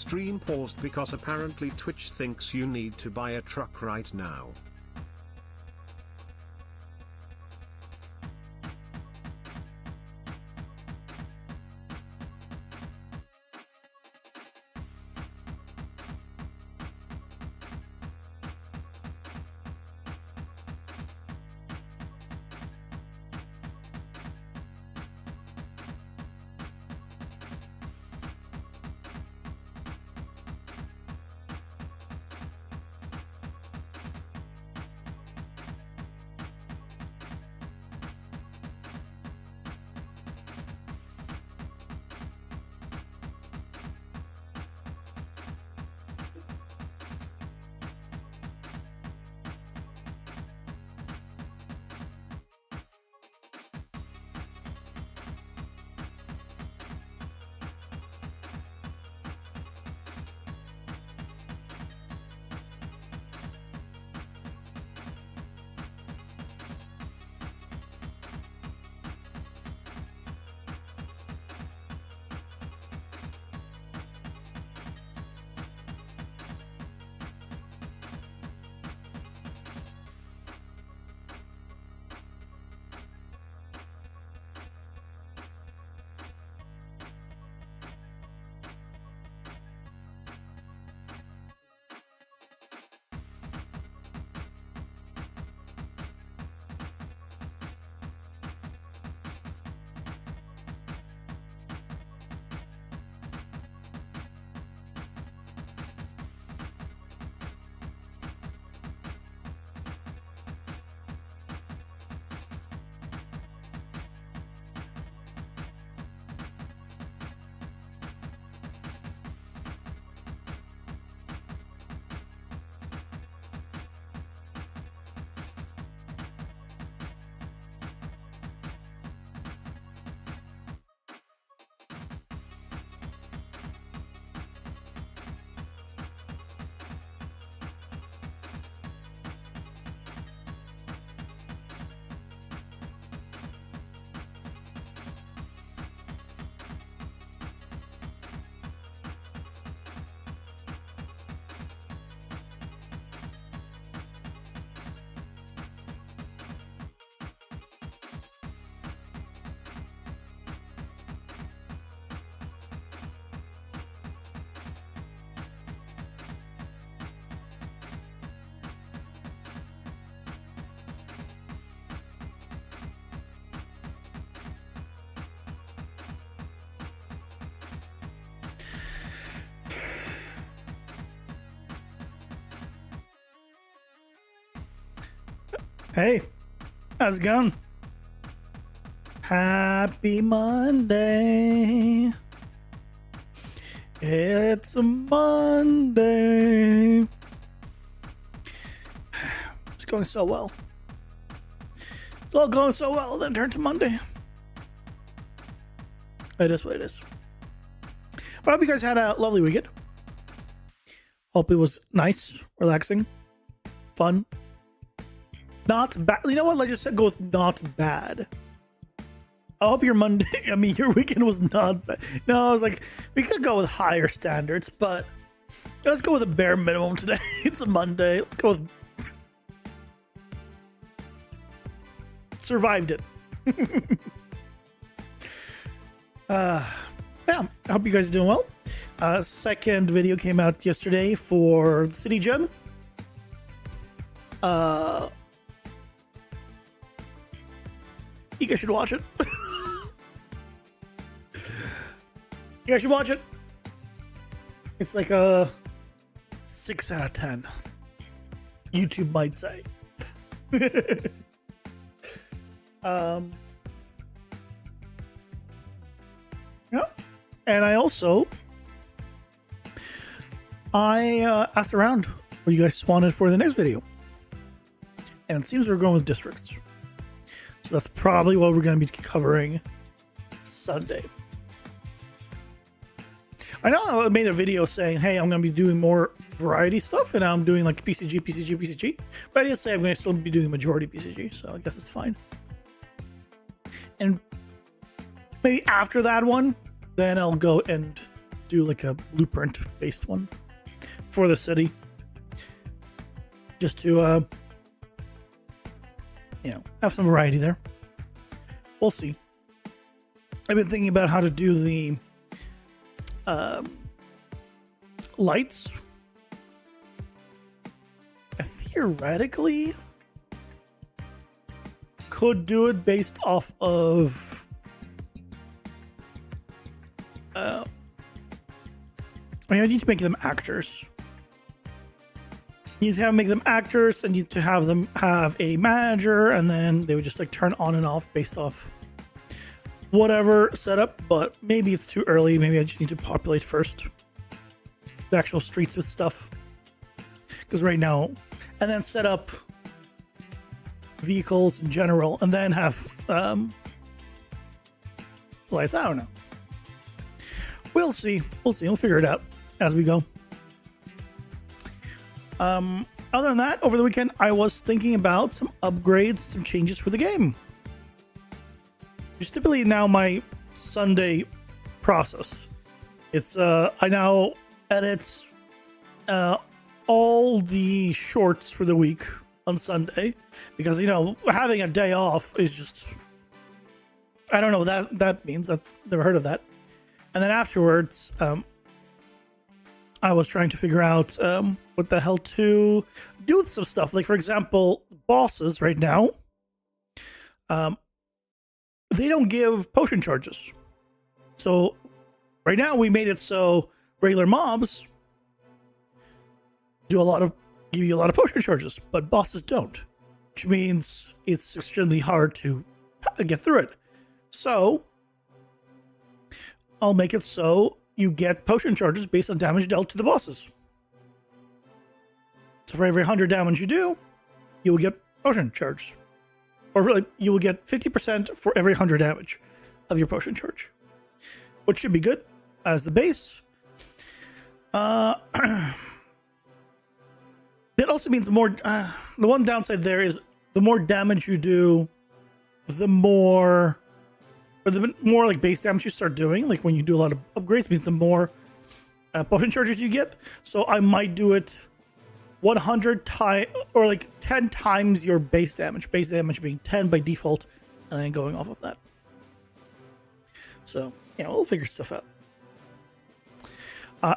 Stream paused because apparently Twitch thinks you need to buy a truck right now. Hey, how's it going? Happy Monday. It's a Monday. It's going so well. It's all going so well, then turn to Monday. It is what it is. But I hope you guys had a lovely weekend. Hope it was nice, relaxing, fun. Not bad. You know what? Let's just go with not bad. I hope your Monday, your weekend was not bad. No, I was like, we could go with higher standards, but let's go with a bare minimum today. It's a Monday. Let's go with... Survived it. Yeah, I hope you guys are doing well. Second video came out yesterday for the City Gen. You guys should watch it. You guys should watch it. It's like a 6 out of 10. YouTube might say. Yeah. And I also asked around what you guys wanted for the next video. And it seems we're going with districts. So that's probably what we're going to be covering Sunday. I know I made a video saying, hey, I'm going to be doing more variety stuff, and I'm doing like PCG. But I did say I'm going to still be doing majority PCG, so I guess it's fine. And maybe after that one, then I'll go and do like a blueprint based one for the city, just to have some variety there. We'll see. I've been thinking about how to do the lights. I theoretically could do it based off of I need to make them actors. You need to make them actors, and you need to have them have a manager, and then they would just like turn on and off based off whatever setup. But maybe it's too early. Maybe I just need to populate first the actual streets with stuff, because right now, and then set up vehicles in general, and then have lights. I don't know. We'll see. We'll figure it out as we go. Other than that, over the weekend, I was thinking about some upgrades, some changes for the game. It's typically now my Sunday process. It's I now edit all the shorts for the week on Sunday, because having a day off is just, I don't know what that means. That's never heard of that. And then afterwards, I was trying to figure out what the hell to do with some stuff. Like, for example, bosses right now, they don't give potion charges. So right now we made it so regular mobs give you a lot of potion charges, but bosses don't, which means it's extremely hard to get through it. So I'll make it so you get potion charges based on damage dealt to the bosses. So for every 100 damage you do, you will get potion charge. Or really, you will get 50% for every 100 damage of your potion charge, which should be good as the base. It also means more. The one downside there is the more damage you do, the more like base damage you start doing. Like when you do a lot of upgrades, means the more potion charges you get. So I might do it 100 times, or like 10 times your base damage. Base damage being 10 by default, and then going off of that. So we'll figure stuff out.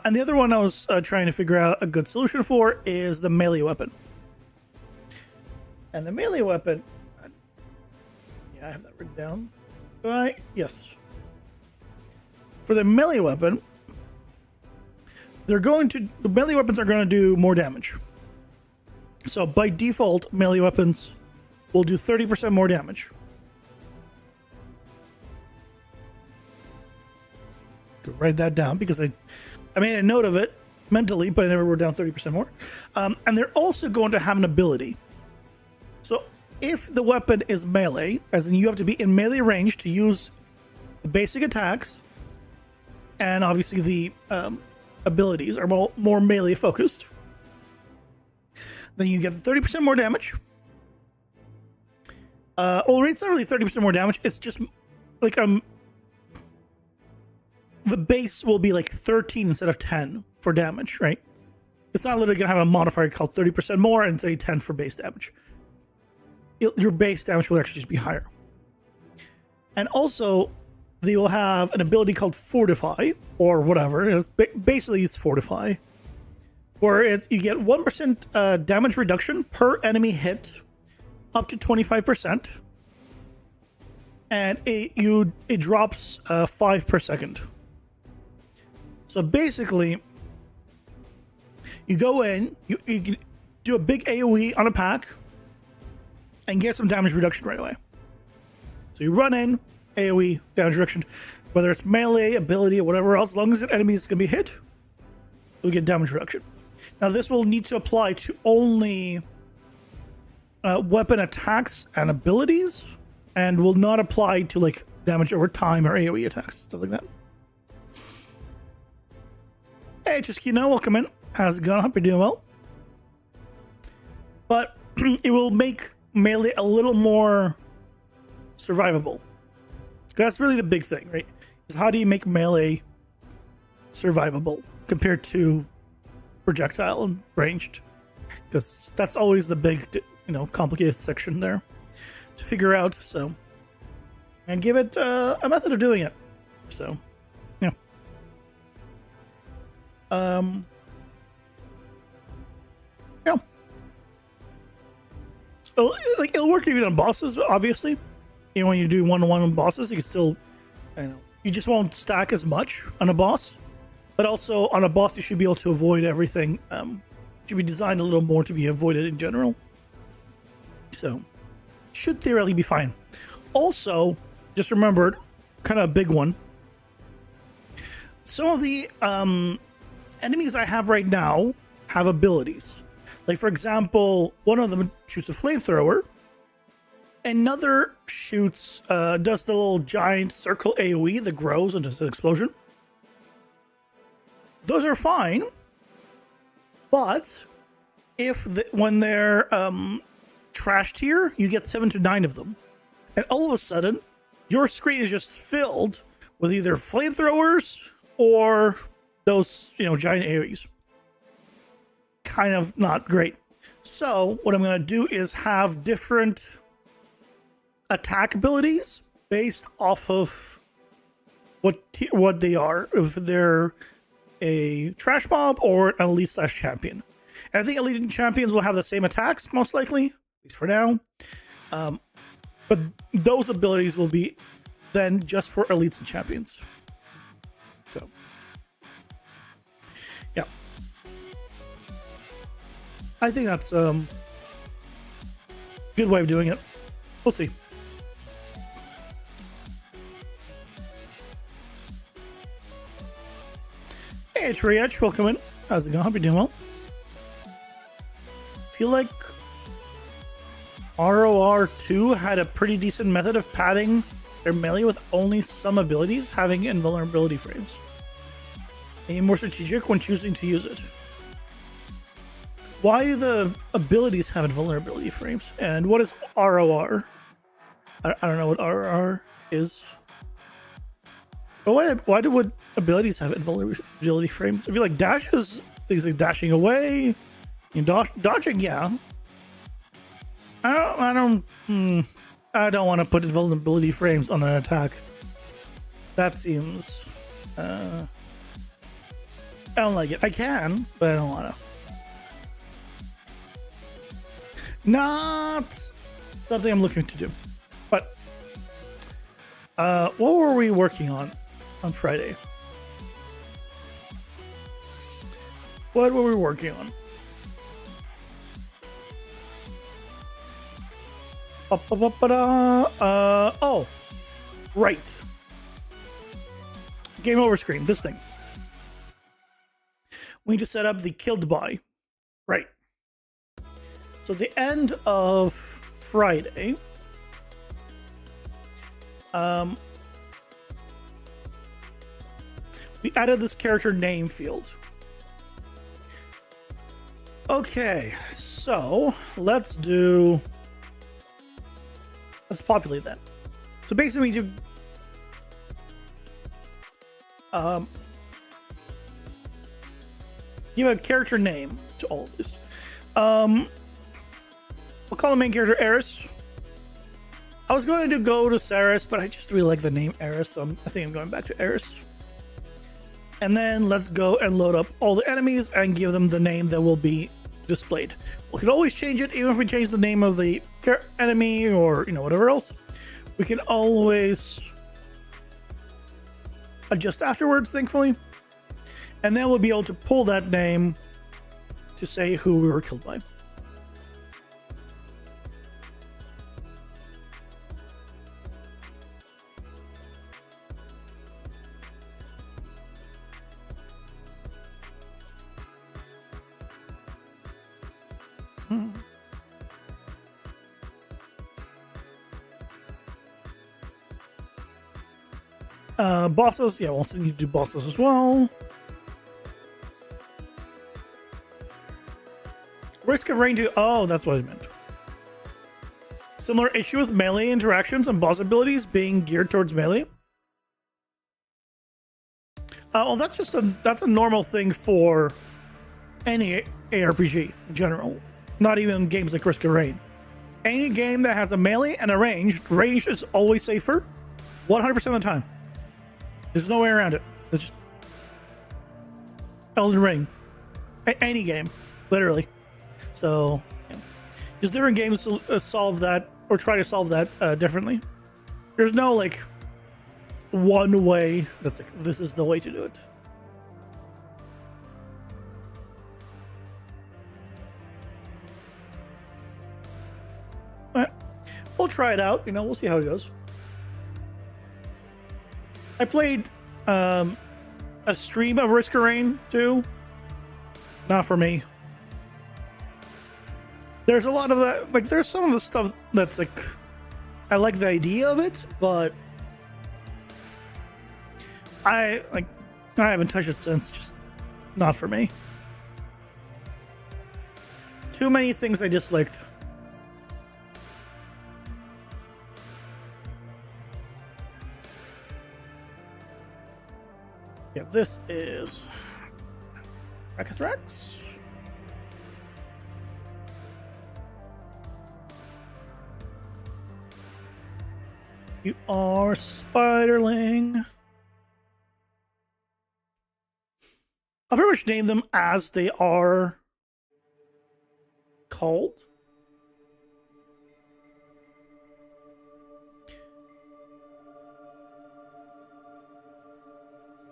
And the other one I was trying to figure out a good solution for is the melee weapon. And the melee weapon, I have that written down. Right? Yes. For the melee weapon, the melee weapons are going to do more damage. So by default, melee weapons will do 30% more damage. Could write that down because I made a note of it mentally, but I never wrote down 30% more. And they're also going to have an ability. So if the weapon is melee, as in you have to be in melee range to use the basic attacks, and obviously the abilities are more melee focused, then you get 30% more damage. It's not really 30% more damage. It's just like the base will be like 13 instead of 10 for damage, right? It's not literally going to have a modifier called 30% more and say 10 for base damage. Your base damage will actually just be higher. And also, they will have an ability called Fortify, or whatever. Basically, it's Fortify, where you get 1% damage reduction per enemy hit, up to 25%. And it drops 5 per second. So basically, you go in, you can do a big AoE on a pack, and get some damage reduction right away. So you run in, AoE, damage reduction, whether it's melee, ability, or whatever else, as long as an enemy is going to be hit, you'll get damage reduction. Now this will need to apply to only weapon attacks and abilities, and will not apply to like damage over time or AoE attacks, stuff like that. Hey, just Kino, welcome in. How's it going? Hope you're doing well. But it will make melee a little more survivable. That's really the big thing, right? Is how do you make melee survivable compared to projectile and ranged, because that's always the big, complicated section there to figure out. So, and give it a method of doing it. So, yeah. Yeah. It'll work even on bosses, obviously. When you do one-on-one on bosses, you can still, you just won't stack as much on a boss. But also on a boss, you should be able to avoid everything. Should be designed a little more to be avoided in general. So, should theoretically be fine. Also, just remembered, kind of a big one. Some of the enemies I have right now have abilities. Like, for example, one of them shoots a flamethrower. Another shoots, does the little giant circle AoE that grows and does an explosion. Those are fine, but when they're trashed here, you get 7 to 9 of them, and all of a sudden, your screen is just filled with either flamethrowers or those giant AoEs. Kind of not great. So what I'm going to do is have different attack abilities based off of what they are. If they're a trash mob or an elite / champion. And I think elite and champions will have the same attacks, most likely, at least for now. But those abilities will be then just for elites and champions. So, yeah. I think that's a good way of doing it. We'll see. Hey, Triage, welcome in. How's it going? Hope you're doing well. Feel like ROR 2 had a pretty decent method of padding their melee with only some abilities having invulnerability frames. Being more strategic when choosing to use it. Why do the abilities have invulnerability frames? And what is ROR? I don't know what ROR is. But why would abilities have invulnerability frames? I feel like dashes, things like dashing away, dodging, yeah. I don't want to put invulnerability frames on an attack. That seems, I don't like it. I can, but I don't want to. Not something I'm looking to do. But what were we working on Friday? What were we working on? Oh, right. Game over screen, this thing. We need to set up the killed by. Right. So the end of Friday, we added this character name field. Okay, so let's populate that. So basically, we do give a character name to all of this. We'll call the main character Eris. I was going to go to Saris, but I just really like the name Eris, so I think I'm going back to Eris. And then let's go and load up all the enemies and give them the name that will be displayed. We can always change it, even if we change the name of the enemy or whatever else. We can always adjust afterwards, thankfully. And then we'll be able to pull that name to say who we were killed by. Bosses, yeah, we'll also need to do bosses as well. Risk of range, oh, that's what I meant. Similar issue with melee interactions and boss abilities being geared towards melee. Well, that's a normal thing for any ARPG in general. Not even games like Risk of Rain. Any game that has a melee and a ranged is always safer, 100% of the time. There's no way around it. It's just Elden Ring. Any game, literally. So, yeah. There's different games to solve that or try to solve that differently. There's no like one way that's like this is the way to do it. All right. We'll try it out. We'll see how it goes. I played a stream of Risk of Rain too. Not for me. There's a lot of that. Like, there's some of the stuff that's like, I like the idea of it, but I haven't touched it since. Just not for me. Too many things I disliked. Yeah, this is Brachythrax. You are Spiderling. I'll pretty much name them as they are called.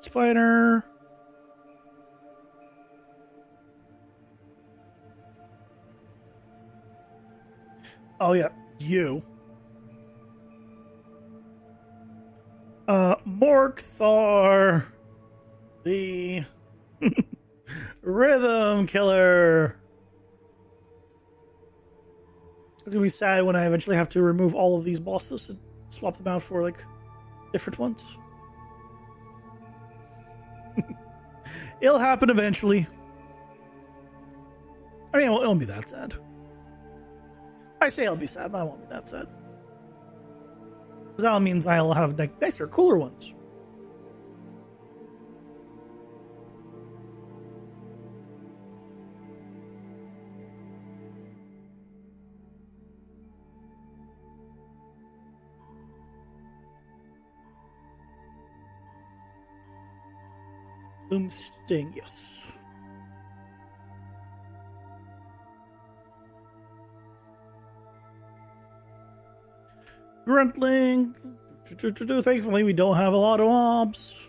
Spider. Oh yeah, you. Morkthar, the rhythm killer. It's gonna be sad when I eventually have to remove all of these bosses and swap them out for like different ones. It'll happen eventually. I mean, it won't be that sad. I say it'll be sad, but I won't be that sad. Because that means I'll have nicer, cooler ones. Sting, yes. Gruntling. Thankfully, we don't have a lot of mobs.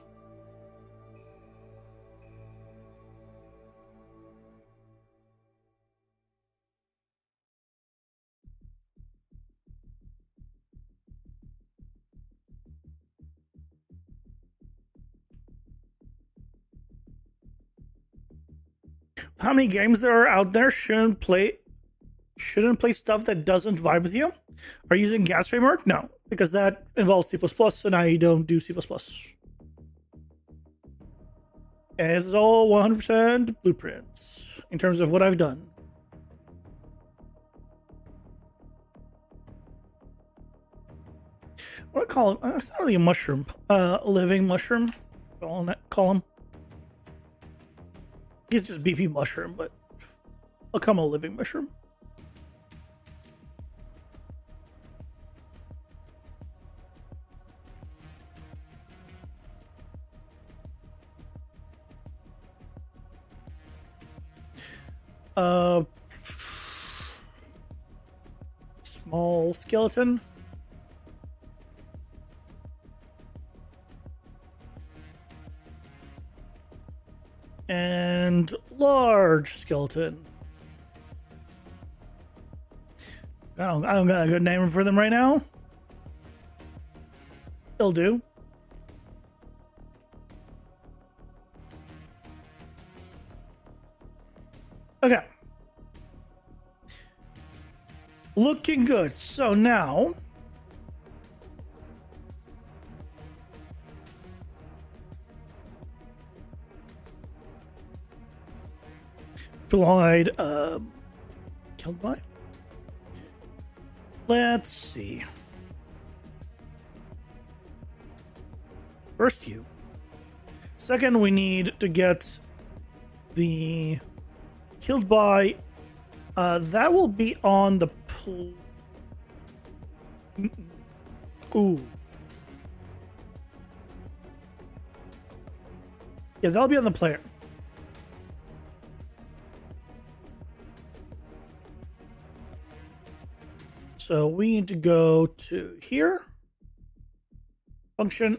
How many games there are out there shouldn't play stuff that doesn't vibe with you? Are you using Gas Framework? No, because that involves C++, and I don't do C++. And it's all 100% blueprints in terms of what I've done. What do I call him? It's not really a mushroom. Living mushroom. Call him. He's just beefy mushroom, but I'll call him a living mushroom. Small skeleton. And large skeleton. I don't got a good name for them right now. They'll do. Okay. Looking good. So now Glide killed by. Let's see. First you. Second, we need to get the killed by. That will be on the ooh. Yeah, that'll be on the player. So we need to go to here. Function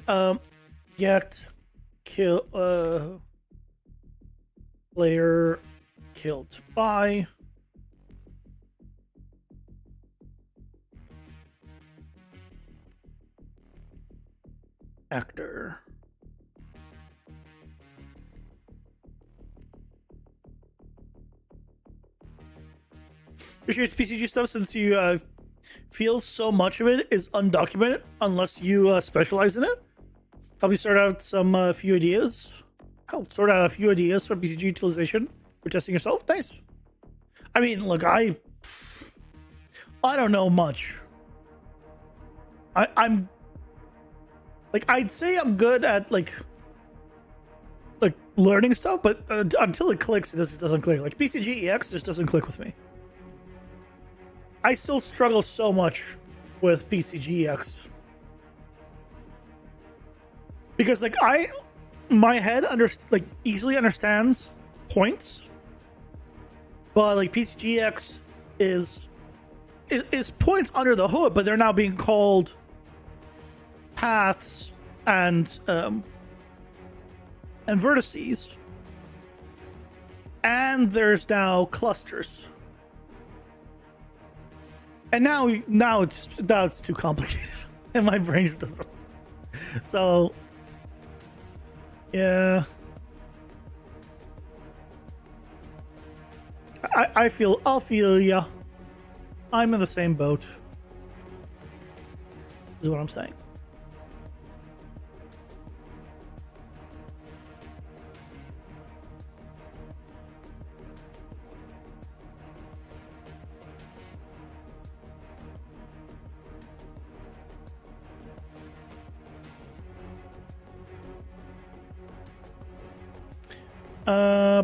get kill player killed by actor. Appreciate PCG stuff since you feel so much of it is undocumented unless you specialize in it. Help you sort out some few ideas. Help sort out a few ideas for PCG utilization for testing yourself. Nice. I mean, look, I don't know much. I'm like, I'd say I'm good at like learning stuff, but until it clicks, it just doesn't click. Like PCG EX just doesn't click with me. I still struggle so much with PCG EX because like my head easily understands points, but like PCG EX is points under the hood, but they're now being called paths and vertices, and there's now clusters. And now it's too complicated, and my brain just doesn't. So, yeah, I'll feel ya. I'm in the same boat. Is what I'm saying.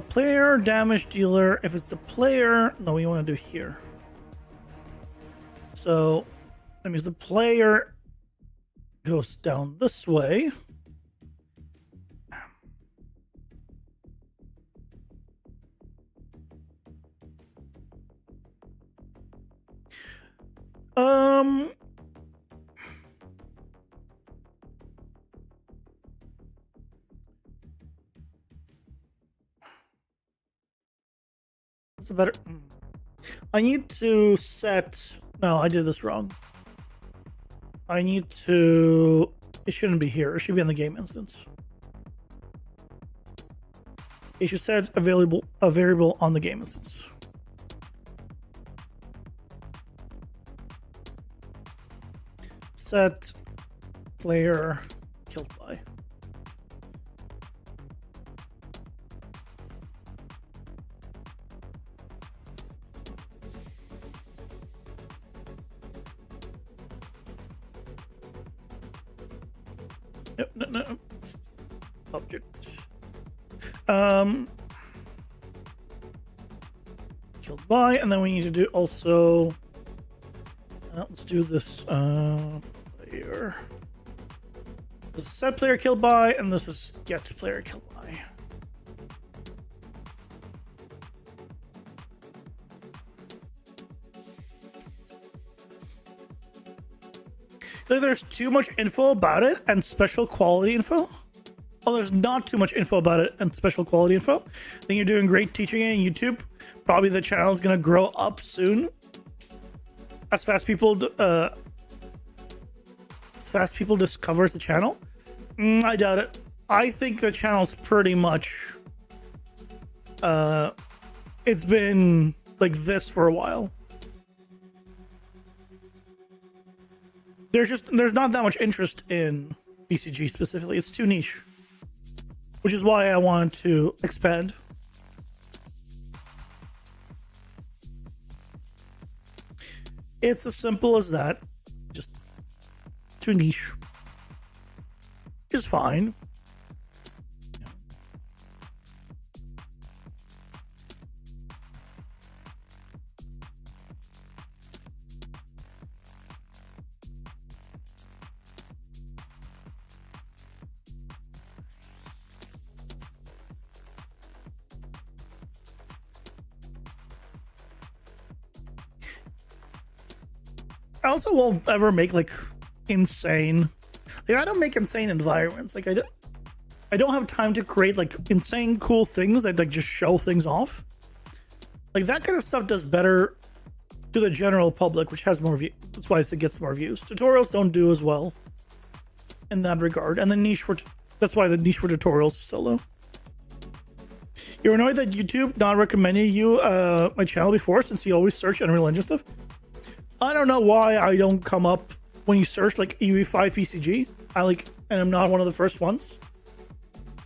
Player damage dealer. If it's the player, no, we want to do here. So that means the player goes down this way. What's a better? I need to set. No, I did this wrong. I need to. It shouldn't be here. It should be in the game instance. It should set a variable on the game instance. Set player killed by. No. Object. Killed by, and then we need to do also. Let's do this. Player. This is set player killed by, and this is get player killed by. There's too much info about it and special quality info. Oh, there's not too much info about it and special quality info. I think you're doing great teaching it on YouTube. Probably the channel is going to grow up soon. As fast people discovers the channel. I doubt it. I think the channel's pretty much it's been like this for a while. There's not that much interest in BCG specifically. It's too niche, which is why I wanted to expand. It's as simple as that. Just too niche. Is fine. I also won't ever make like insane. Like I don't make insane environments. Like I don't have time to create like insane cool things that like just show things off. Like that kind of stuff does better to the general public, which has more views. That's why it gets more views. Tutorials don't do as well in that regard, and the niche for that's why the niche for tutorials is so low. You're annoyed that YouTube not recommending you my channel before, since you always search Unreal Engine stuff. I don't know why I don't come up when you search like UE5 PCG. And I'm not one of the first ones.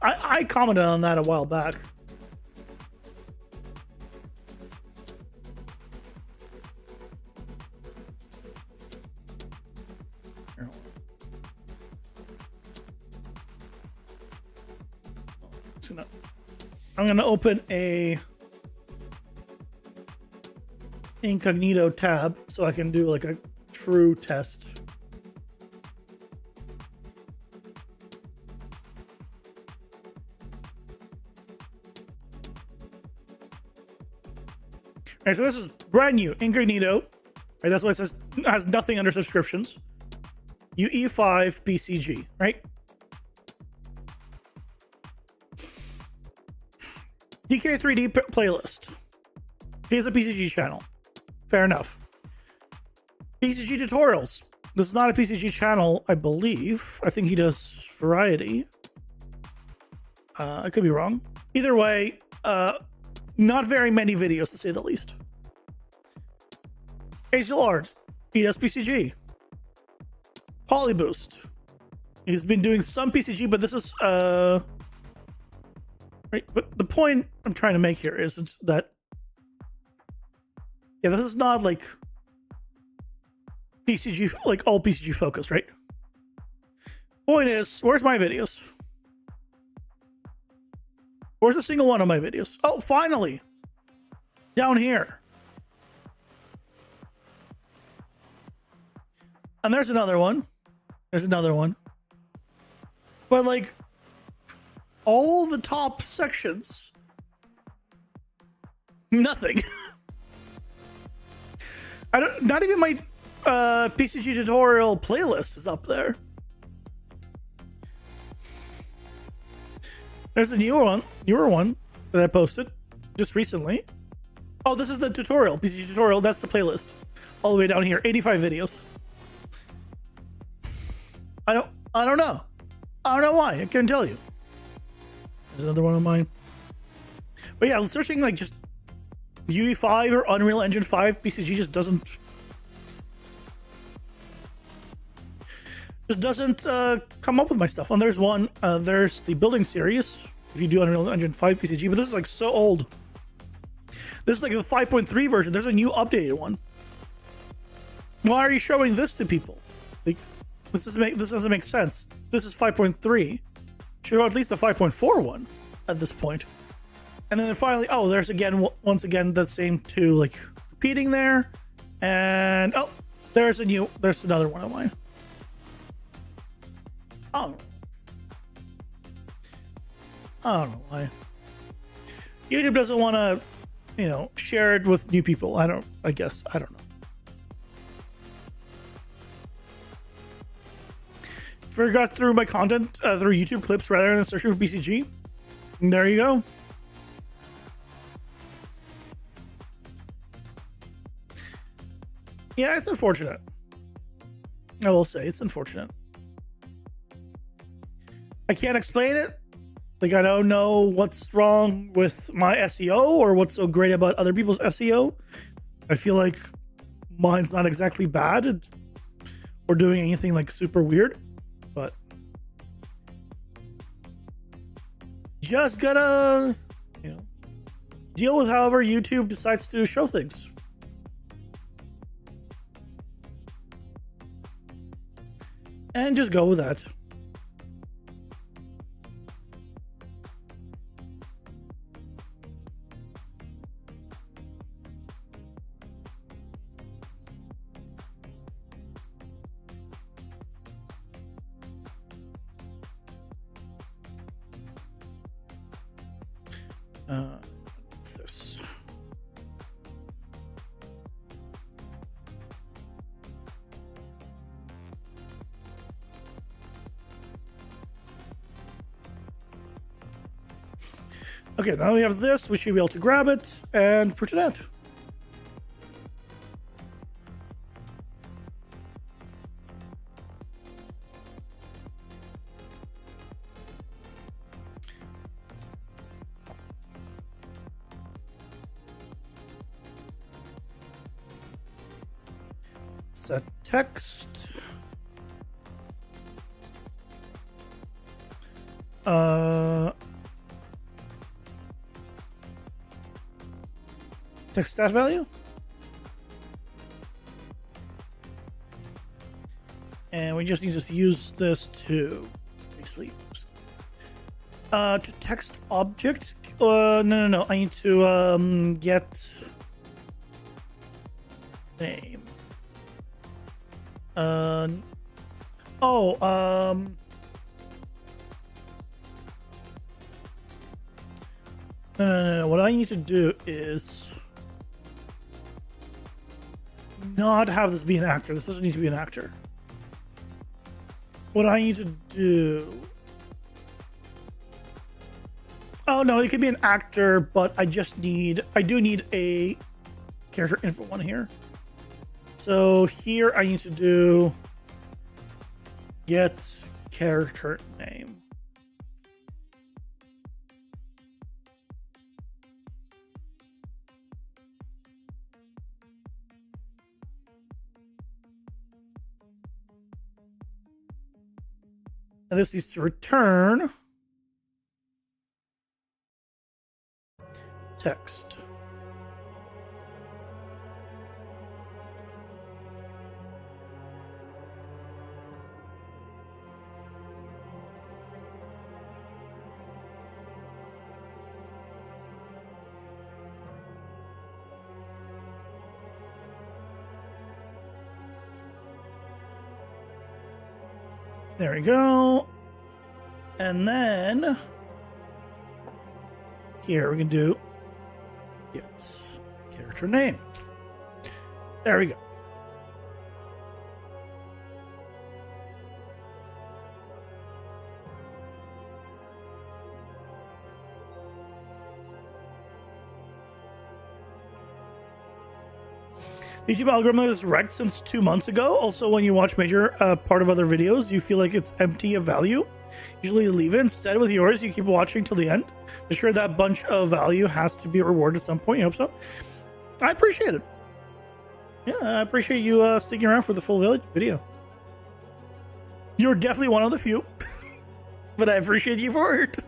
I commented on that a while back. I'm gonna open a incognito tab so I can do like a true test. Alright, so this is brand new, incognito. Right, that's why it says it has nothing under subscriptions. UE5 PCG, right? DK3D playlist. Here's a PCG channel. Fair enough. PCG tutorials. This is not a PCG channel, I believe. I think he does variety. I could be wrong. Either way, not very many videos to say the least. Hazel Art. He does PCG. Polyboost. He's been doing some PCG, but this is right, but the point I'm trying to make here is that this is not like PCG, like all PCG focus, right? Point is, where's my videos? Where's a single one of my videos? Oh, finally! Down here. And there's another one. There's another one. But like, all the top sections, nothing. Not even my PCG tutorial playlist is up there. There's a newer one that I posted just recently. Oh, this is the tutorial, PCG tutorial. That's the playlist, all the way down here. 85 videos. I don't know. I don't know why. I can't tell you. There's another one of mine. But yeah, searching like just UE5 or Unreal Engine 5 PCG just doesn't come up with my stuff. And there's one, there's the building series, if you do Unreal Engine 5 PCG, but this is like so old. This is like the 5.3 version. There's a new updated one. Why are you showing this to people? Like, this doesn't make sense. This is 5.3. Show at least the 5.4 one at this point. And then finally, oh, there's once again that same two like repeating there. And oh, there's another one of mine. Oh, I don't know why. YouTube doesn't want to, share it with new people. I don't know. If you got through my content through YouTube clips rather than searching for BCG, there you go. Yeah, it's unfortunate. I will say it's unfortunate. I can't explain it. Like, I don't know what's wrong with my SEO or what's so great about other people's SEO. I feel like mine's not exactly bad or doing anything like super weird, but just gotta, deal with however YouTube decides to show things. And just go with that. This. Okay, now we have this. We should be able to grab it and print it out. Set text. Text stat value. And we just need to use this to basically to text object. No. I need to get name. No. What I need to do is not have this be an actor. This doesn't need to be an actor. What I need to do... Oh, no, it could be an actor, but I do need a character info one here. So here I need to do get character name. And this needs to return text. There we go. And then here we can do get character name. There we go. The YouTube algorithm is wrecked since 2 months ago. Also, when you watch major part of other videos, you feel like it's empty of value. Usually you leave it. Instead, with yours, you keep watching till the end. I'm sure that bunch of value has to be rewarded at some point. You hope so. I appreciate it. Yeah, I appreciate you sticking around for the full video. You're definitely one of the few, but I appreciate you for it.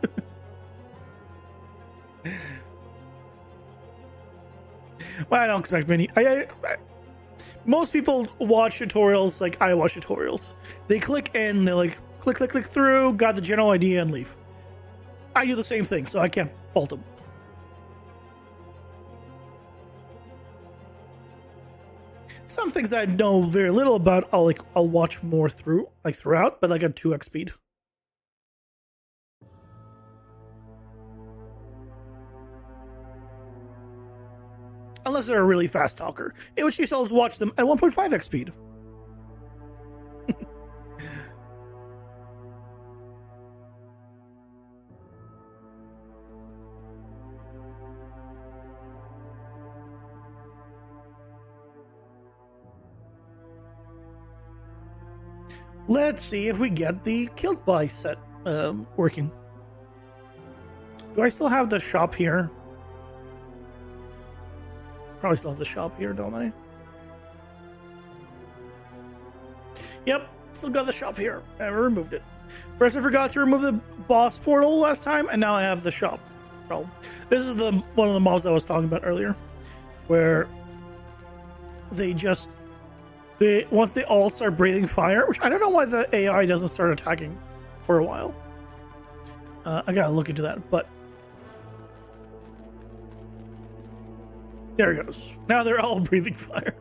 Well, I don't expect many. Most people watch tutorials like I watch tutorials. They click in, they like click through, got the general idea, and leave. I do the same thing, so I can't fault them. Some things that I know very little about, I'll watch more throughout, but like at 2x speed. Unless they're a really fast talker, in which case I'll just watch them at 1.5x speed. Let's see if we get the Killed By set working. Do I still have the shop here? Probably still have the shop here, don't I? Yep, still got the shop here. I removed it. First, I forgot to remove the boss portal last time, and now I have the shop problem. This is one of the mobs I was talking about earlier, where once they all start breathing fire, which I don't know why the AI doesn't start attacking for a while. I gotta look into that, but there it goes. Now they're all breathing fire.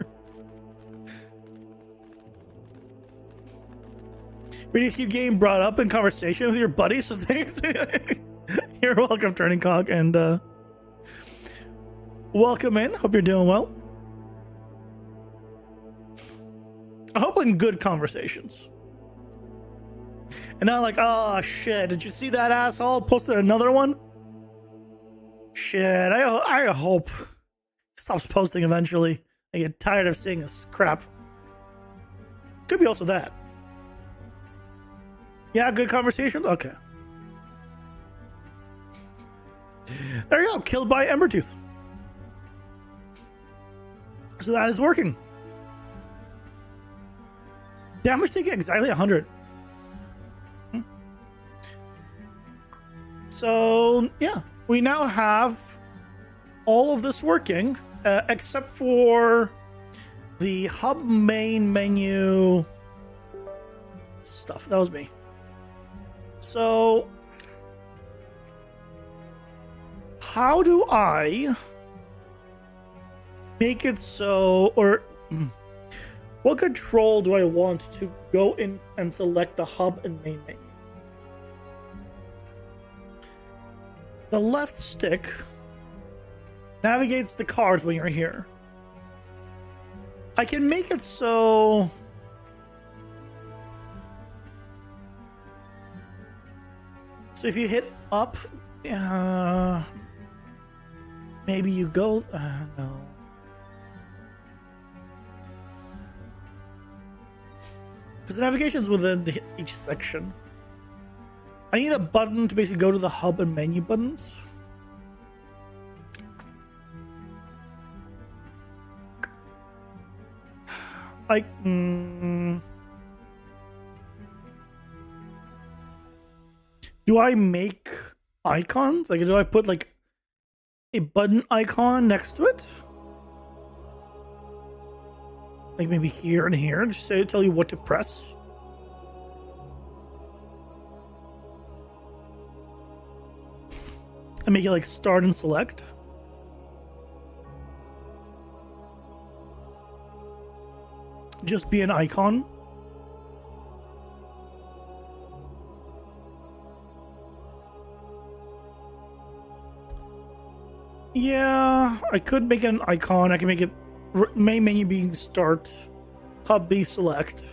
Video game brought up in conversation with your buddies, so thanks. You're welcome, Turning Cog, and welcome in. Hope you're doing well. I hope in good conversations. And not like, oh shit, did you see that asshole posted another one? Shit, I hope he stops posting eventually. I get tired of seeing this crap. Could be also that. Yeah, good conversation? Okay. There you go, killed by Embertooth. So that is working. Damage taken exactly 100. So, yeah. We now have all of this working, except for the hub main menu stuff. That was me. So, how do I make it so, or what control do I want to go in and select the hub and main menu? The left stick navigates the cards when you're here. I can make it so if you hit up, maybe you go, no. Because the navigation's within each section. I need a button to basically go to the hub and menu buttons. Like, do I make icons? Like, do I put like a button icon next to it? Like maybe here and here, just say tell you what to press. And make it like start and select. Just be an icon. Yeah, I could make it an icon. I can make it main menu being start, hub be select.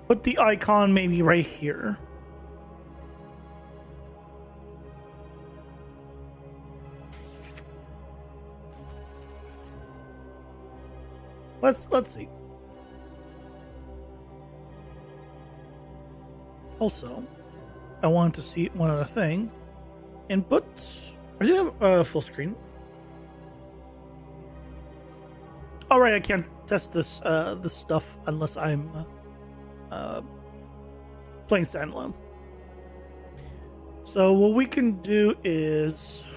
Put the icon maybe right here. Let's see. Also, I want to see one other thing. Inputs. I do have full screen. All right, I can't test this this stuff unless I'm playing standalone. So what we can do is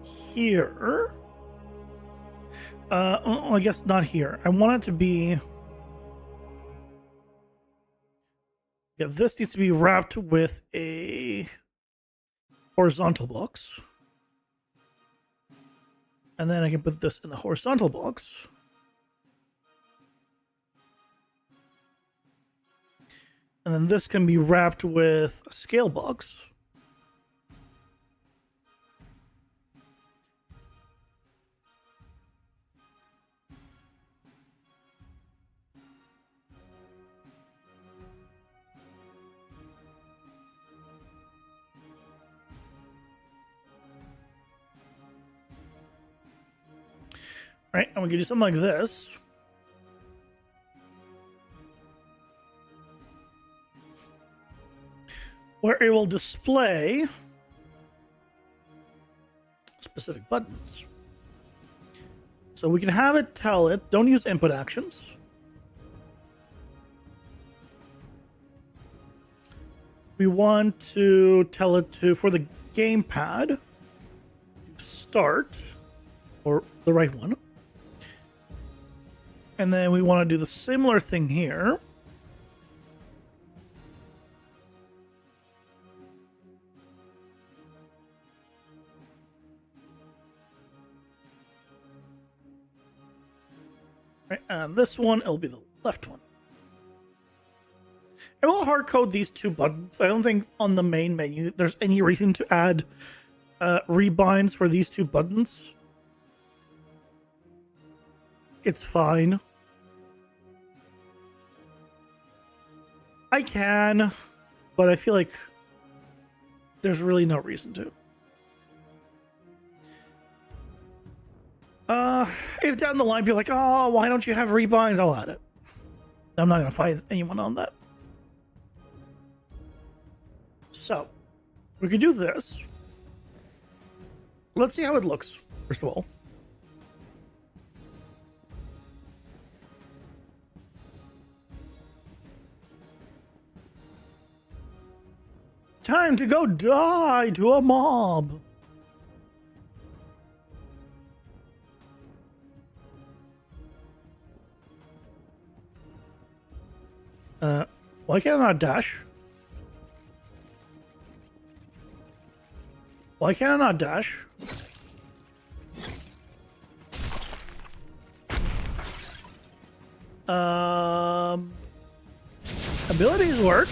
here. I guess not here. I want it to be. Yeah, this needs to be wrapped with a horizontal box. And then I can put this in the horizontal box. And then this can be wrapped with a scale box. Right, and we can do something like this. Where it will display specific buttons. So we can have it tell it, don't use input actions. We want to tell it to, for the gamepad, start, or the right one. And then we want to do the similar thing here. Right, and this one, it'll be the left one. I will hard code these two buttons. I don't think on the main menu there's any reason to add rebinds for these two buttons. it's fine. I can, but I feel like there's really no reason to. If down the line people are like, oh, why don't you have rebinds? I'll add it. I'm not gonna fight anyone on that. So, we can do this. Let's see how it looks, first of all. Time to go die to a mob. Why can't I not dash? Why can't I not dash? Abilities work.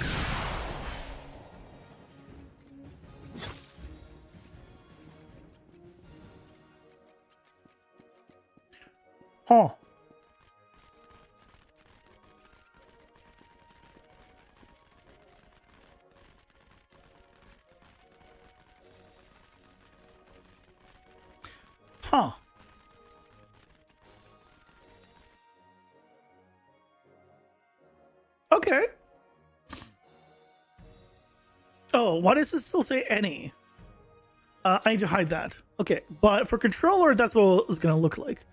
Huh. Huh. Okay. Oh, why does it still say any? I need to hide that. Okay, but for controller, that's what it's gonna look like.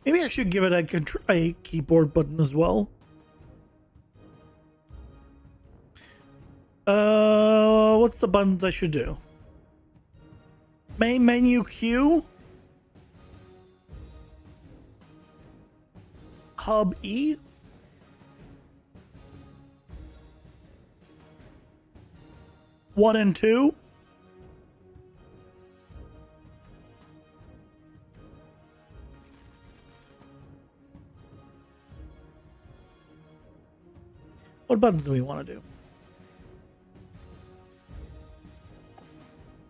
Maybe I should give it a keyboard button as well. What's the buttons I should do? Main menu Q. Hub E. One and two. What buttons do we want to do?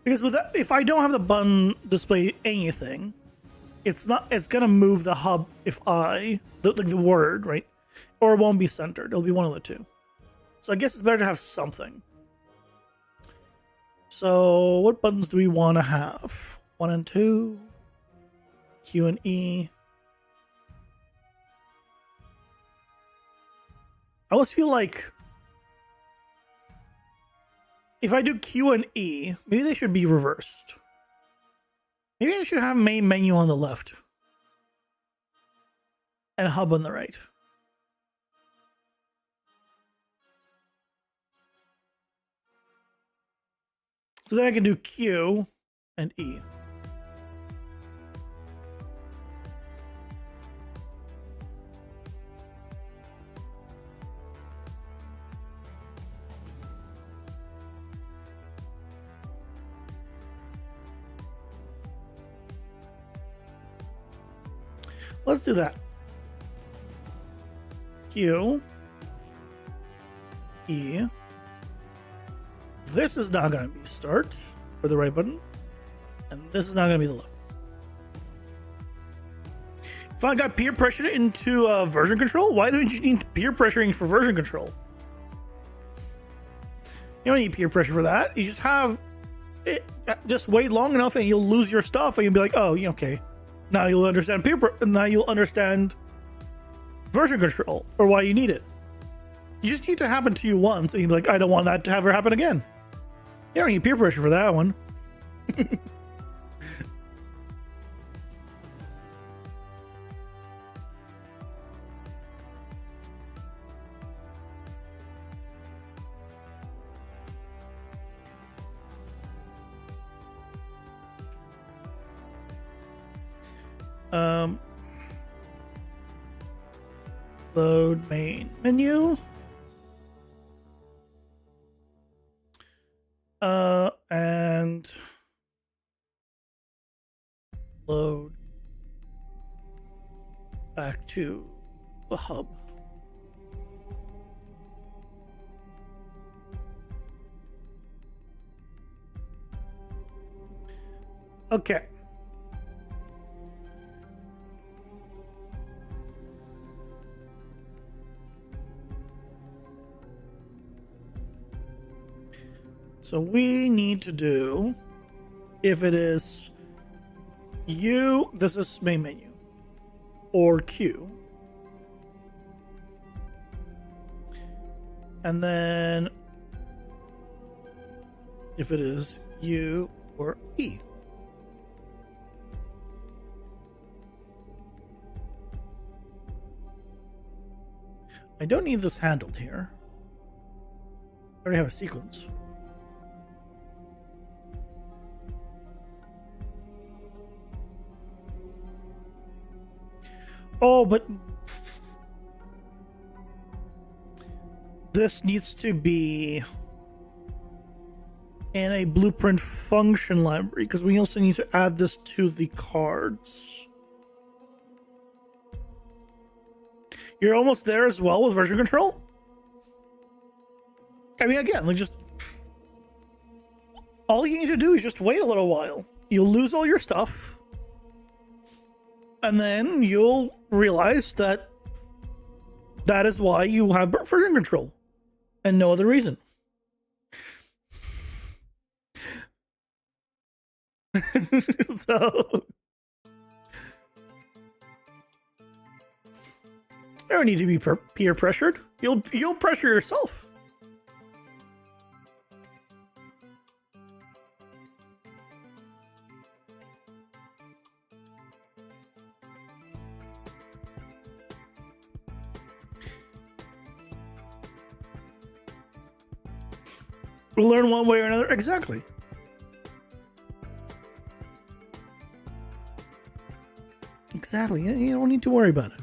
Because with that, if I don't have the button display anything, it's gonna move the hub if the word, right? Or it won't be centered. It'll be one of the two. So I guess it's better to have something. So what buttons do we want to have? 1 and 2, Q and E. I always feel like if I do Q and E, maybe they should be reversed. Maybe I should have main menu on the left and hub on the right. So then I can do Q and E. Let's do that. Q. E. This is not going to be start for the right button. And this is not going to be the left. If I got peer pressure into version control, why don't you need peer pressuring for version control? You don't need peer pressure for that. You just have it, just wait long enough and you'll lose your stuff and you'll be like, oh, yeah, okay. Now you'll understand now you'll understand version control or why you need it. You just need to happen to you once and you'll be like, I don't want that to ever happen again. You don't need peer pressure for that one. Load main menu. And load back to the hub. Okay. So we need to do, if it is U, this is main menu, or Q. And then if it is U or E. I don't need this handled here. I already have a sequence. Oh, but this needs to be in a blueprint function library because we also need to add this to the cards. You're almost there as well with version control? I mean, again, like just all you need to do is just wait a little while. You'll lose all your stuff. And then you'll realize that that is why you have version control and no other reason. So I don't need to be peer pressured. You'll pressure yourself. We'll learn one way or another. Exactly. Exactly. You don't need to worry about it.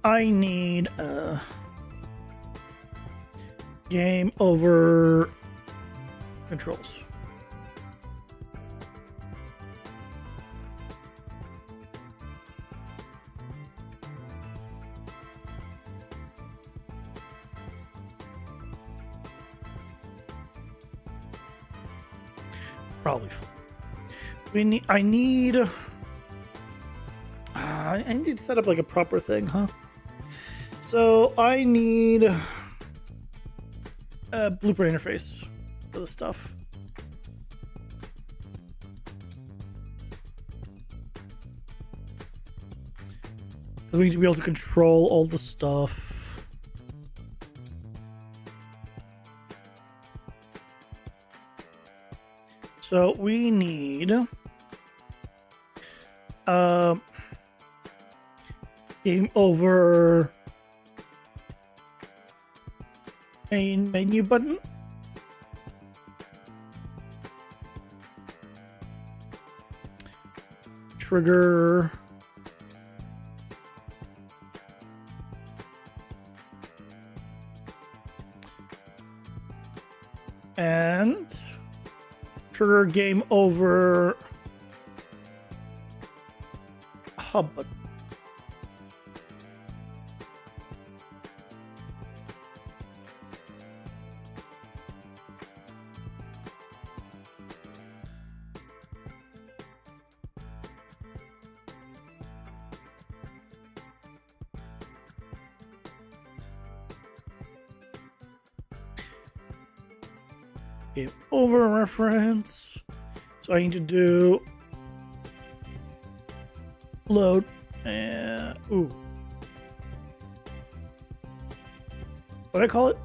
I need a game over controls. Probably fine. I need to set up like a proper thing, huh? So I need a blueprint interface for the stuff. We need to be able to control all the stuff. So we need game over main menu button. Trigger and trigger game over hub button. Game over reference. So I need to do load and what do I call it?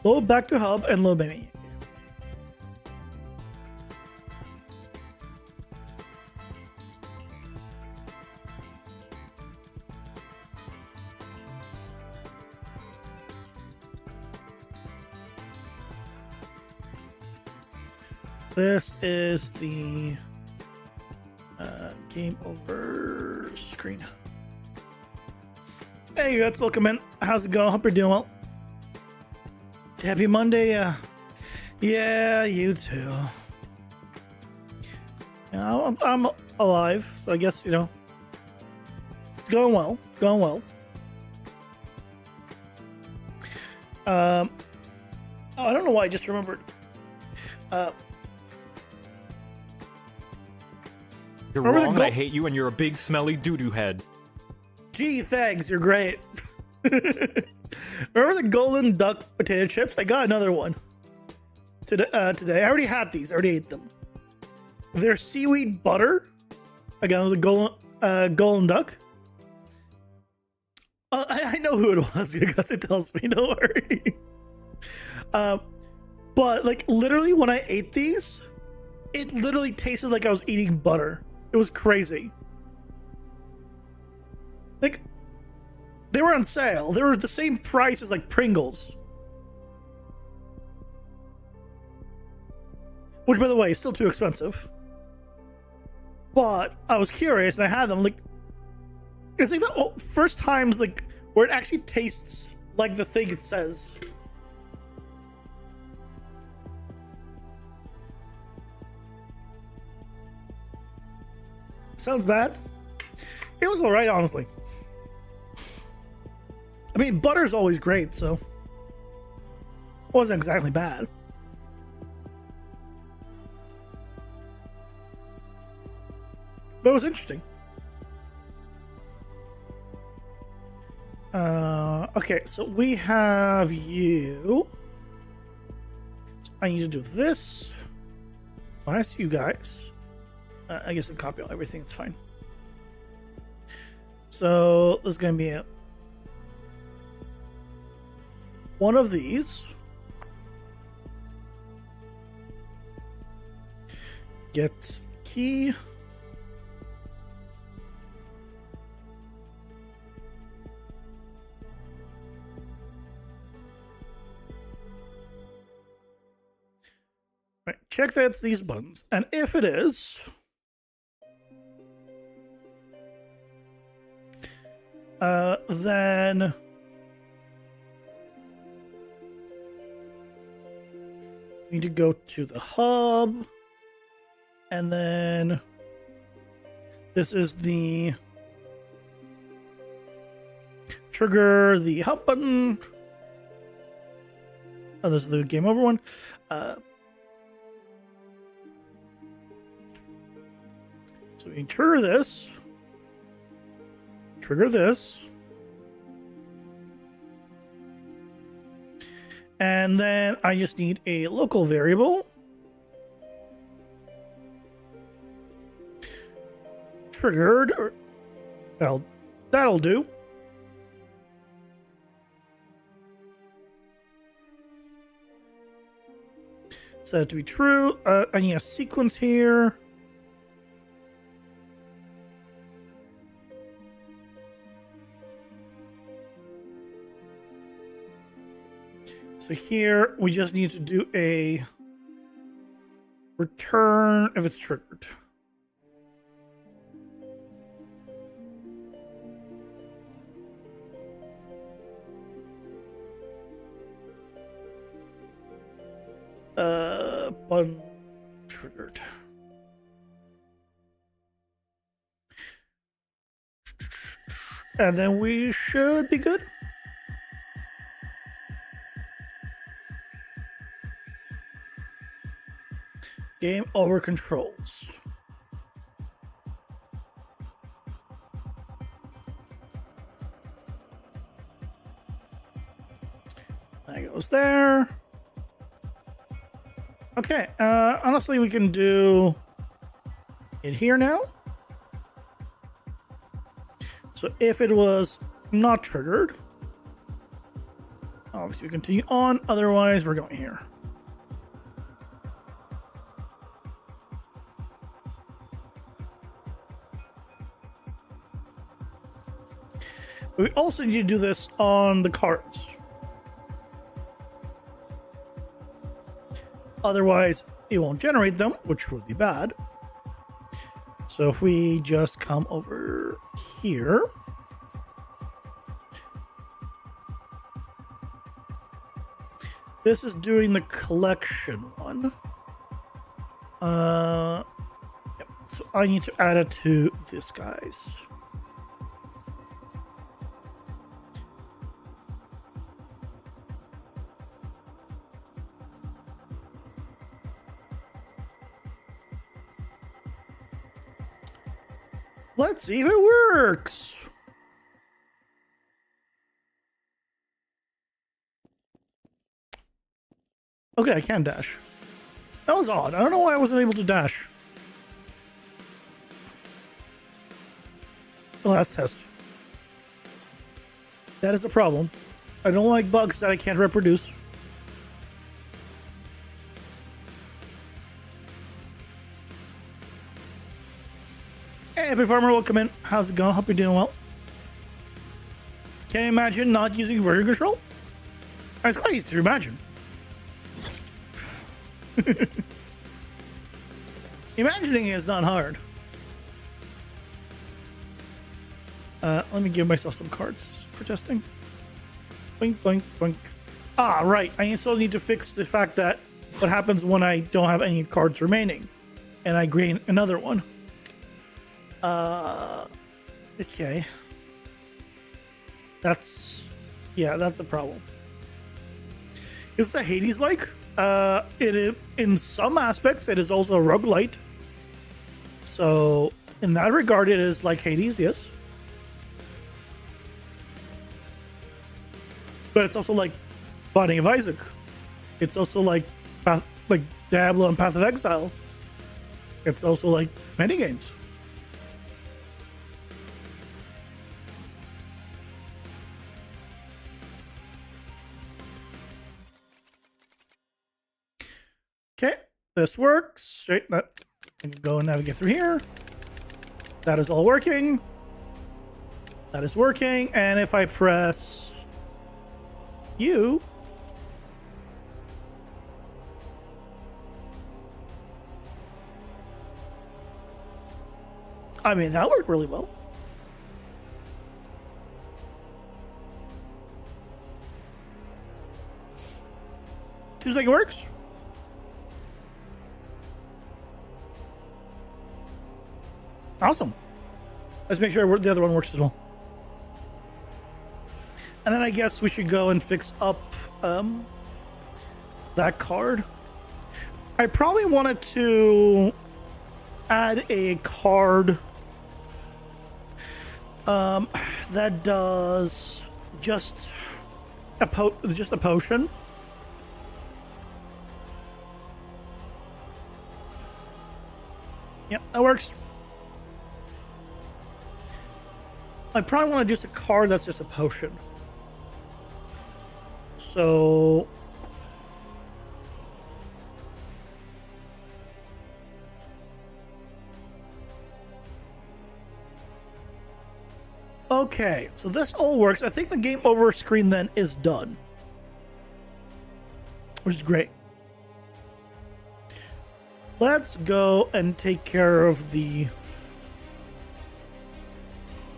Load back to hub and load menu. This is the game over screen. Hey, that's welcome in. How's it going? Hope you're doing well. Happy Monday. Yeah, you too. Yeah, I'm alive, so I guess, you know, it's going well. Going well. Oh, I don't know why I just remembered. You're remember wrong, and I hate you, and you're a big, smelly doo-doo head. Gee, thanks. You're great. Remember the golden duck potato chips? I got another one today. I already had these. I already ate them. They're seaweed butter. Again, the golden duck. I know who it was because it tells me. Don't worry. But like literally, when I ate these, it literally tasted like I was eating butter. It was crazy. Like, they were on sale. They were the same price as like Pringles. Which, by the way, is still too expensive. But I was curious and I had them. Like, it's like the first times like where it actually tastes like the thing it says. Sounds bad. It was alright, honestly. I mean, butter's always great, so it wasn't exactly bad. But it was interesting. Okay, so we have you. So I need to do this. Oh, I see you guys. I guess I copy everything. It's fine. So there's going to be one of these. Get key. Right, check that it's these buttons, and if it is, then we need to go to the hub, and then this is the trigger the hub button. Oh, this is the game over one. So we can trigger this. Trigger this. And then I just need a local variable. Triggered. Well, that'll do. Set it to be true. I need a sequence here. So here we just need to do a return if it's triggered. Button triggered. And then we should be good. Game over controls. That goes there. Okay, honestly, we can do it here now. So if it was not triggered, obviously we continue on, otherwise we're going here. We also need to do this on the cards. Otherwise, it won't generate them, which would be bad. So if we just come over here. This is doing the collection one. Yep. So I need to add it to this guy's. Let's see if it works. Okay, I can dash. That was odd. I don't know why I wasn't able to dash. The last test. That is a problem. I don't like bugs that I can't reproduce. Hey, Epic Farmer, welcome in. How's it going? Hope you're doing well. Can you imagine not using version control? It's quite easy to imagine. Imagining is not hard. Let me give myself some cards for testing. Boink, boink, boink. Ah, right. I still need to fix the fact that what happens when I don't have any cards remaining and I gain another one. Okay. That's a problem. Is it Hades-like? It is, in some aspects, it is also a roguelite. So, in that regard, it is like Hades, yes. But it's also like Binding of Isaac. It's also like Diablo and Path of Exile. It's also like many games. Okay, this works. Right, I can go and navigate through here. That is all working. That is working. And if I press U, I mean, that worked really well. Seems like it works. Awesome. Let's make sure the other one works as well. And then I guess we should go and fix up that card. I probably wanted to add a card that does just a potion. Yep, that works. I probably want to just a card that's just a potion. So okay, so this all works. I think the game over screen then is done, which is great. Let's go and take care of the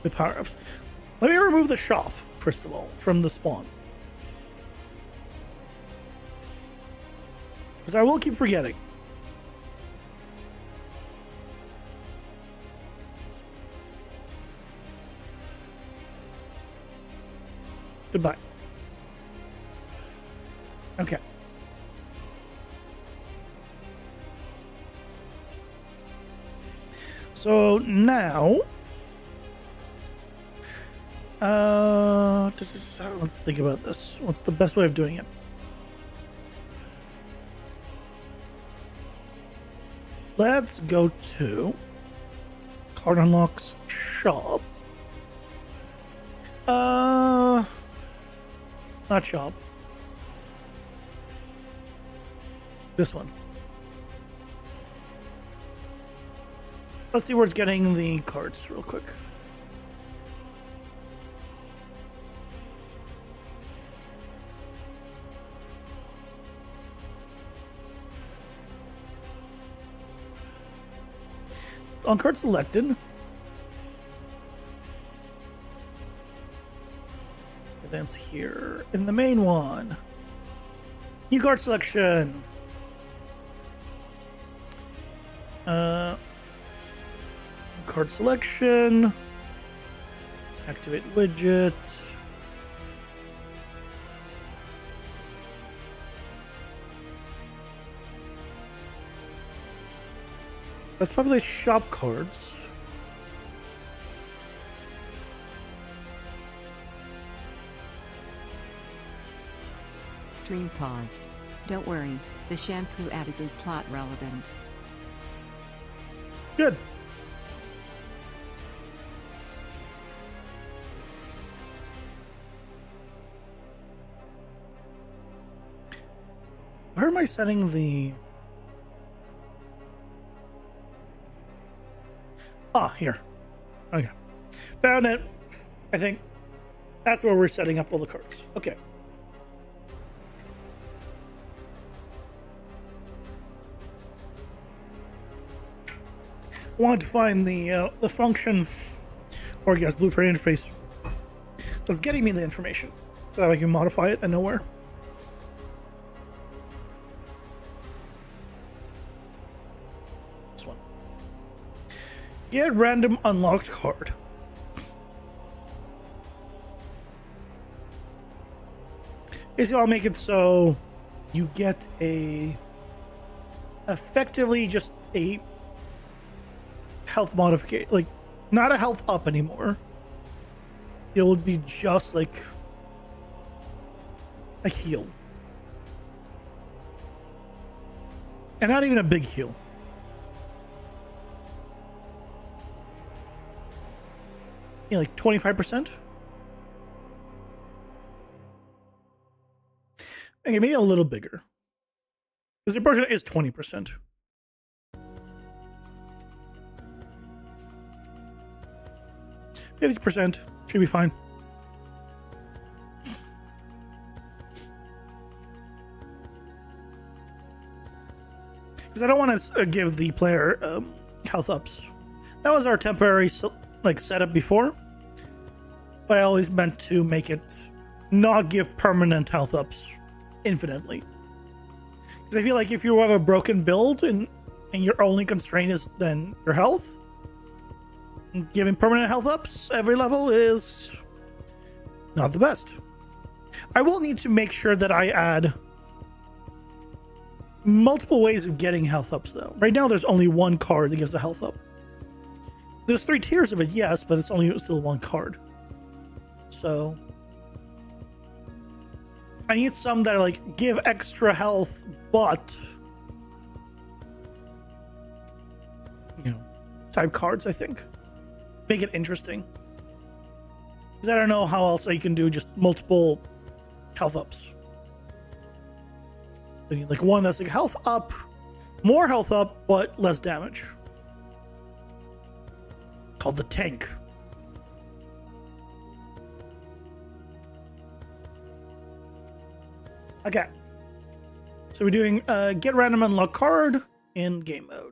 power-ups. Let me remove the shop, first of all, from the spawn. Because I will keep forgetting. Goodbye. Okay. So now, let's think about this. What's the best way of doing it? Let's go to card unlocks shop. Not shop. This one. Let's see where it's getting the cards real quick. It's on card selected. And then it's here in the main one. New card selection. Card selection. Activate widget. Let's populate shop cards. Stream paused. Don't worry, the shampoo ad isn't plot relevant. Good. Where am I setting the... Ah, here. Okay. Found it. I think that's where we're setting up all the cards. Okay. Want to find the function, or I guess blueprint interface, that's getting me the information, so that I can modify it and know where. This one. Get random unlocked card. Basically, I'll make it so you get effectively just a health modification, like not a health up anymore. It would be just like a heal, and not even a big heal. Yeah, like 25%. Okay, maybe a little bigger, because the portion is 20%. 50% should be fine. Because I don't want to give the player health ups. That was our temporary setup before, but I always meant to make it not give permanent health ups infinitely. Because I feel like if you have a broken build and your only constraint is then your health, giving permanent health ups every level is not the best. I will need to make sure that I add multiple ways of getting health ups, though. Right now, there's only one card that gives a health up. There's 3 tiers of it, yes, but it's only still one card. So I need some that are like give extra health, but type cards. I think make it interesting, because I don't know how else you can do just multiple health ups. Like one that's like health up, more health up, but less damage, called the tank. Okay, so we're doing get random unlock card in game mode.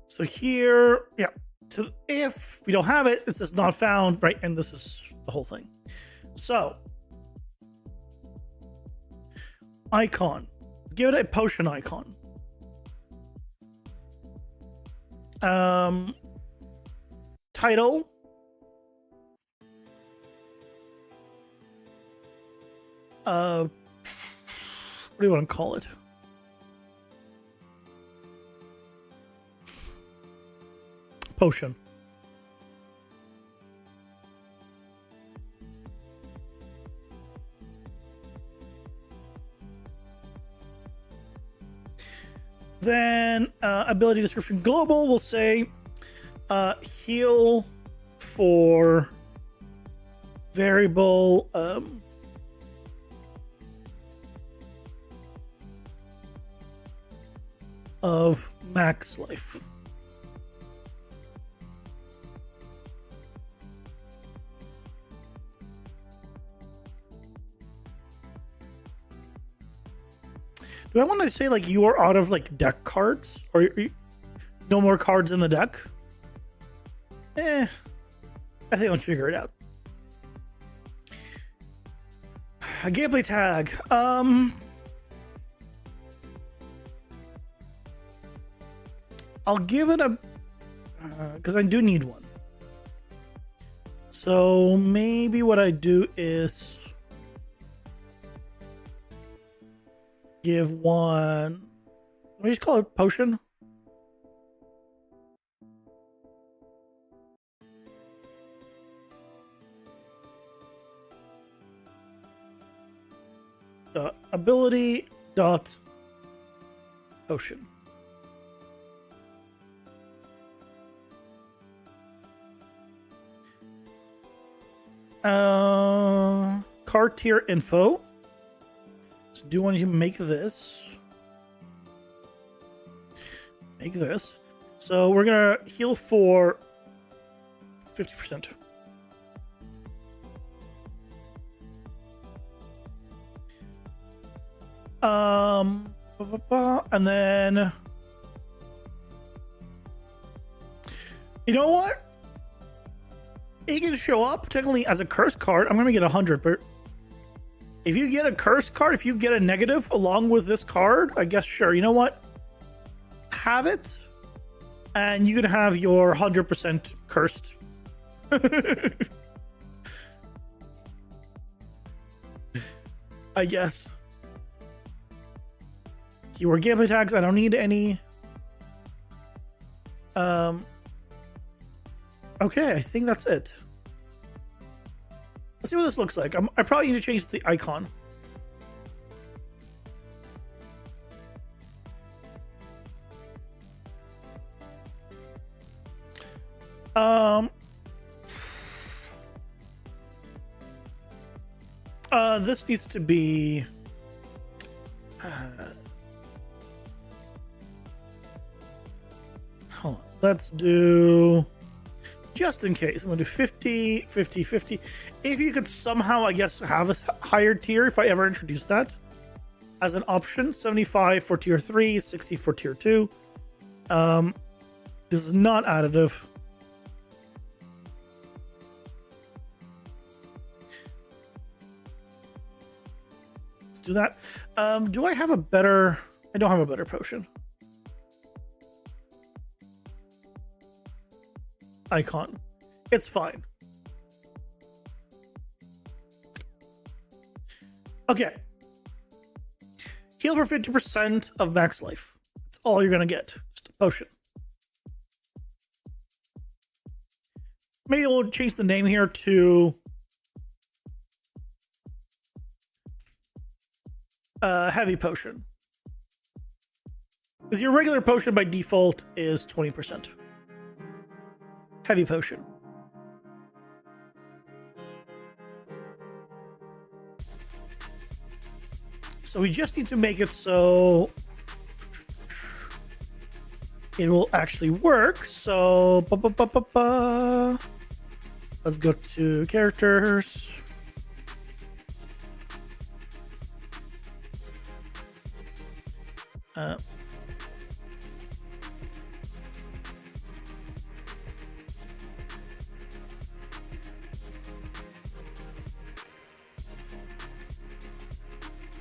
So here, yeah, so if we don't have it, it says not found, right? And this is the whole thing. So, icon, give it a potion icon. Title. What do you want to call it? Potion. Then ability description global will say heal for variable of max life. Do I want to say like you are out of like deck cards, or no more cards in the deck? I think I'll figure it out. A gameplay tag. I'll give it a because I do need one. So maybe what I do is give one. What do you call it? Potion? Ability dot potion. Card tier info. So do you want to make this? Make this. So we're gonna heal for 50%. And then, you know what? It can show up technically as a curse card. I'm gonna get 100, but if you get a curse card, if you get a negative along with this card, I guess sure. You know what? Have it, and you can have your 100% cursed. I guess. Keyword gameplay tags. I don't need any. Okay, I think that's it. Let's see what this looks like. I probably need to change the icon. This needs to be. Hold on. Let's do. Just in case, I'm gonna do 50, 50, 50. If you could somehow, I guess, have a higher tier, if I ever introduce that as an option, 75 for tier 3, 60 for tier 2. This is not additive. Let's do that. Do I have a better? I don't have a better potion. Icon. It's fine. Okay. Heal for 50% of max life. That's all you're gonna get. Just a potion. Maybe we'll change the name here to heavy potion. Because your regular potion by default is 20%. Heavy potion. So we just need to make it so it will actually work. So let's go to characters.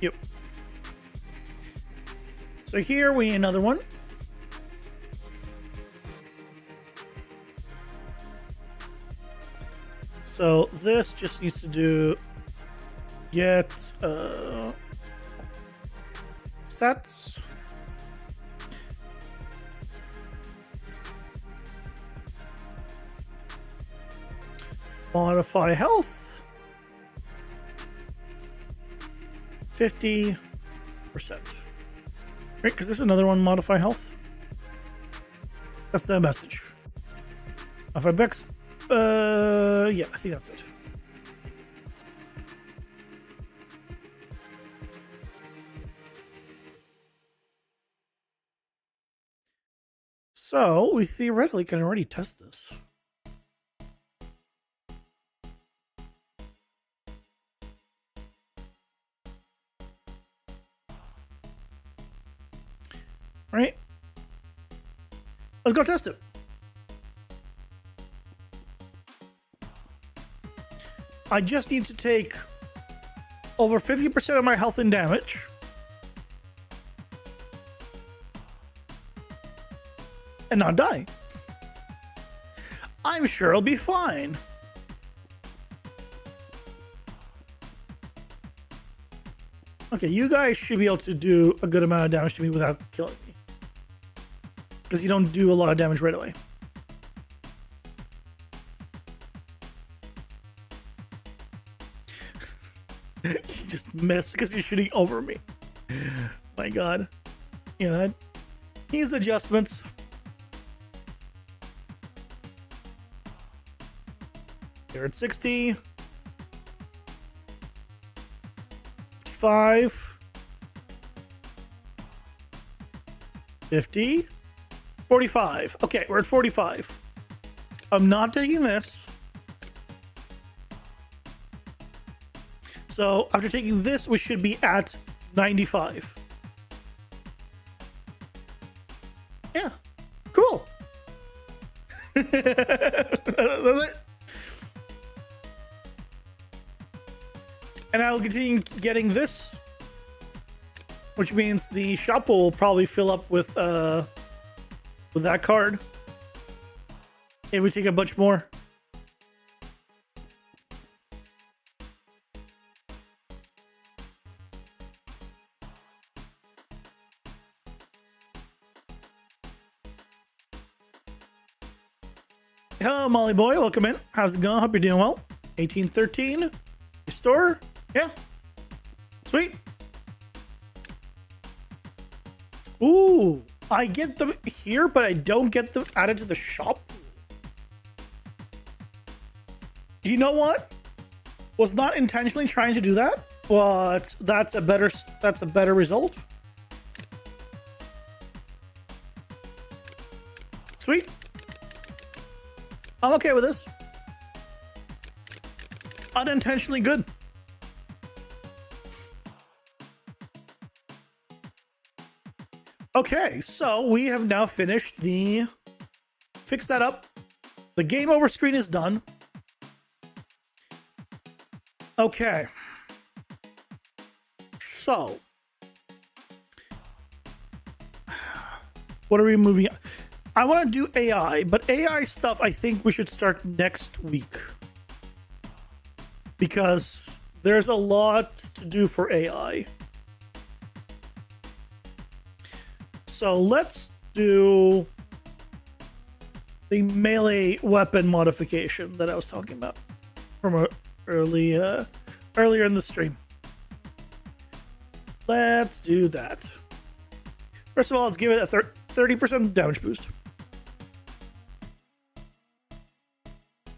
Yep. So here we need another one. So this just needs to do get stats. Modify health. 50%. Right, because there's another one, modify health. That's the message. Modify Bex. Yeah, I think that's it. So we theoretically can already test this. Right? Let's go test it. I just need to take over 50% of my health and damage. And not die. I'm sure it'll be fine. Okay, you guys should be able to do a good amount of damage to me without killing me. Because you don't do a lot of damage right away. You just miss because you're shooting over me. My god. You know, that needs adjustments. You're at 60. 55. 50. 45. Okay, we're at 45. I'm not taking this. So after taking this, we should be at 95. Yeah, cool. That's it. And I'll continue getting this, which means the shop will probably fill up with that card. If we take a bunch more. Hello, Molly boy. Welcome in. How's it going? Hope you're doing well. 1813. Restore. Yeah. Sweet. Ooh. I get them here, but I don't get them added to the shop. You know what? Was not intentionally trying to do that, but that's a better result. Sweet. I'm okay with this. Unintentionally good. Okay, so we have now finished the... Fix that up. The game over screen is done. Okay. So. What are we moving on? I want to do AI, but AI stuff I think we should start next week. Because there's a lot to do for AI. So let's do the melee weapon modification that I was talking about from earlier in the stream. Let's do that. First of all, let's give it a 30% damage boost.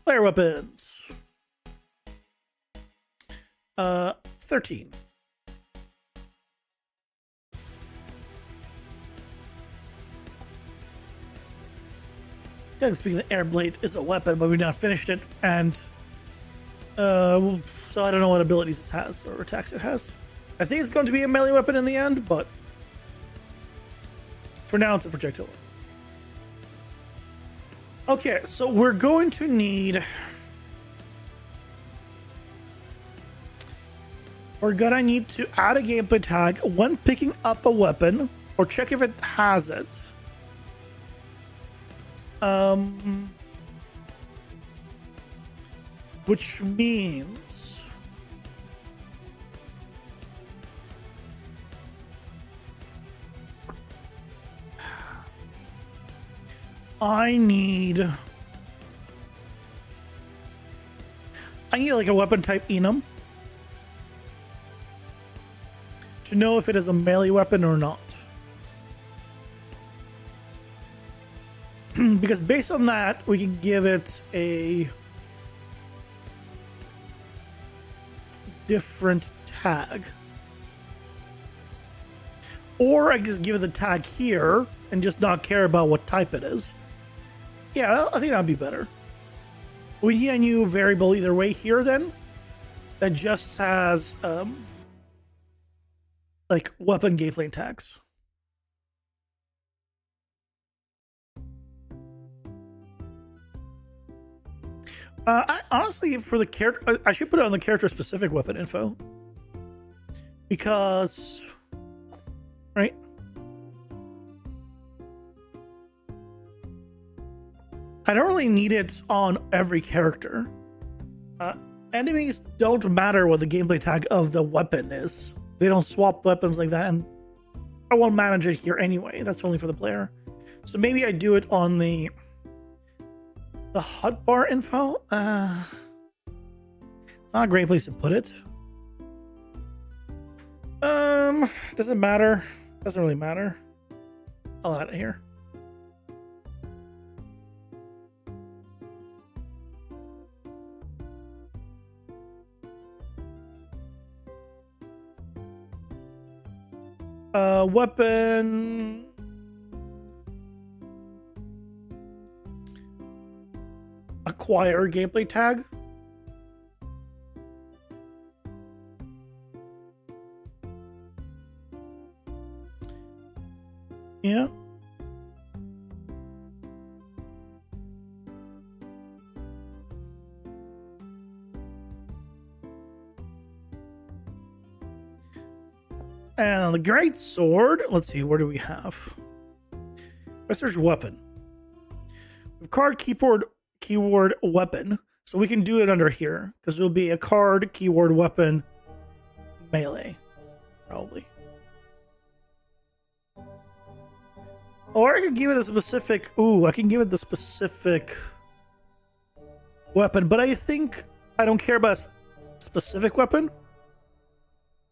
Player weapons. 13. Speaking of, the air blade is a weapon, but we've not finished it, and so I don't know what abilities it has or attacks it has. I think it's going to be a melee weapon in the end, but for now it's a projectile. Okay, so we're going to need... We're gonna need to add a gameplay tag when picking up a weapon, or check if it has it. Which means I need like a weapon type enum to know if it is a melee weapon or not. Because based on that, we can give it a different tag. Or I can just give it the tag here and just not care about what type it is. Yeah, I think that'd be better. We need a new variable either way here then that just has like weapon gameplay tags. Honestly, for the character, I should put it on the character specific weapon info. Because, right? I don't really need it on every character. Enemies don't matter what the gameplay tag of the weapon is. they don't swap weapons like that, and I won't manage it here anyway. That's only for the player. So maybe I do it on the hotbar info. It's not a great place to put it. Does it matter? Doesn't really matter. I'll add it here. Weapon. Acquire gameplay tag. Yeah. And the great sword, let's see, where do we have? Let's search weapon. We've card keyword weapon, so we can do it under here because it'll be a card keyword weapon melee, probably. Or I can give it a specific. Ooh, I can give it the specific weapon, but I think I don't care about a specific weapon.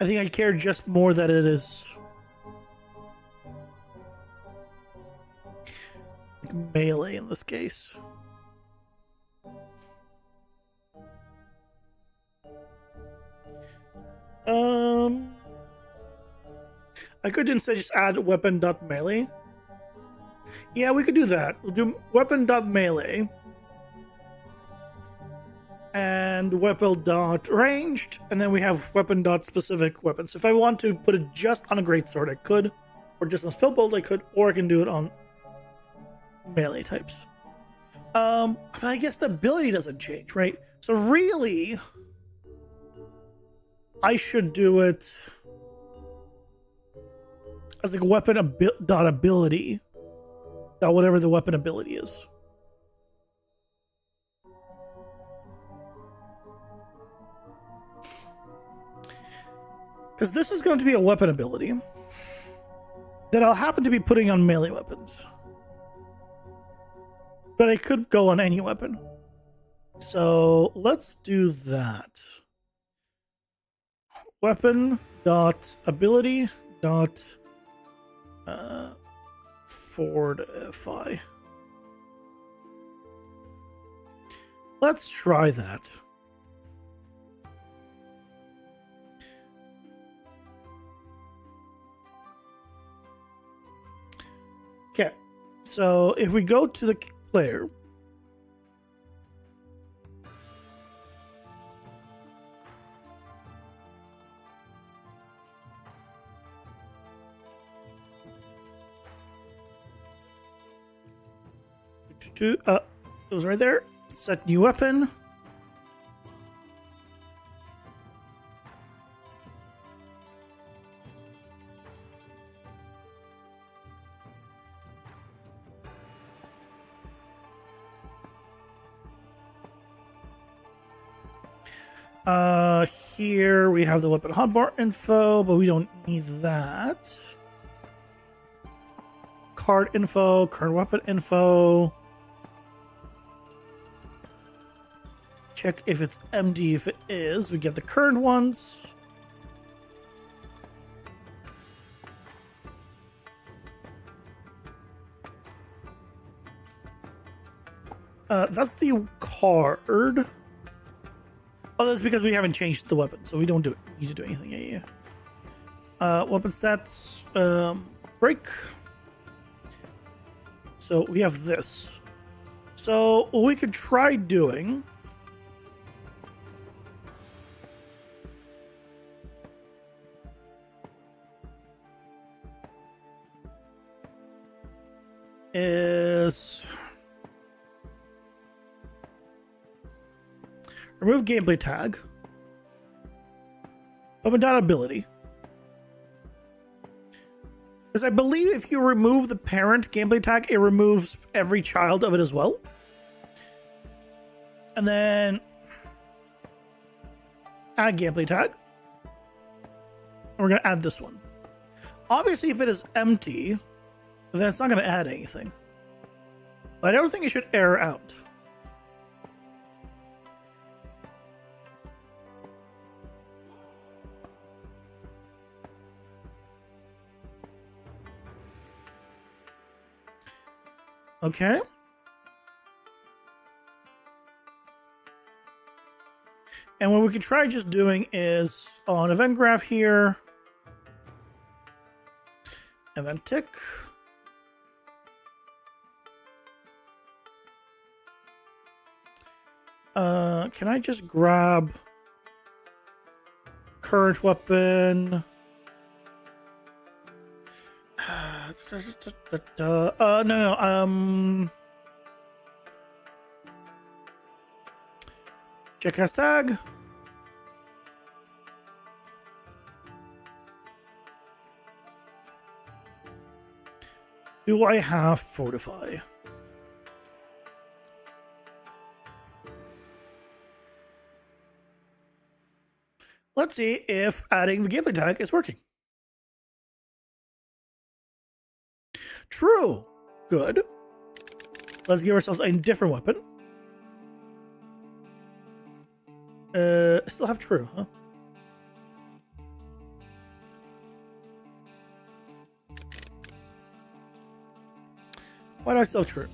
I think I care just more that it is like melee in this case. I could instead just add weapon.melee. Yeah, we could do that. We'll do weapon.melee and weapon.ranged, and then we have weapon.specific weapon. So if I want to put it just on a greatsword, I could, or just on spell bolt, I could, or I can do it on melee types. But I guess the ability doesn't change, right? So really, I should do it as like weapon.ability. Whatever the weapon ability is. Because this is going to be a weapon ability that I'll happen to be putting on melee weapons. But I could go on any weapon. So let's do that. Weapon.ability. Fortify. Let's try that. Okay, so if we go to the player, it was right there. Set new weapon. Here we have the weapon hotbar info, but we don't need that. Card info, current weapon info. Check if it's MD. If it is, we get the current ones. That's the card. Oh, that's because we haven't changed the weapon, so we don't need to do anything. Yeah. Weapon stats, break. So we have this. So what we could try doing is remove gameplay tag, weapon.ability. Because I believe if you remove the parent gameplay tag, it removes every child of it as well. And then add gameplay tag. we're going to add this one. Obviously, if it is empty, then it's not going to add anything. But I don't think it should error out. Okay. And what we could try just doing is on event graph here, event tick. Can I just grab current weapon? No. Check hashtag. Do I have Fortify? Let's see if adding the gameplay tag is working. True. Good. Let's give ourselves a different weapon. Still have true, huh? Why do I still have true?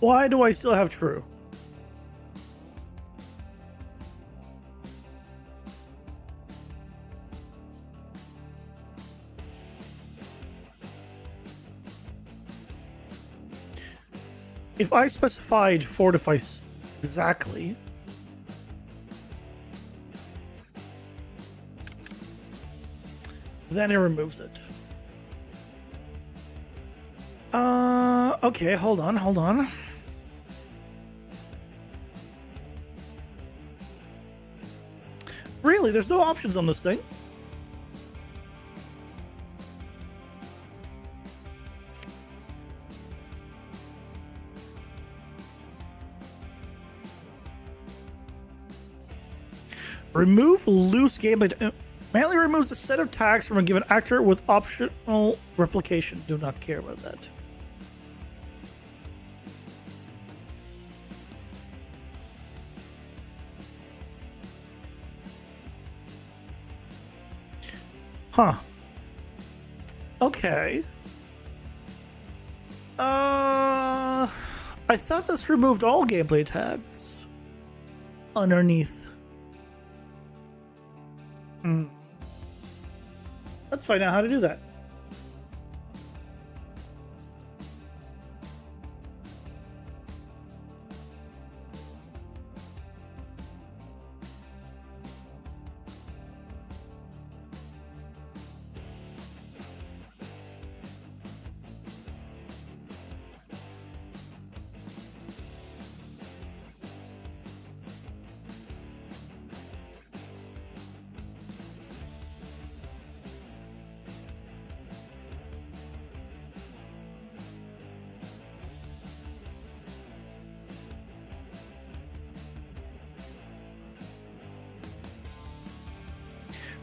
Why do I still have true? If I specified fortify exactly, then it removes it. Okay, hold on. Really, there's no options on this thing. Remove loose gameplay. Manually removes a set of tags from a given actor with optional replication. Do not care about that. Huh. Okay. I thought this removed all gameplay tags underneath. Let's find out how to do that.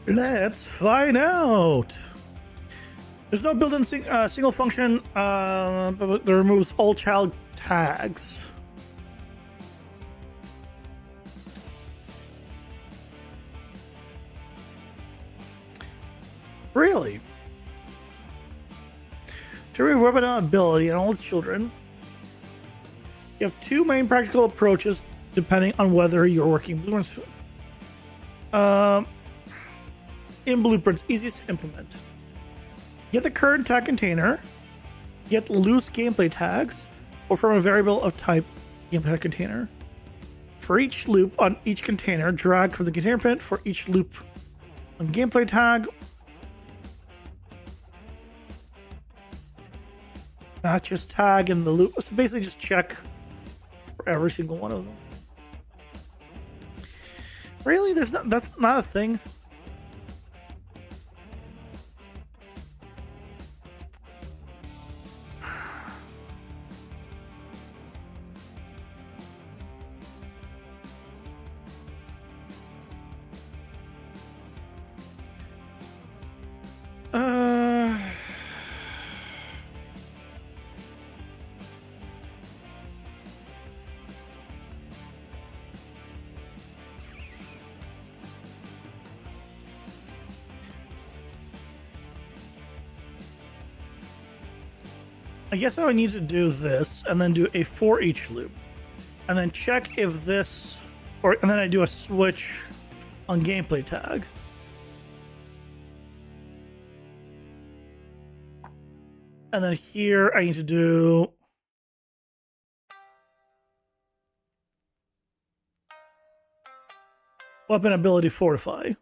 Let's find out. There's no built-in single function that removes all child tags. Really? To remove weapon ability and all its children, you have two main practical approaches depending on whether you're working blueprints. In blueprints, easiest to implement. Get the current tag container, get loose gameplay tags, or from a variable of type gameplay container. For each loop on each container, drag from the container print for each loop on gameplay tag. Not just tag in the loop. So basically just check for every single one of them. Really? That's not a thing? I guess I would need to do this and then do a for each loop. And then check if this, and then I do a switch on gameplay tag. And then here I need to do weapon ability fortify.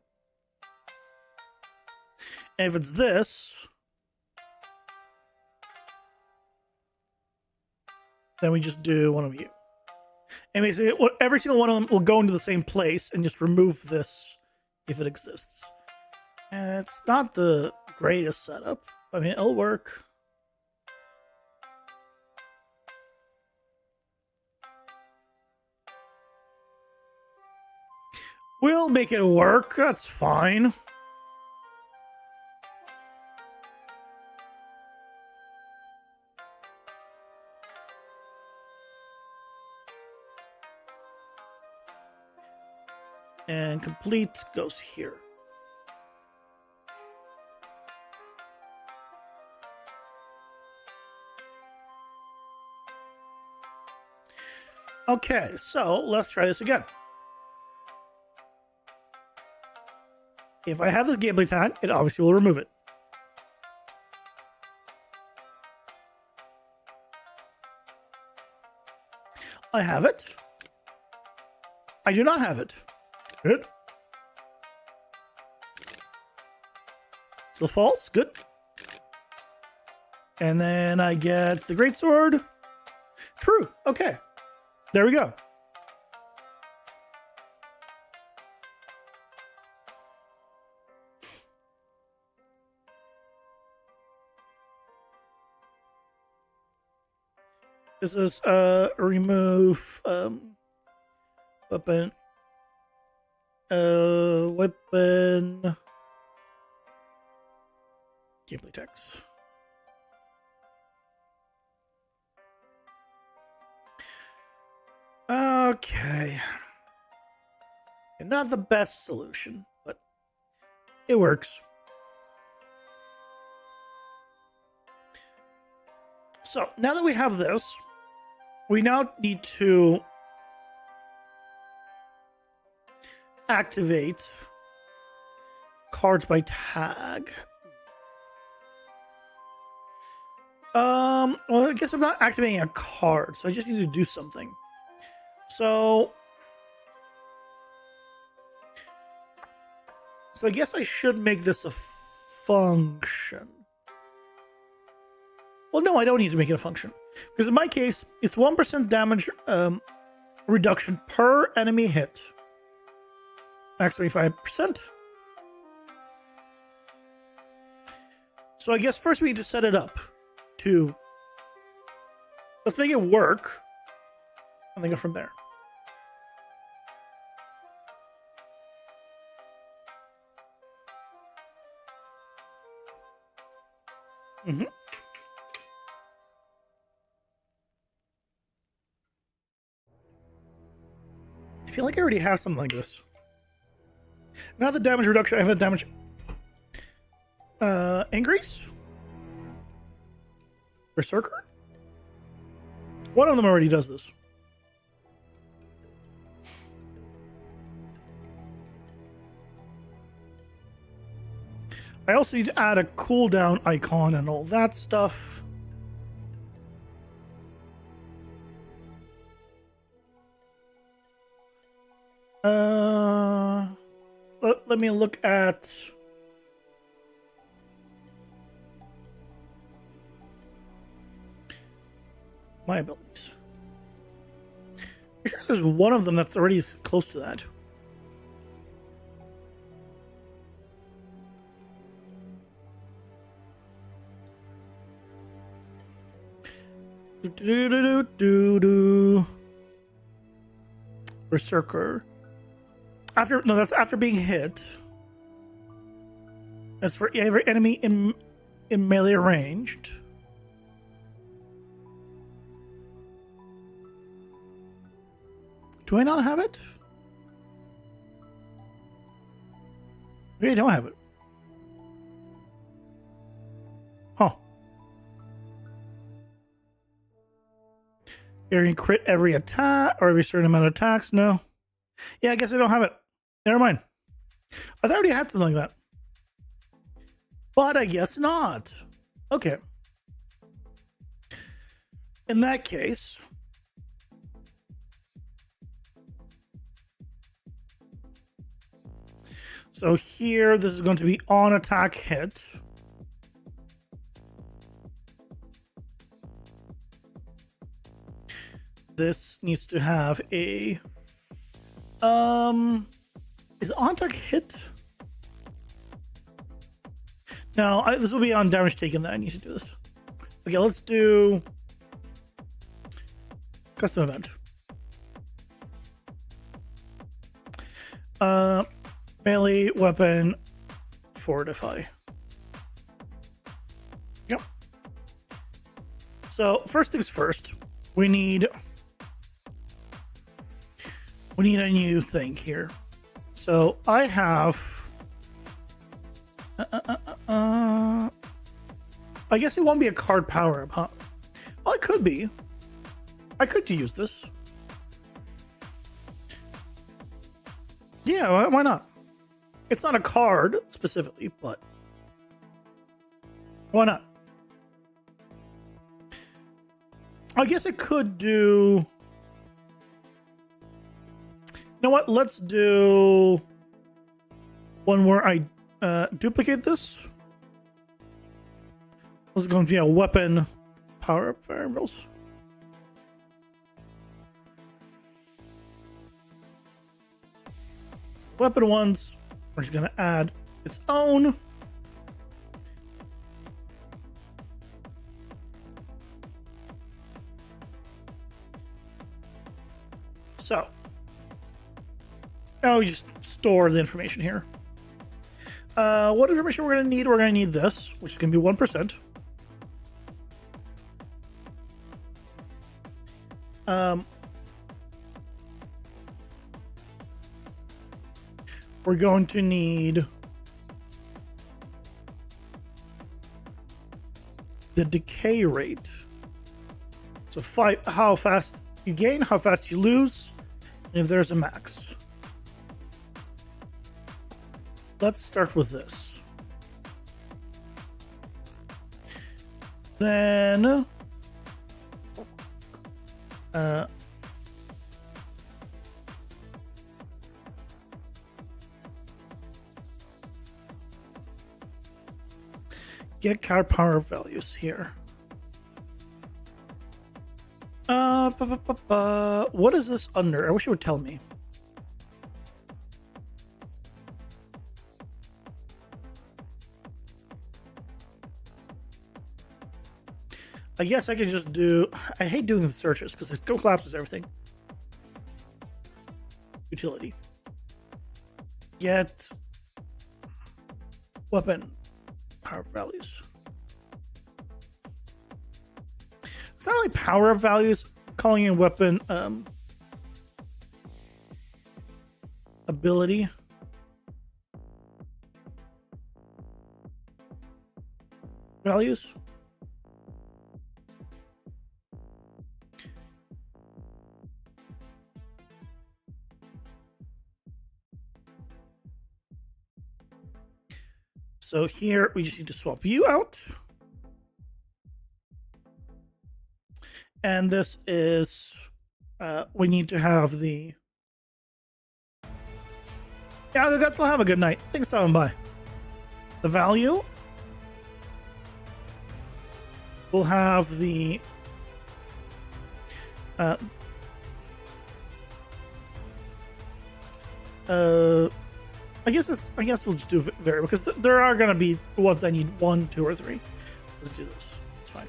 And if it's this, then we just do one of you. And basically, every single one of them will go into the same place and just remove this if it exists. And it's not the greatest setup. I mean, it'll work. We'll make it work. That's fine. And complete goes here. Okay, so let's try this again. If I have this gameplay tag, it obviously will remove it. I have it. I do not have it. Good. Still false. Good. And then I get the greatsword. True. Okay. There we go. This is remove weapon weapon gameplay text. Okay. Not the best solution, but it works. So now that we have this, we now need to activate cards by tag. Well, I guess I'm not activating a card, so I just need to do something. So I guess I should make this a function. Well, no, I don't need to make it a function. Because in my case, it's 1% damage reduction per enemy hit. Max 25%. So I guess first we need to set it up to... Let's make it work. And then go from there. Mm-hmm. I feel like I already have something like this. Not the damage reduction, I have a damage increase? Berserker? One of them already does this. I also need to add a cooldown icon and all that stuff. Let me look at my abilities. I'm sure there's one of them that's already close to that. Berserker. That's after being hit. That's for every enemy in melee ranged. Do I not have it? Maybe I don't have it. Huh. Area crit every attack or every certain amount of attacks. No. Yeah, I guess I don't have it. Never mind. I thought I already had something like that. But I guess not. Okay. In that case, so here, this is going to be on attack hit. This needs to have a is on attack hit? No, this will be on damage taken that I need to do this. Okay, let's do custom event. Melee weapon fortify. Yep. So first things first, we need a new thing here. So I have I guess it won't be a card power up, huh? Well, it could be. I could use this. Yeah, why not? It's not a card specifically, but why not? I guess it could do. You know what? Let's do one where I duplicate this. This is going to be a weapon power up variables. Weapon ones, we're just going to add its own. So, now we just store the information here. What information we're going to need? We're going to need this, which is going to be 1%. We're going to need the decay rate. So how fast you gain, how fast you lose, and if there's a max. Let's start with this. Then get card power values here. What is this under? I wish it would tell me. I guess I can just do. I hate doing the searches because it collapses everything. Utility. Get weapon power values. It's not really power up values. Calling in weapon ability. Values. So here we just need to swap you out. And this is, we need to have the, yeah, the guts will have a good night. Thanks for stopping by. The value, we'll have the, I guess we'll just do variable because there are going to be ones that need 1, 2, or 3. Let's do this. It's fine.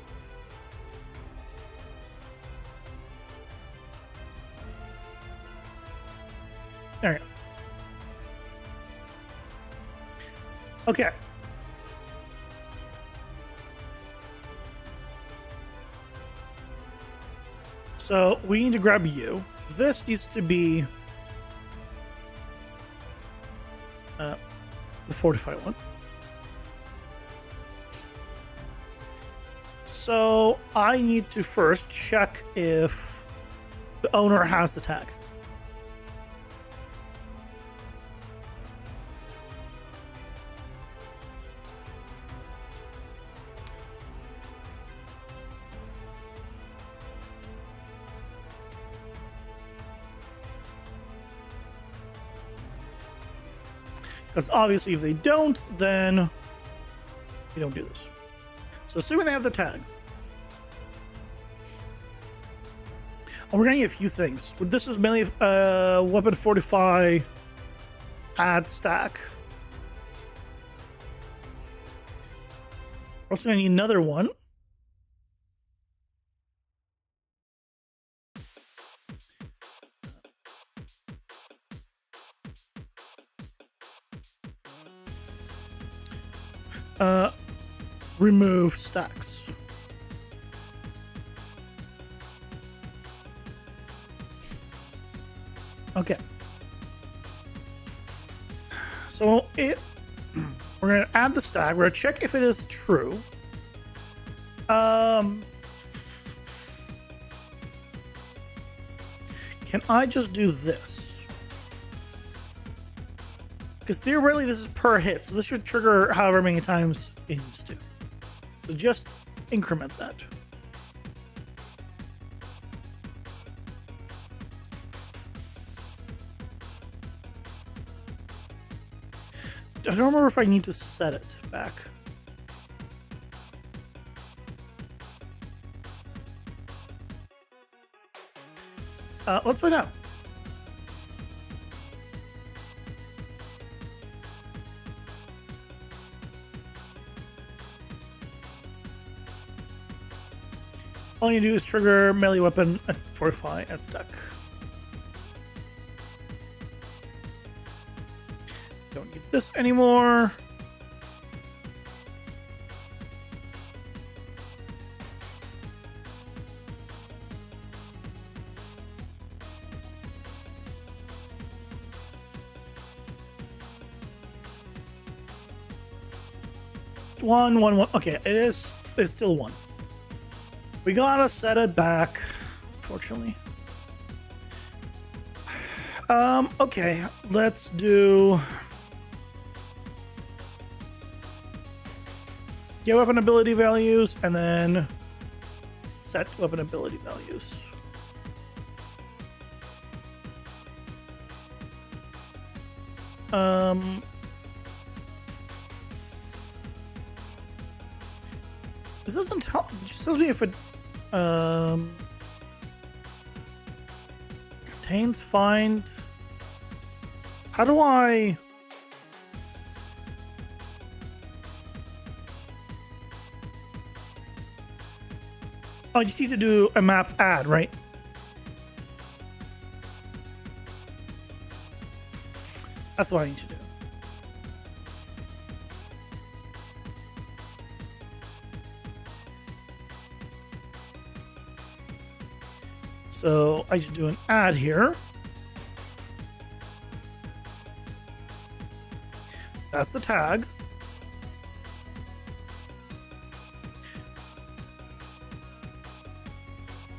There we go. Okay. So we need to grab you. This needs to be the fortify one. So I need to first check if The owner has the tag. Because obviously if they don't, then you don't do this. So assuming they have the tag. Oh, we're gonna need a few things. This is mainly weapon fortify add stack. We're also gonna need another one. Remove stacks. Okay. So we're gonna add the stack. We're gonna check if it is true. Can I just do this? Because theoretically this is per hit, so this should trigger however many times it needs to. So just increment that. I don't remember if I need to set it back. Let's find out. All you do is trigger melee weapon at fortify at stack. Don't need this anymore. One. Okay, it's still one. We gotta set it back, unfortunately. Okay, let's do get weapon ability values and then set weapon ability values. This doesn't tell. Just tell me if it contains find. How do I? Oh, I just need to do a map add, right? That's what I need to do. So I just do an add here. That's the tag.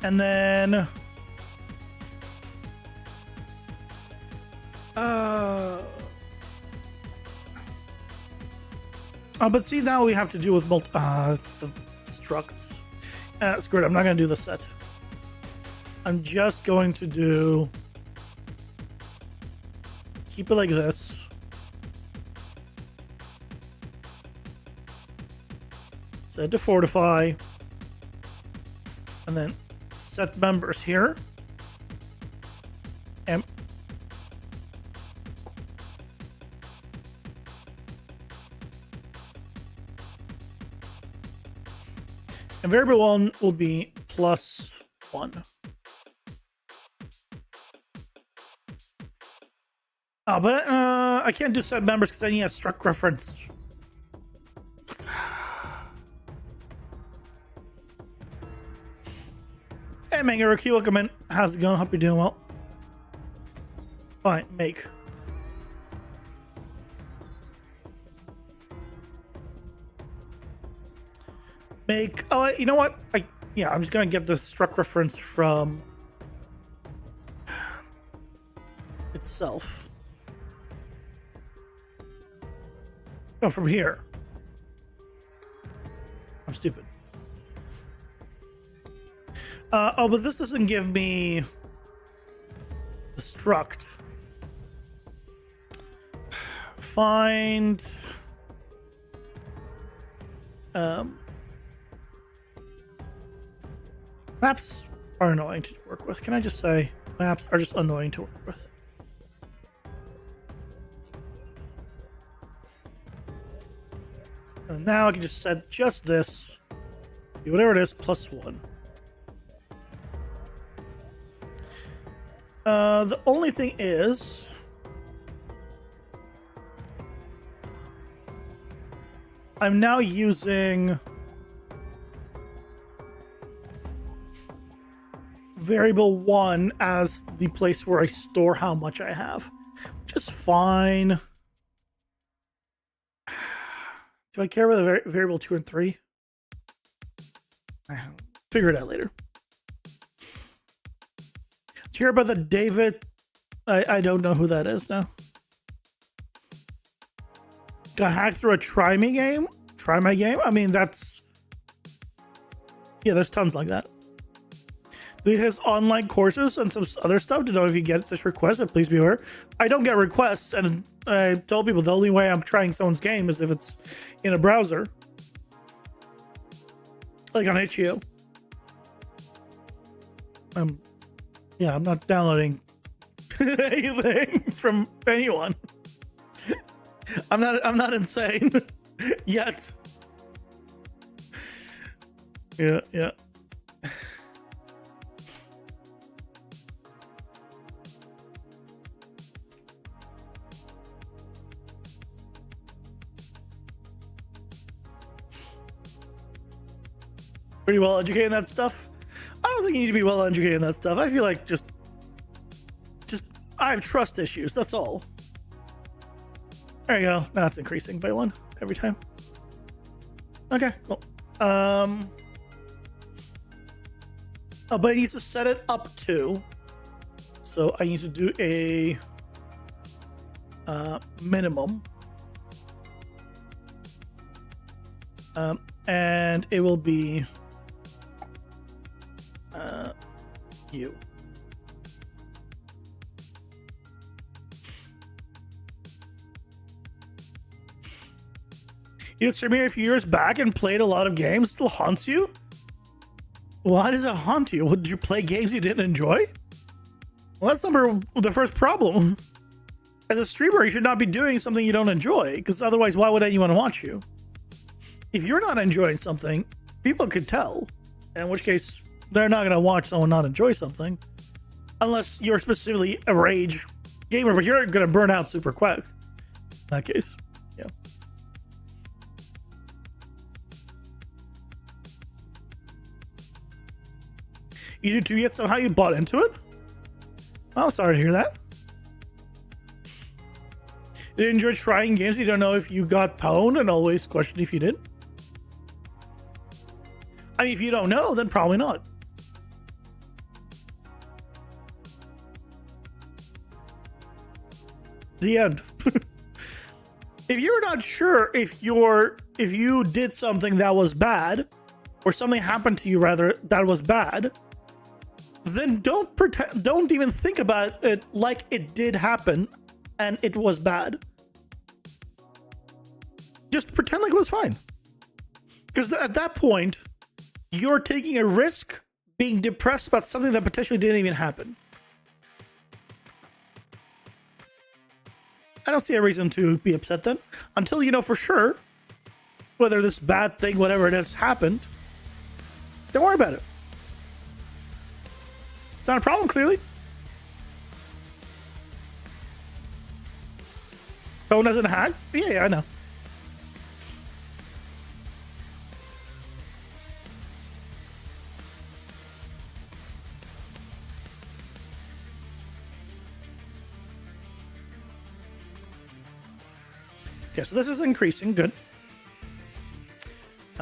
And then but see, now we have to deal with it's the structs. Screw it, I'm not gonna do the set. I'm just going to do keep it like this. Set to fortify. And then set members here. And variable 1 will be +1. Oh, but I can't do set members because I need a struct reference. Hey, Mangaruki, welcome in. How's it going? Hope you're doing well. Fine, make. Oh, you know what? I'm just gonna get the struct reference from itself. Oh, from here. I'm stupid. Oh, but this doesn't give me the struct. Find maps are annoying to work with. Can I just say maps are just annoying to work with? And now I can just set just this, do whatever it is, +1. The only thing is, I'm now using variable 1 as the place where I store how much I have, which is fine. Do I care about the variable 2 and 3? Figure it out later. Do you hear about the David? I don't know who that is now. Got hacked through a Try Me game? Try My Game? I mean, that's... Yeah, there's tons like that. He has online courses and some other stuff. To know if you get such requests, but please be aware. I don't get requests, and I told people the only way I'm trying someone's game is if it's in a browser. Like on itch.io. Yeah, I'm not downloading anything from anyone. I'm not insane yet. Yeah. Pretty well educated in that stuff. I don't think you need to be well educated in that stuff. I feel like just I have trust issues. That's all. There you go. Now it's increasing by 1 every time. Okay, cool. Oh, but I need to set it up to. So I need to do a minimum. And it will be you. You streamed here a few years back and played a lot of games. Still haunts you? Why does it haunt you? Did you play games you didn't enjoy? Well, that's the first problem. As a streamer, you should not be doing something you don't enjoy, because otherwise, why would anyone watch you? If you're not enjoying something, people could tell. In which case, they're not going to watch someone not enjoy something. Unless you're specifically a rage gamer, but you're going to burn out super quick. In that case, yeah. You do too, yet somehow you bought into it? Oh, sorry to hear that. You enjoy trying games you don't know if you got pwned and always question if you did? I mean, if you don't know, then probably not. The end. If you're not sure if you did something that was bad, or something happened to you rather that was bad, then don't even think about it like it did happen and it was bad. Just pretend like it was fine. Because at that point, you're taking a risk being depressed about something that potentially didn't even happen. I don't see a reason to be upset then, until you know for sure whether this bad thing, whatever it is, happened. Don't worry about it. It's not a problem, clearly. Phone doesn't hack? Yeah, I know. Okay, so this is increasing. Good.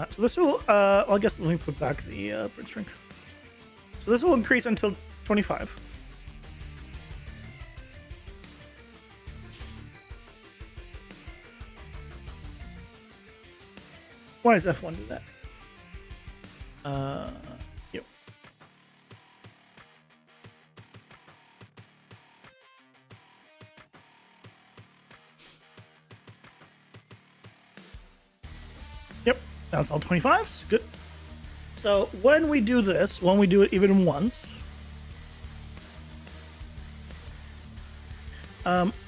So this will, well, I guess let me put back the bridge string. So this will increase until 25. Why does F1 do that? Yep. Yep, that's all 25s. Good. So when we do this, when we do it even once,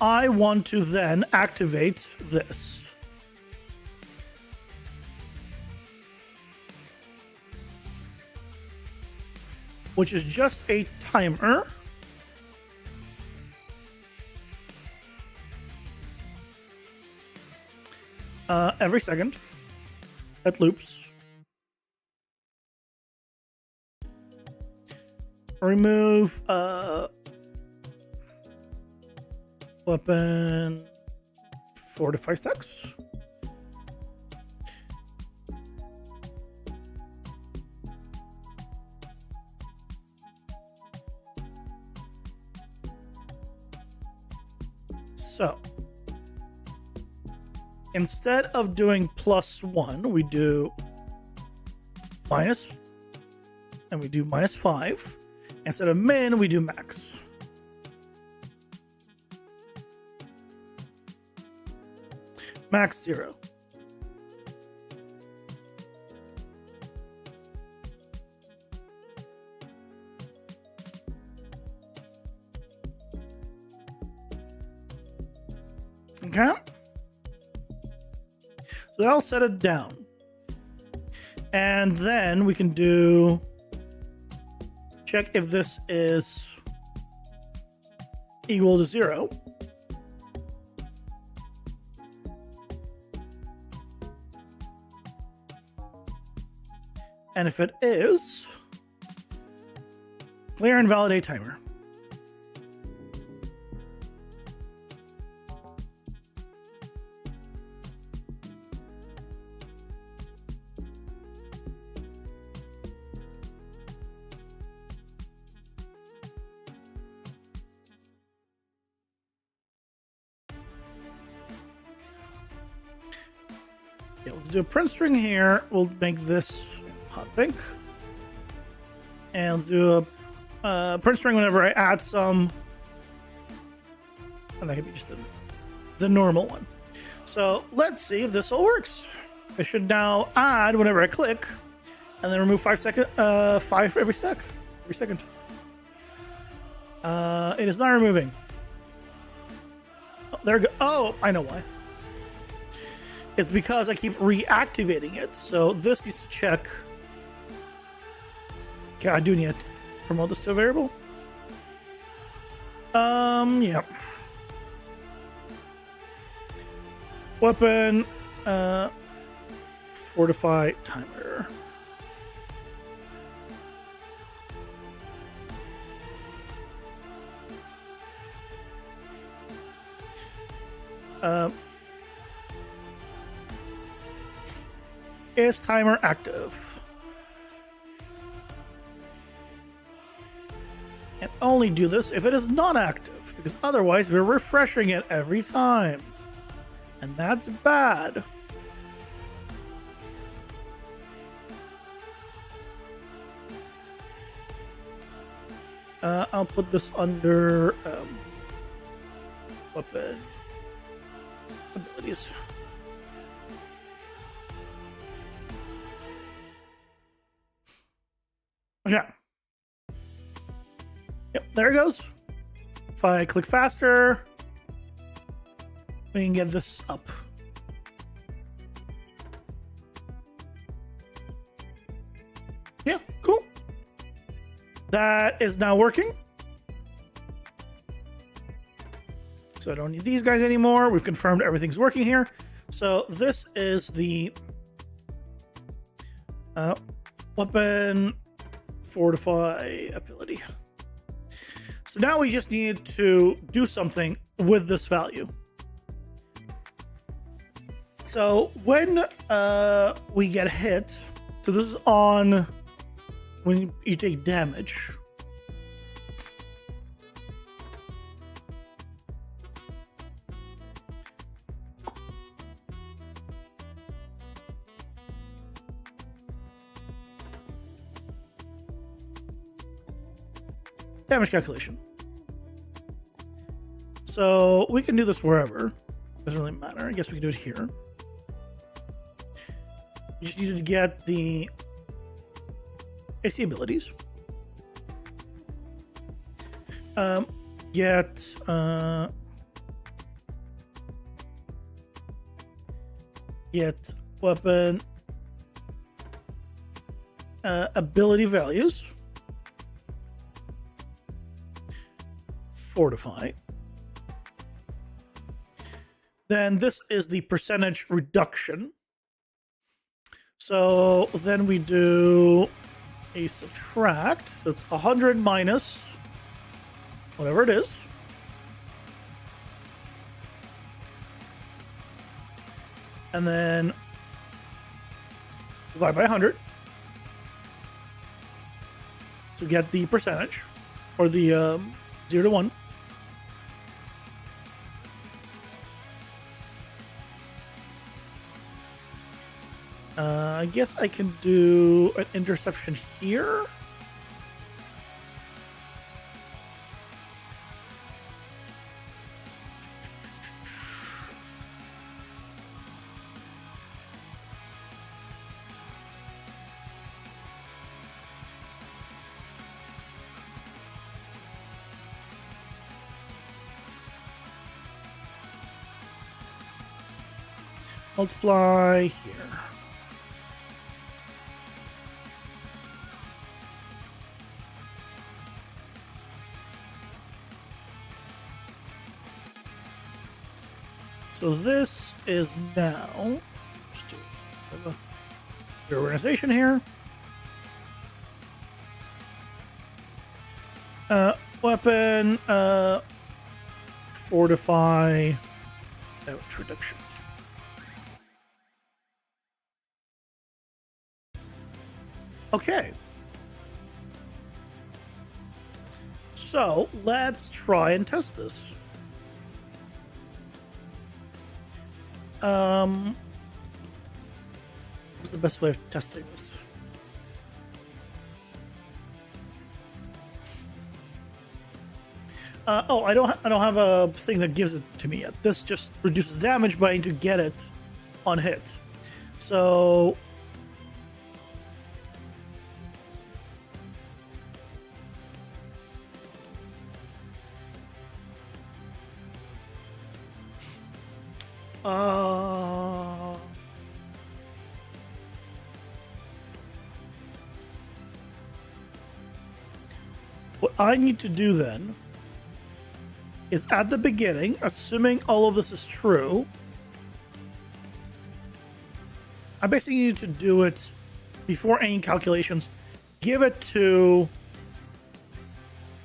I want to then activate this. Which is just a timer. Every second. That loops. Remove weapon 4 to 5 stacks. So instead of doing +1, we do minus, and we do -5. Instead of min, we do max. Max 0. Okay. So that'll set it down. And then we can do check if this is equal to 0. And if it is, clear and validate timer. Okay, let's do a print string here. We'll make this hot pink. And let's do a print string whenever I add some. And that could be just the normal one. So let's see if this all works. I should now add whenever I click, and then remove 5 every second. It is not removing. Oh, there we go. Oh, I know why. It's because I keep reactivating it. So this needs to check. Okay, I do need to promote this to a variable. Yeah. Weapon, fortify timer. Is timer active? And only do this if it is not active, because otherwise we're refreshing it every time. And that's bad. I'll put this under weapon abilities. Okay. Yep, there it goes. If I click faster, we can get this up. Yeah, cool. That is now working. So I don't need these guys anymore. We've confirmed everything's working here. So this is the weapon fortify ability. So now we just need to do something with this value. So when we get hit, so this is on when you take damage. damage calculation. So we can do this wherever. Doesn't really matter. I guess we can do it here. You just need to get the AC abilities. Get weapon ability values. Fortify. Then this is the percentage reduction. So then we do a subtract. So it's 100 minus whatever it is. And then divide by 100 to get the percentage, or the 0 to 1. I guess I can do an interception here. Multiply here. So this is now, just do a reorganization here. Weapon, fortify, damage reduction. Okay. So let's try and test this. What's the best way of testing this? Oh, I don't have a thing that gives it to me yet. This just reduces damage, but I need to get it on hit. So what I need to do then is at the beginning, assuming all of this is true, I basically need to do it before any calculations. Give it to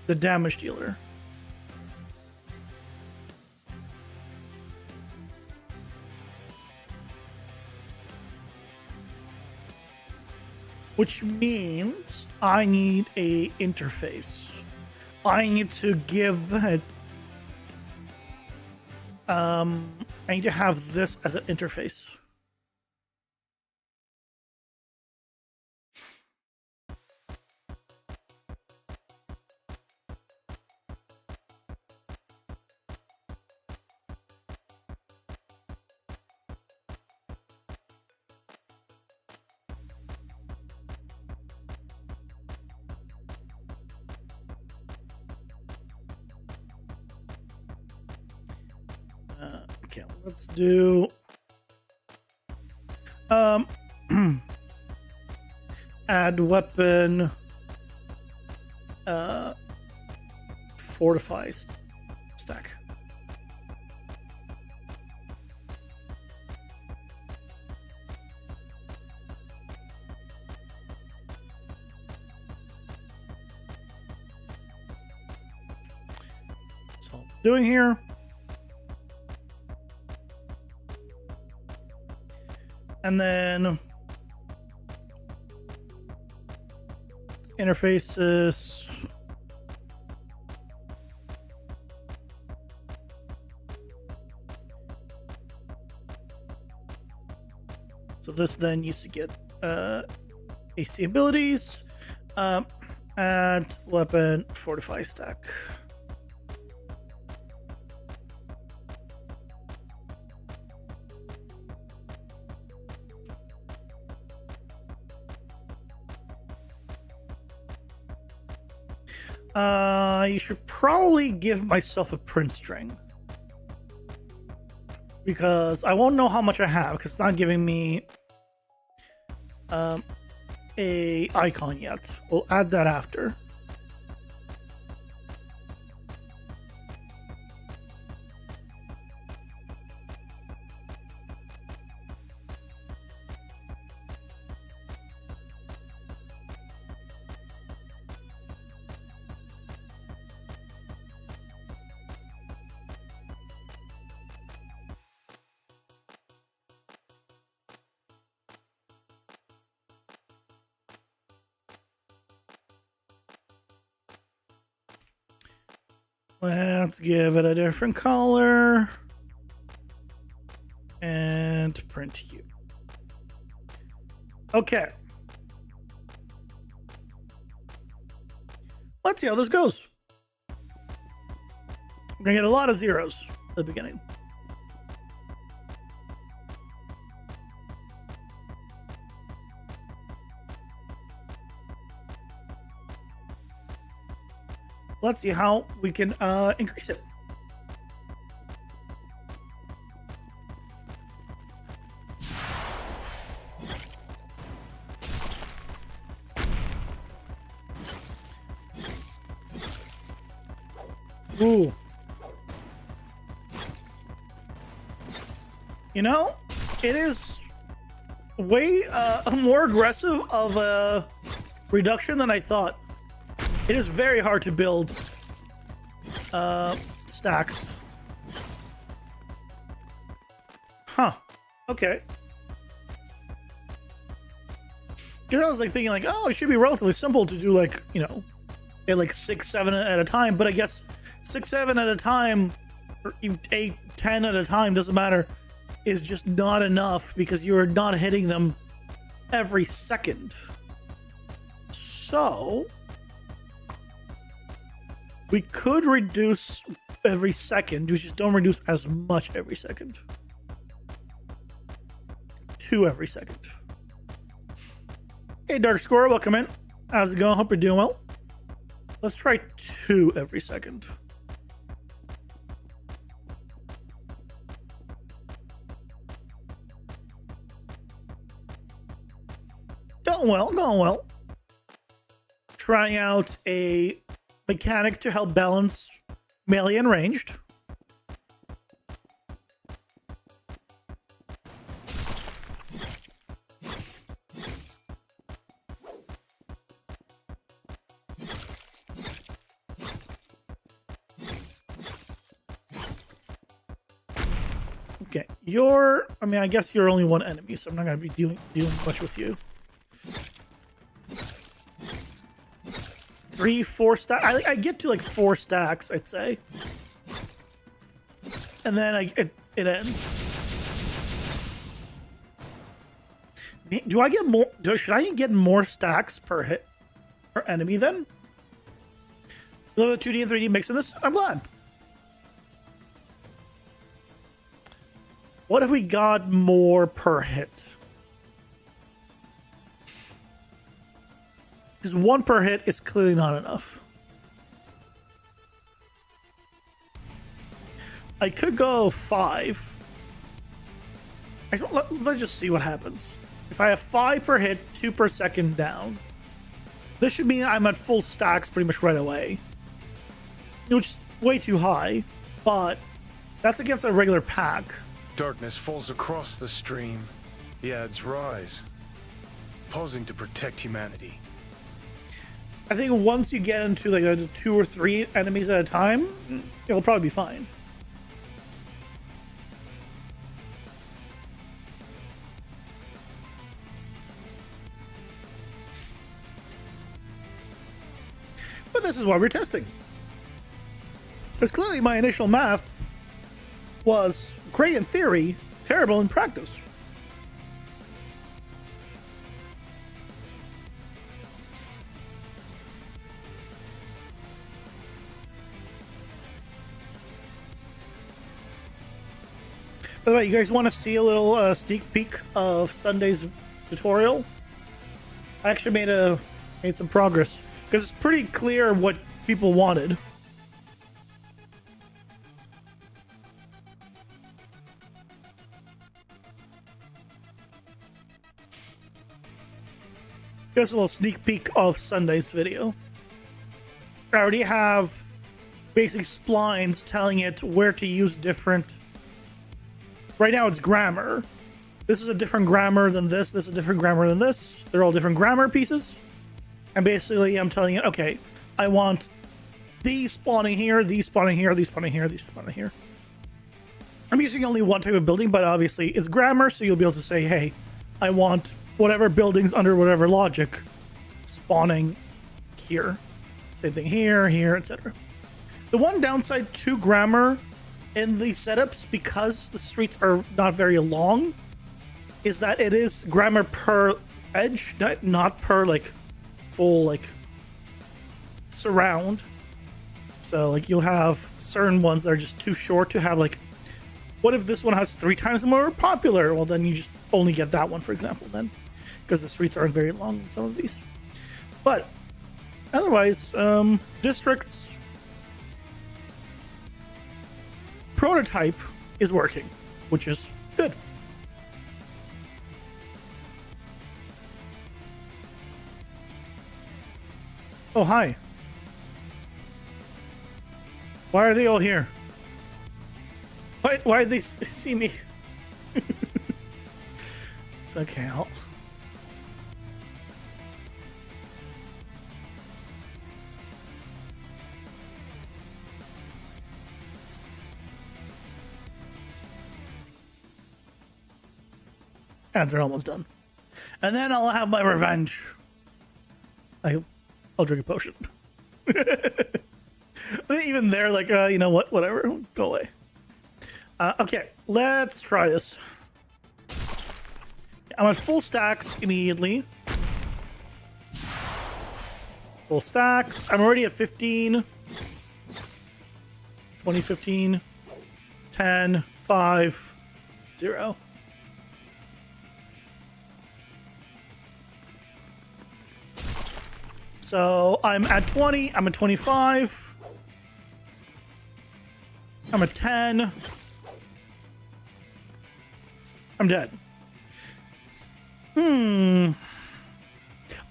the damage dealer. Which means I need a interface. I need to give it. I need to have this as an interface. Okay, let's do add weapon fortify stack. That's all I'm doing here. And then interfaces. So this then used to get AC abilities, and Add weapon fortify stack. You should probably give myself a print string. Because I won't know how much I have, because it's not giving me a icon yet. We'll add that after. Let's give it a different color. And print you. Okay. Let's see how this goes. We're gonna get a lot of zeros at the beginning. Let's see how we can increase it. Ooh. You know, it is way more aggressive of a reduction than I thought. It is very hard to build stacks. Huh. Okay. Because I was like thinking like, oh, it should be relatively simple to do like, you know, get like 6, 7 at a time. But I guess 6, 7 at a time, or even 8, 10 at a time, doesn't matter, is just not enough because you're not hitting them every second. So we could reduce every second. We just don't reduce as much every second. 2 every second. Hey, Dark Squirrel, welcome in. How's it going? Hope you're doing well. Let's try 2 every second. Going well, going well. Trying out a mechanic to help balance melee and ranged. Okay, I mean, I guess you're only one enemy, so I'm not going to be dealing much with you. 3, 4 stacks. I get to like 4 stacks, I'd say. And then it ends. Do I get more? Should I get more stacks per hit per enemy then? The 2D and 3D mix in this? I'm glad. What if we got more per hit? Because 1 per hit is clearly not enough. I could go 5. Let's just see what happens. If I have 5 per hit, 2 per second down, this should mean I'm at full stacks pretty much right away. Which is way too high, but that's against a regular pack. Darkness falls across the stream. The odds rise. Pausing to protect humanity. I think once you get into like 2 or 3 enemies at a time, it'll probably be fine. But this is why we're testing. Because clearly my initial math was great in theory, terrible in practice. By the way, you guys want to see a little sneak peek of Sunday's tutorial? I actually made some progress because it's pretty clear what people wanted. Here's a little sneak peek of Sunday's video. I already have basic splines telling it where to use different. Right now it's grammar. This is a different grammar than this. This is a different grammar than this. They're all different grammar pieces. And basically I'm telling it, okay, I want these spawning here, these spawning here, these spawning here, these spawning here. I'm using only one type of building, but obviously it's grammar, so you'll be able to say, hey, I want whatever buildings under whatever logic spawning here. Same thing here, here, etc. The one downside to grammar in these setups, because the streets are not very long, is that it is grammar per edge, not per like full like surround. So like you'll have certain ones that are just too short to have like, what if this one has 3 times more popular? Well, then you just only get that one, for example, then, because the streets aren't very long in some of these. But otherwise, districts prototype is working, which is good. Oh, hi. Why are they all here? Why did they see me? It's okay, I'll... Ads are almost done. And then I'll have my revenge. I'll drink a potion. Even there, like, you know what? Whatever. Go away. Okay, let's try this. I'm at full stacks immediately. Full stacks. I'm already at 15. 20, 15. 10, 5, 0. So I'm at 20, I'm at 25, I'm at 10, I'm dead.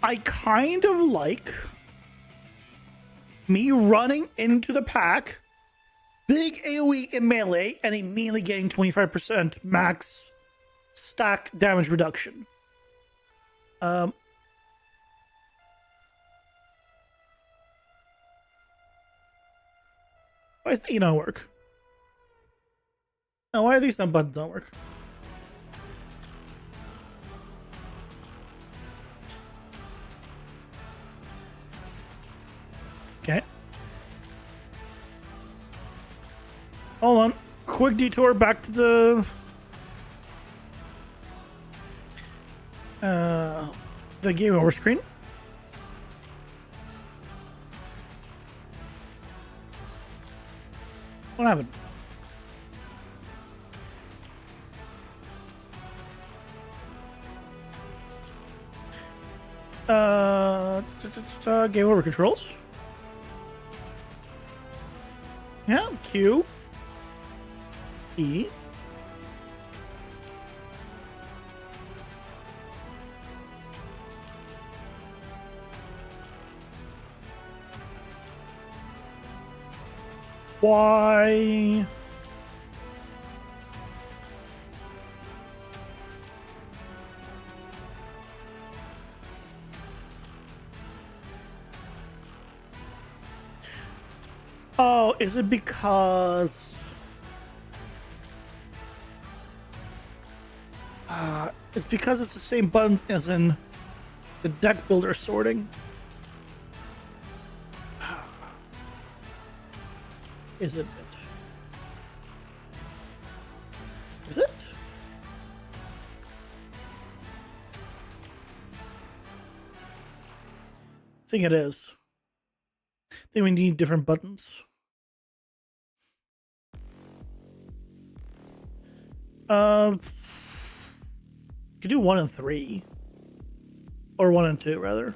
I kind of like me running into the pack, big AoE in melee, and immediately getting 25% max stack damage reduction. Why does E not work? Oh, why are these some buttons don't work? Okay. Hold on. Quick detour back to the game over screen. What happened? Game over controls. Yeah, Q. E. Why? Oh, is it because... it's because it's the same buttons as in the deck builder sorting. Isn't it? Is it? I think it is. I think we need different buttons. Could do 1 and 3. Or 1 and 2, rather.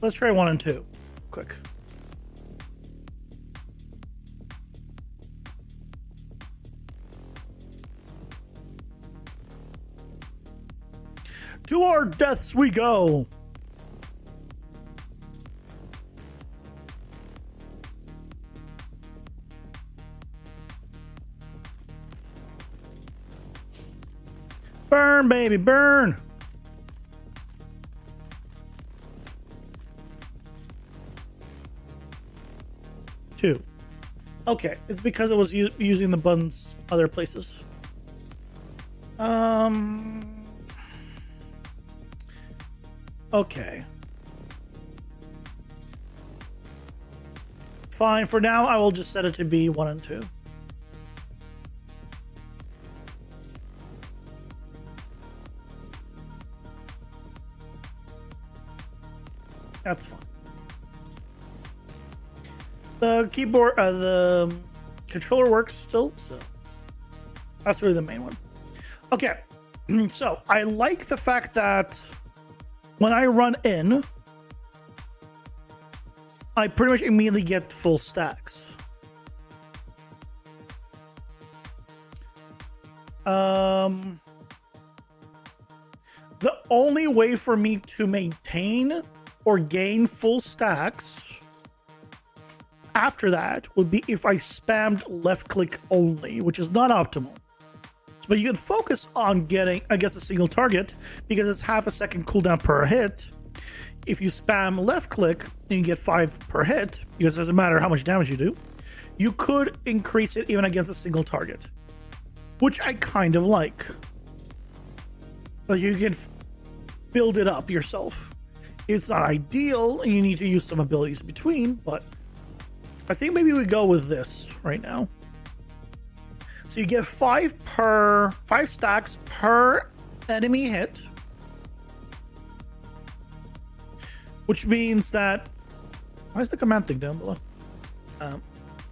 Let's try 1 and 2. Quick. To our deaths we go. Burn, baby, burn. Two. Okay, it's because I was using the buttons other places. Okay. Fine, for now I will just set it to be 1 and 2. That's fine. The keyboard, the controller works still, so that's really the main one. Okay, so I like the fact that when I run in, I pretty much immediately get full stacks. The only way for me to maintain or gain full stacks after that would be if I spammed left click only, which is not optimal. But you can focus on getting, I guess, a single target because it's half a second cooldown per hit. If you spam left click, you can get 5 per hit because it doesn't matter how much damage you do. You could increase it even against a single target, which I kind of like. But you can build it up yourself. It's not ideal, and you need to use some abilities between, but I think maybe we go with this right now. So you get 5 stacks per enemy hit, which means that, why is the command thing down below? Why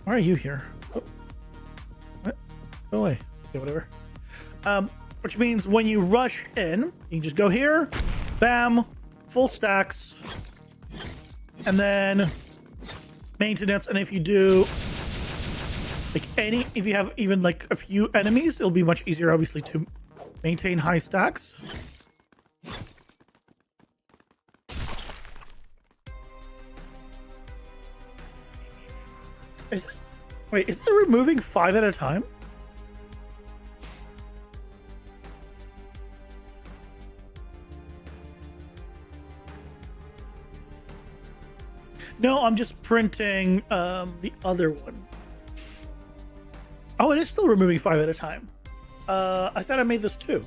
are you here? Oh, what? Go away. Okay, whatever. Which means when you rush in, you can just go here, bam, full stacks, and then maintenance. And if you do like if you have even like a few enemies, it'll be much easier, obviously, to maintain high stacks. Is it removing 5 at a time? No, I'm just printing the other one. Oh, it is still removing 5 at a time. I thought I made this 2.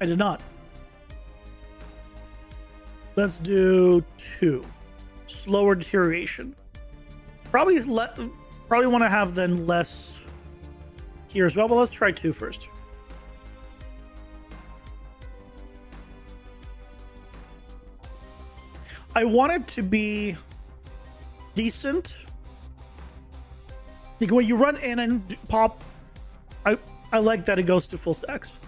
I did not. Let's do 2. Slower deterioration. Probably want to have then less here as well, but let's try 2 first. I want it to be decent. Like when you run in and pop, I like that it goes to full stacks.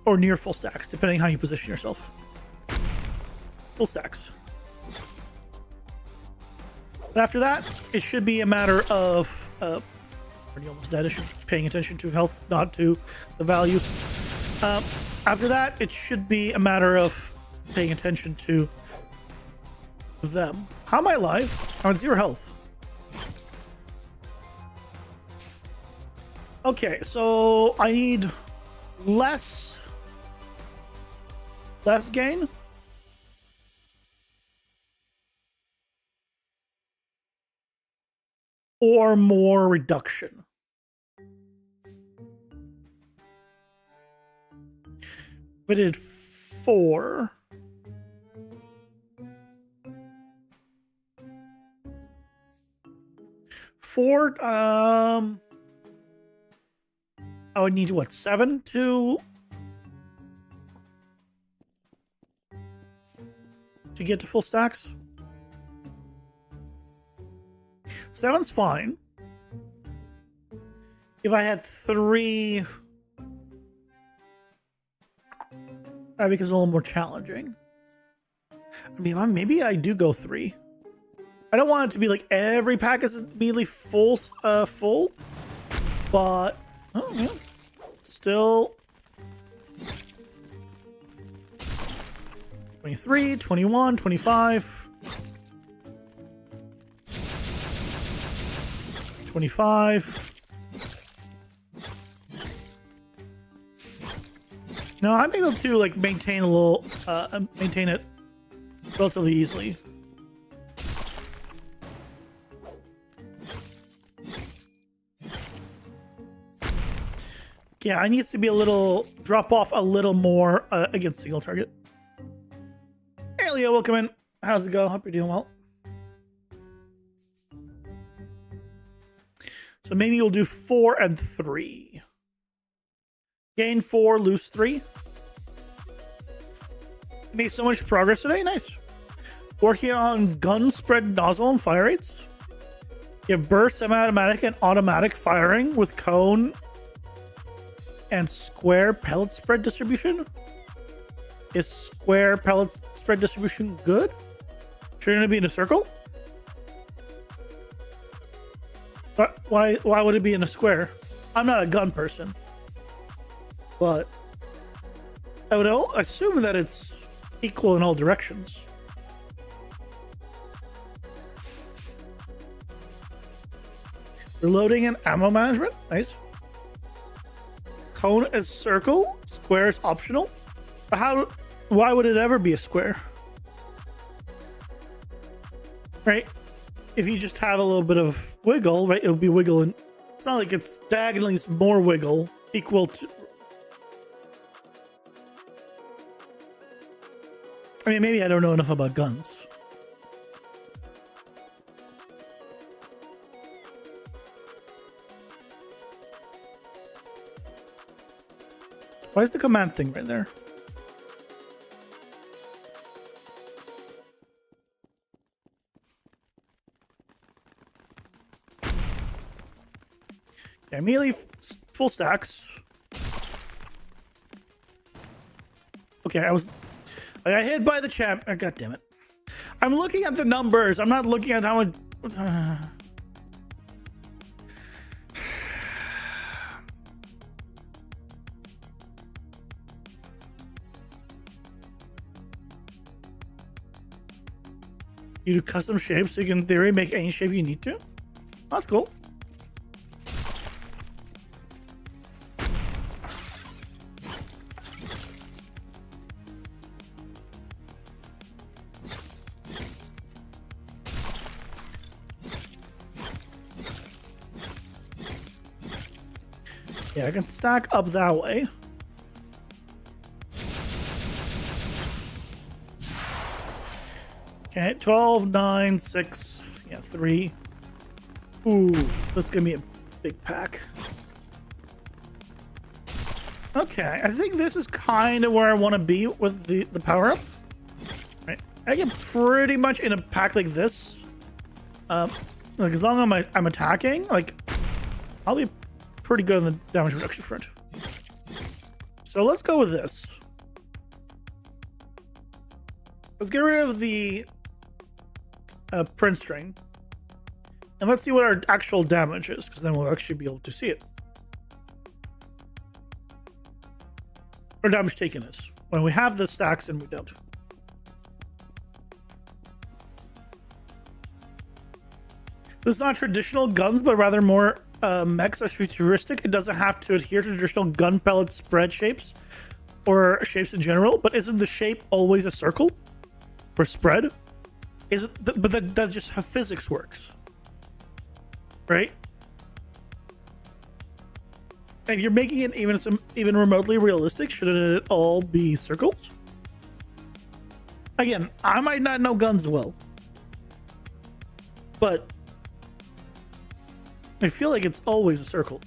Or near full stacks, depending how you position yourself. Full stacks. But after that, it should be a matter of already almost dead. Paying attention to health, not to the values. After that, it should be a matter of paying attention to them. How am I alive? I'm at 0 health. Okay, so I need less gain. Or more reduction. But it 4. I would need what, 7 to get to full stacks? 7's fine. If I had 3, that becomes a little more challenging. I mean, maybe I do go 3. I don't want it to be like every pack is immediately full, but oh, yeah. Still 23, 21, 25, 25. No, I'm able to like maintain it relatively easily. Yeah, I need to be drop off a little more against single target. Hey Leo, welcome in. How's it go? Hope you're doing well. So maybe you'll do 4 and 3. Gain 4, lose 3. Made so much progress today. Nice. Working on gun spread, nozzle, and fire rates. You have burst, semi-automatic, and automatic firing with cone and square pellet spread distribution. Is square pellet spread distribution good? Shouldn't it be in a circle? But why would it be in a square? I'm not a gun person, but I would assume that it's equal in all directions. Reloading and ammo management. Nice. Cone is circle, square is optional. But why would it ever be a square? Right? If you just have a little bit of wiggle, right, it'll be wiggle, and it's not like it's diagonally more wiggle equal to. I mean, maybe I don't know enough about guns. Why is the command thing right there? Yeah, immediately full stacks. Okay, I got hit by the champ. Oh, God damn it. I'm looking at the numbers. I'm not looking at how much. You do custom shapes so you can, in theory, make any shape you need to. That's cool. Yeah, I can stack up that way. Okay, 12, 9, 6, yeah, 3. Ooh, this is gonna be a big pack. Okay, I think this is kind of where I want to be with the power up. Right, I get pretty much in a pack like this. Like as long as I'm attacking, like I'll be pretty good on the damage reduction front. So let's go with this. Let's get rid of the print string, and let's see what our actual damage is, because then we'll actually be able to see it. Our damage taken is when we have the stacks and we don't. This is not traditional guns, but rather more mechs as futuristic. It doesn't have to adhere to traditional gun pellet spread shapes or shapes in general, but isn't the shape always a circle for spread? Is it? But that's just how physics works, right? If you're making it even remotely realistic, shouldn't it all be circles? Again, I might not know guns well, but I feel like it's always a circle.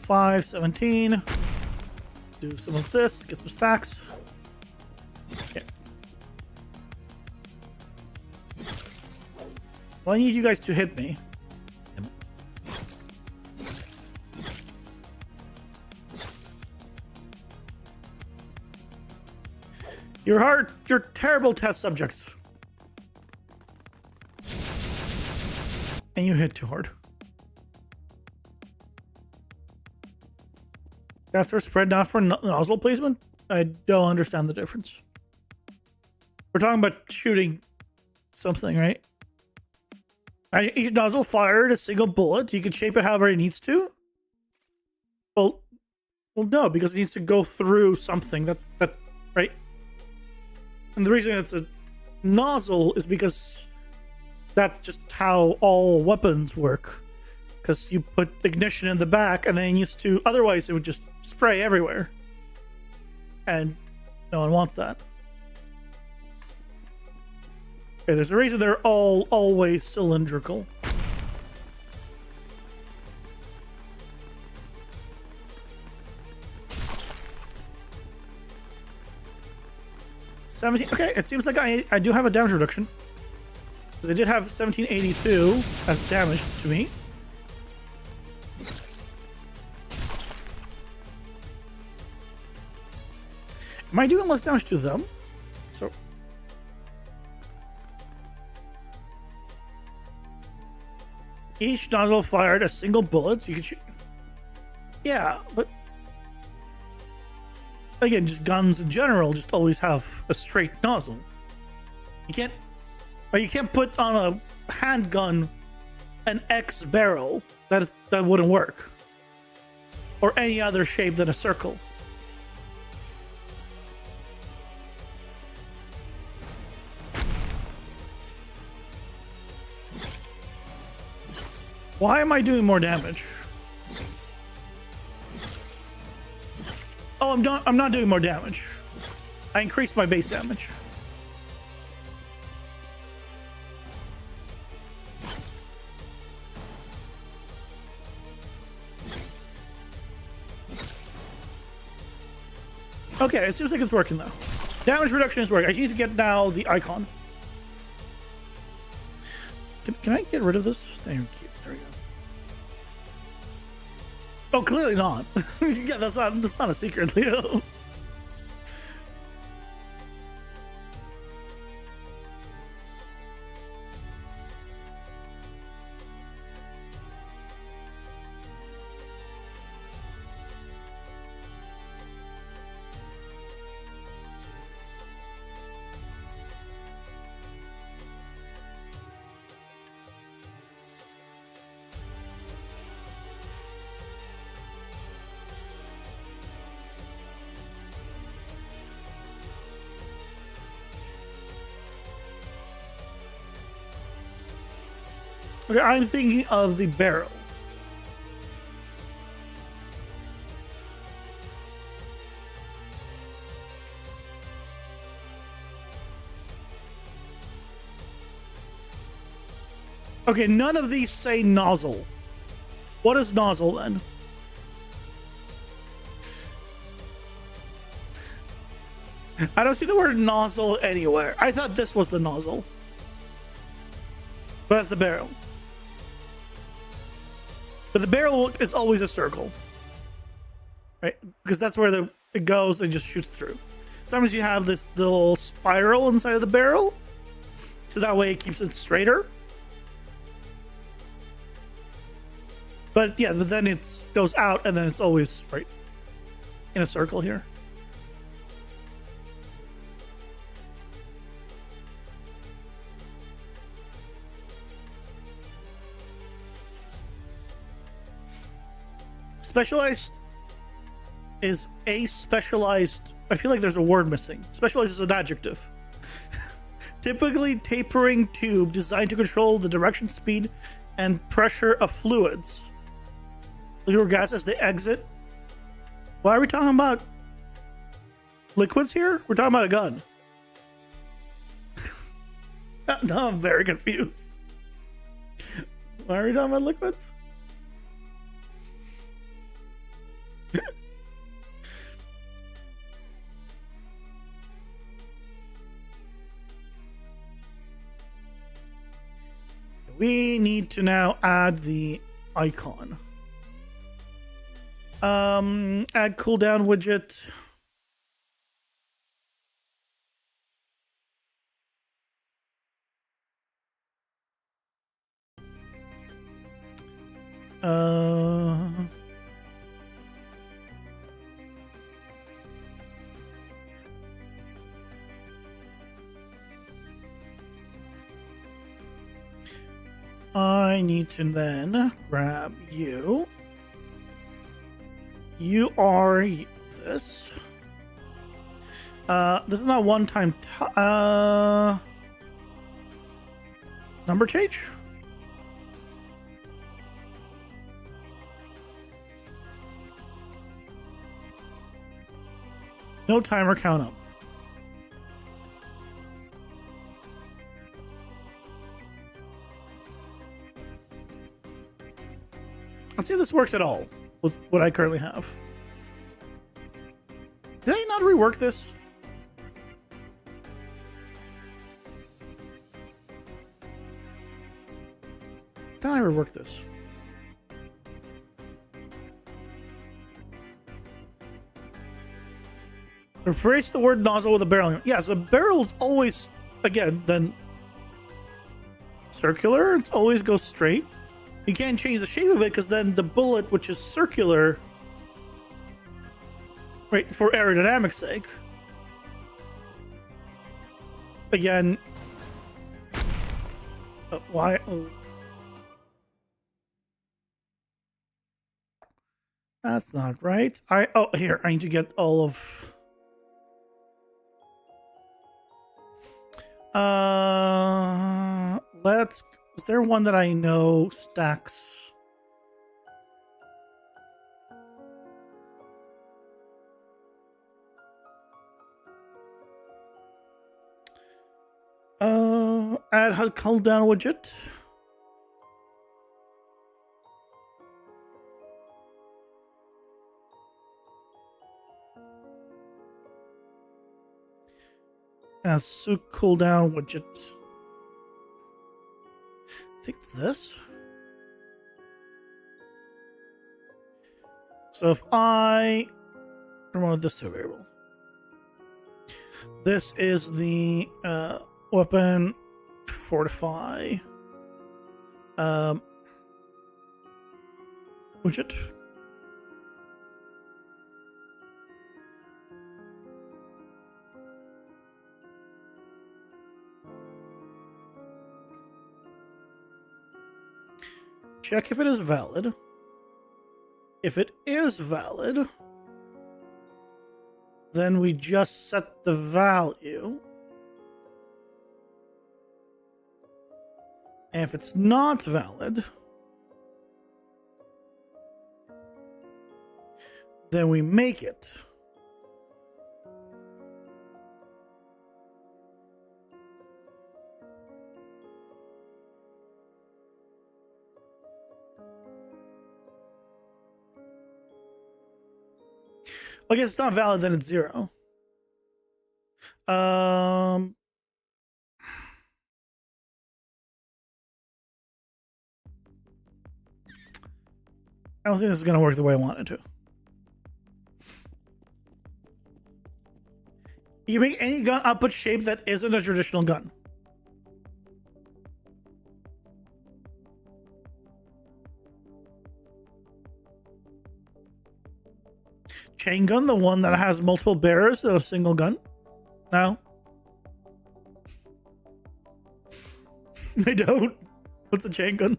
5, 17. Do some of this, get some stacks. Okay. Well, I need you guys to hit me. You're terrible test subjects. And you hit too hard. That's for spread, not for nozzle placement? I don't understand the difference. We're talking about shooting something, right? Each nozzle fired a single bullet. You can shape it however it needs to. Well, no, because it needs to go through something. That's right. And the reason it's a nozzle is because that's just how all weapons work. Because you put ignition in the back and then used to, otherwise it would just spray everywhere. And no one wants that. Okay, there's a reason they're all always cylindrical. Okay, it seems like I do have a damage reduction. Because I did have 1782 as damage to me. Am I doing less damage to them? So each nozzle fired a single bullet. So you can shoot. Yeah, but again, just guns in general just always have a straight nozzle. You can't put on a handgun an X barrel. That wouldn't work. Or any other shape than a circle. Why am I doing more damage? Oh, I'm not doing more damage. I increased my base damage. Okay, it seems like it's working though. Damage reduction is working. I need to get now the icon. Can I get rid of this? Thank you. There we go. Oh, clearly not. Yeah, that's not a secret, Leo. Okay, I'm thinking of the barrel. Okay, none of these say nozzle. What is nozzle then? I don't see the word nozzle anywhere. I thought this was the nozzle. But that's the barrel. But the barrel is always a circle. Right? Because that's where it goes and just shoots through. Sometimes you have this little spiral inside of the barrel. So that way it keeps it straighter. But yeah, but then it goes out and then it's always right in a circle here. Specialized is a specialized. I feel like there's a word missing. Specialized is an adjective. Typically tapering tube designed to control the direction, speed, and pressure of fluids. Liquid gas as they exit. Why are we talking about liquids here? We're talking about a gun. Now I'm very confused. Why are we talking about liquids? we need to now add the icon. Add cooldown widget. I need to then grab you. You are this. This is not one-time. Number change. No timer count up. Let's see if this works at all with what I currently have. Did I not rework this? Did I rework this? Replace the word nozzle with a barrel. Yeah, so barrel's always, again, then circular. It always goes straight. You can't change the shape of it because then the bullet, which is circular, right, for aerodynamic sake. Again, why? Oh. That's not right. Here, I need to get all of. Is there one that I know stacks? Add HUD cooldown widget. Add suit cooldown widget. I think it's this. So if I promote this to a variable, this is the weapon fortify widget. Check if it is valid. If it is valid, then we just set the value. And if it's not valid, then we make it. I guess it's not valid, then it's 0. I don't think this is going to work the way I want it to. You make any gun output shape that isn't a traditional gun. Chain gun, the one that has multiple bearers in a single gun? No. They don't. What's a chain gun?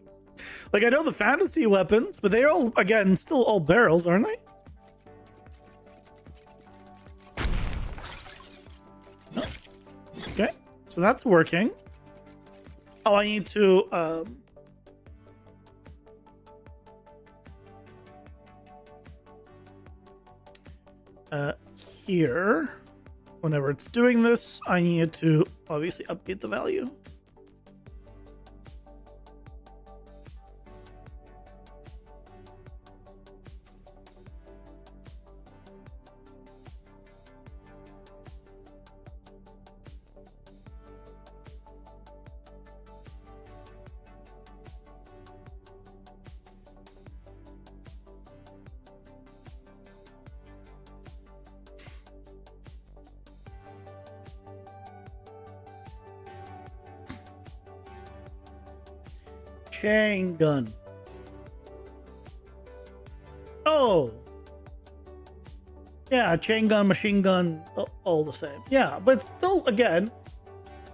Like, I know the fantasy weapons, but they're all, again, still all barrels, aren't they? No. Okay, so that's working. Oh, I need to, here, whenever it's doing this, I need to obviously update the value. Chain gun. Oh. Yeah, chain gun, machine gun, all the same. Yeah, but still, again,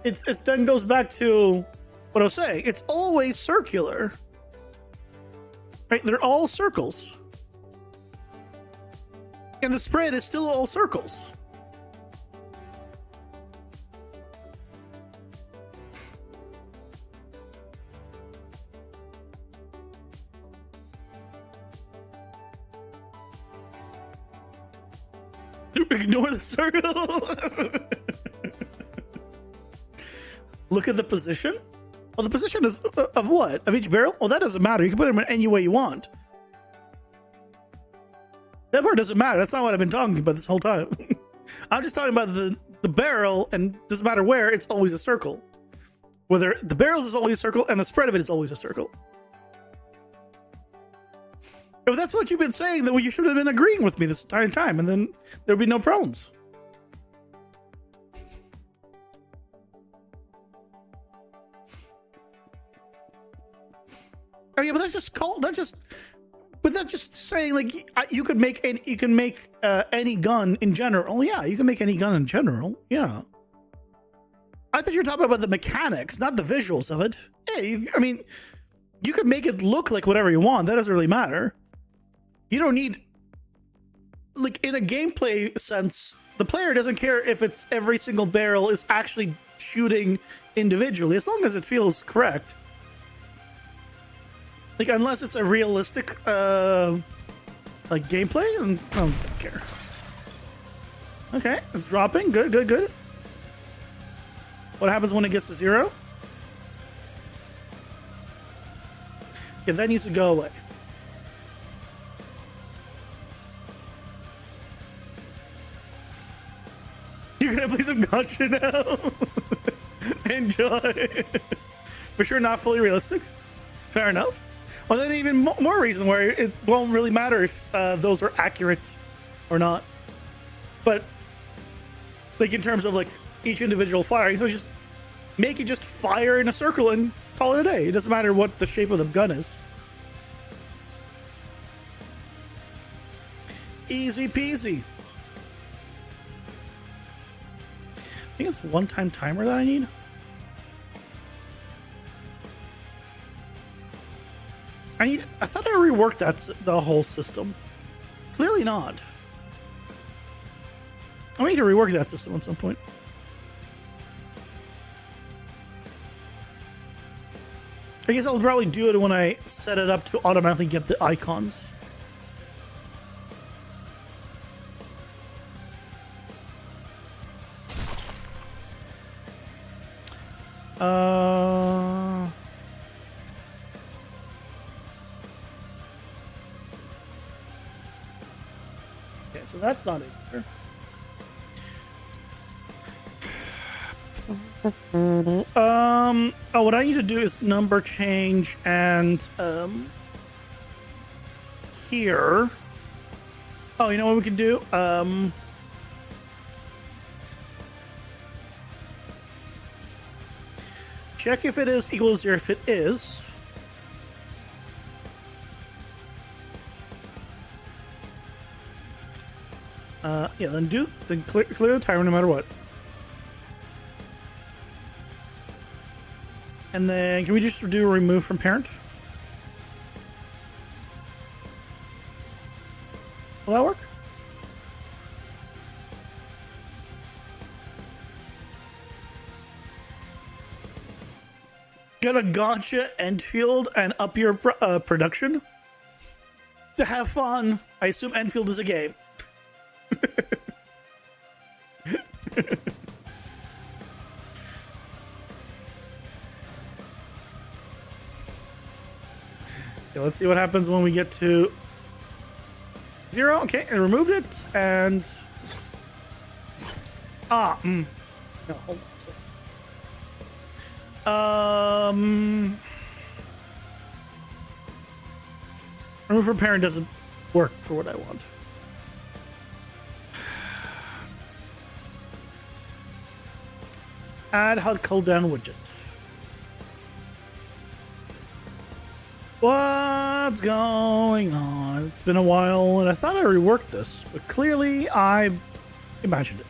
it's then goes back to what I was saying. It's always circular. Right? They're all circles. And the spread is still all circles. Ignore the circle. Look at the position. Well, the position is of what? Of each barrel? Well, that doesn't matter. You can put them in any way you want. That part doesn't matter. That's not what I've been talking about this whole time. I'm just talking about the barrel, and doesn't matter where, it's always a circle. Whether the barrels is always a circle and the spread of it is always a circle. If that's what you've been saying, then you should have been agreeing with me this entire time, and then there'd be no problems. Oh yeah, but that's just saying, like, you can make any gun in general. Yeah, you can make any gun in general. Yeah. I thought you were talking about the mechanics, not the visuals of it. Yeah, I mean, you could make it look like whatever you want. That doesn't really matter. You don't need, like, in a gameplay sense, the player doesn't care if it's every single barrel is actually shooting individually, as long as it feels correct. Like, unless it's a realistic, like, gameplay, then no one's gonna care. Okay, it's dropping. Good, good, good. What happens when it gets to 0? Yeah, that needs to go away. You're gonna play some gotcha now? Enjoy. For sure, not fully realistic. Fair enough. Well, then even more reason where it won't really matter if those are accurate or not. But, like, in terms of, like, each individual firing, so just make it just fire in a circle and call it a day. It doesn't matter what the shape of the gun is. Easy peasy. I think it's one-time timer that I need. I thought I reworked the whole system. Clearly not. I need to rework that system at some point. I guess I'll probably do it when I set it up to automatically get the icons. Okay, so that's not it here. Oh, what I need to do is number change and here. Oh, you know what we can do? Check if it is equal to 0. If it is, yeah, then clear the timer no matter what. And then can we just do a remove from parent? Will that work? Get a gotcha Enfield and up your production to have fun. I assume Enfield is a game. Okay, let's see what happens when we get to 0. Okay, I removed it, and no, hold on a second. Remove from parent doesn't work for what I want. Add HUD cooldown widget. What's going on? It's been a while, and I thought I reworked this, but clearly I imagined it.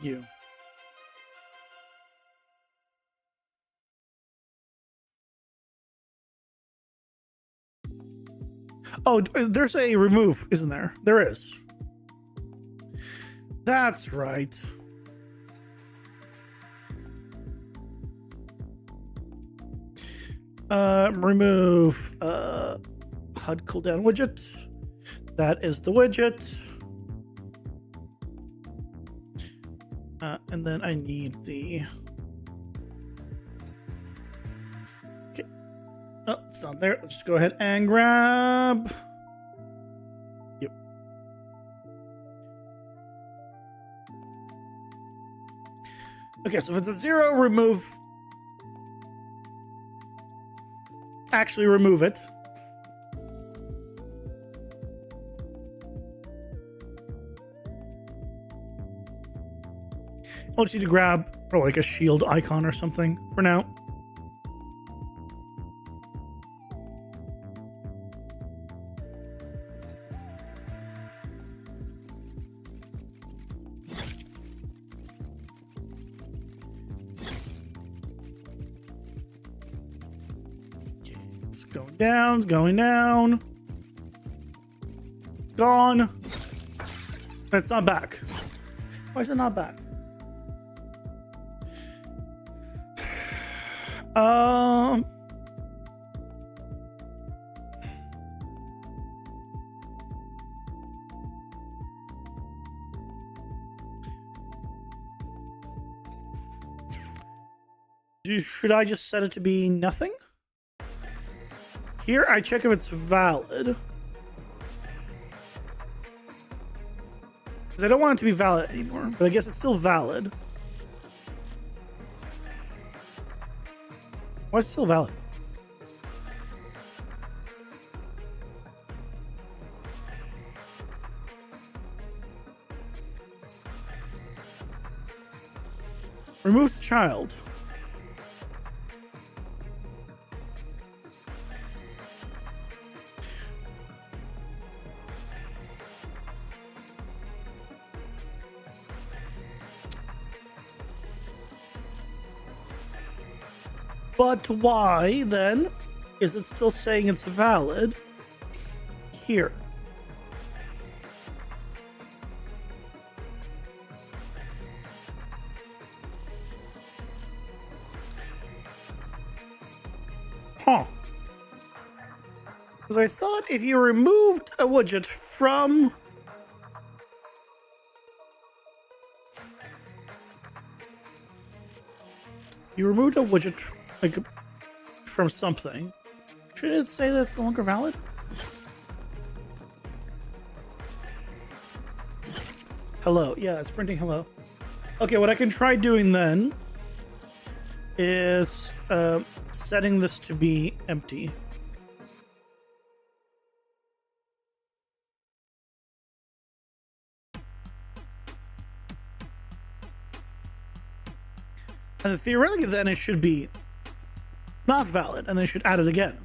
You. Oh, there's a remove, isn't there? There is. That's right. Remove HUD cooldown widget. That is the widget. And then I need the... Okay. Oh, it's not there. Let's just go ahead and grab... Yep. Okay, so if it's a 0, remove... Actually remove it. I'll just need to grab like a shield icon or something for now. Okay, it's going down, it's going down. It's gone. It's not back. Why is it not back? Should I just set it to be nothing? Here, I check if it's valid. Because I don't want it to be valid anymore, but I guess it's still valid. Why is it still valid? Removes the child. But why, then, is it still saying it's valid here? Huh. Because I thought if you removed a widget from... You removed a widget like from something. Should it say that's no longer valid? Hello. Yeah, it's printing hello. Okay, what I can try doing then is setting this to be empty. And theoretically, then it should be not valid, and then it should add it again.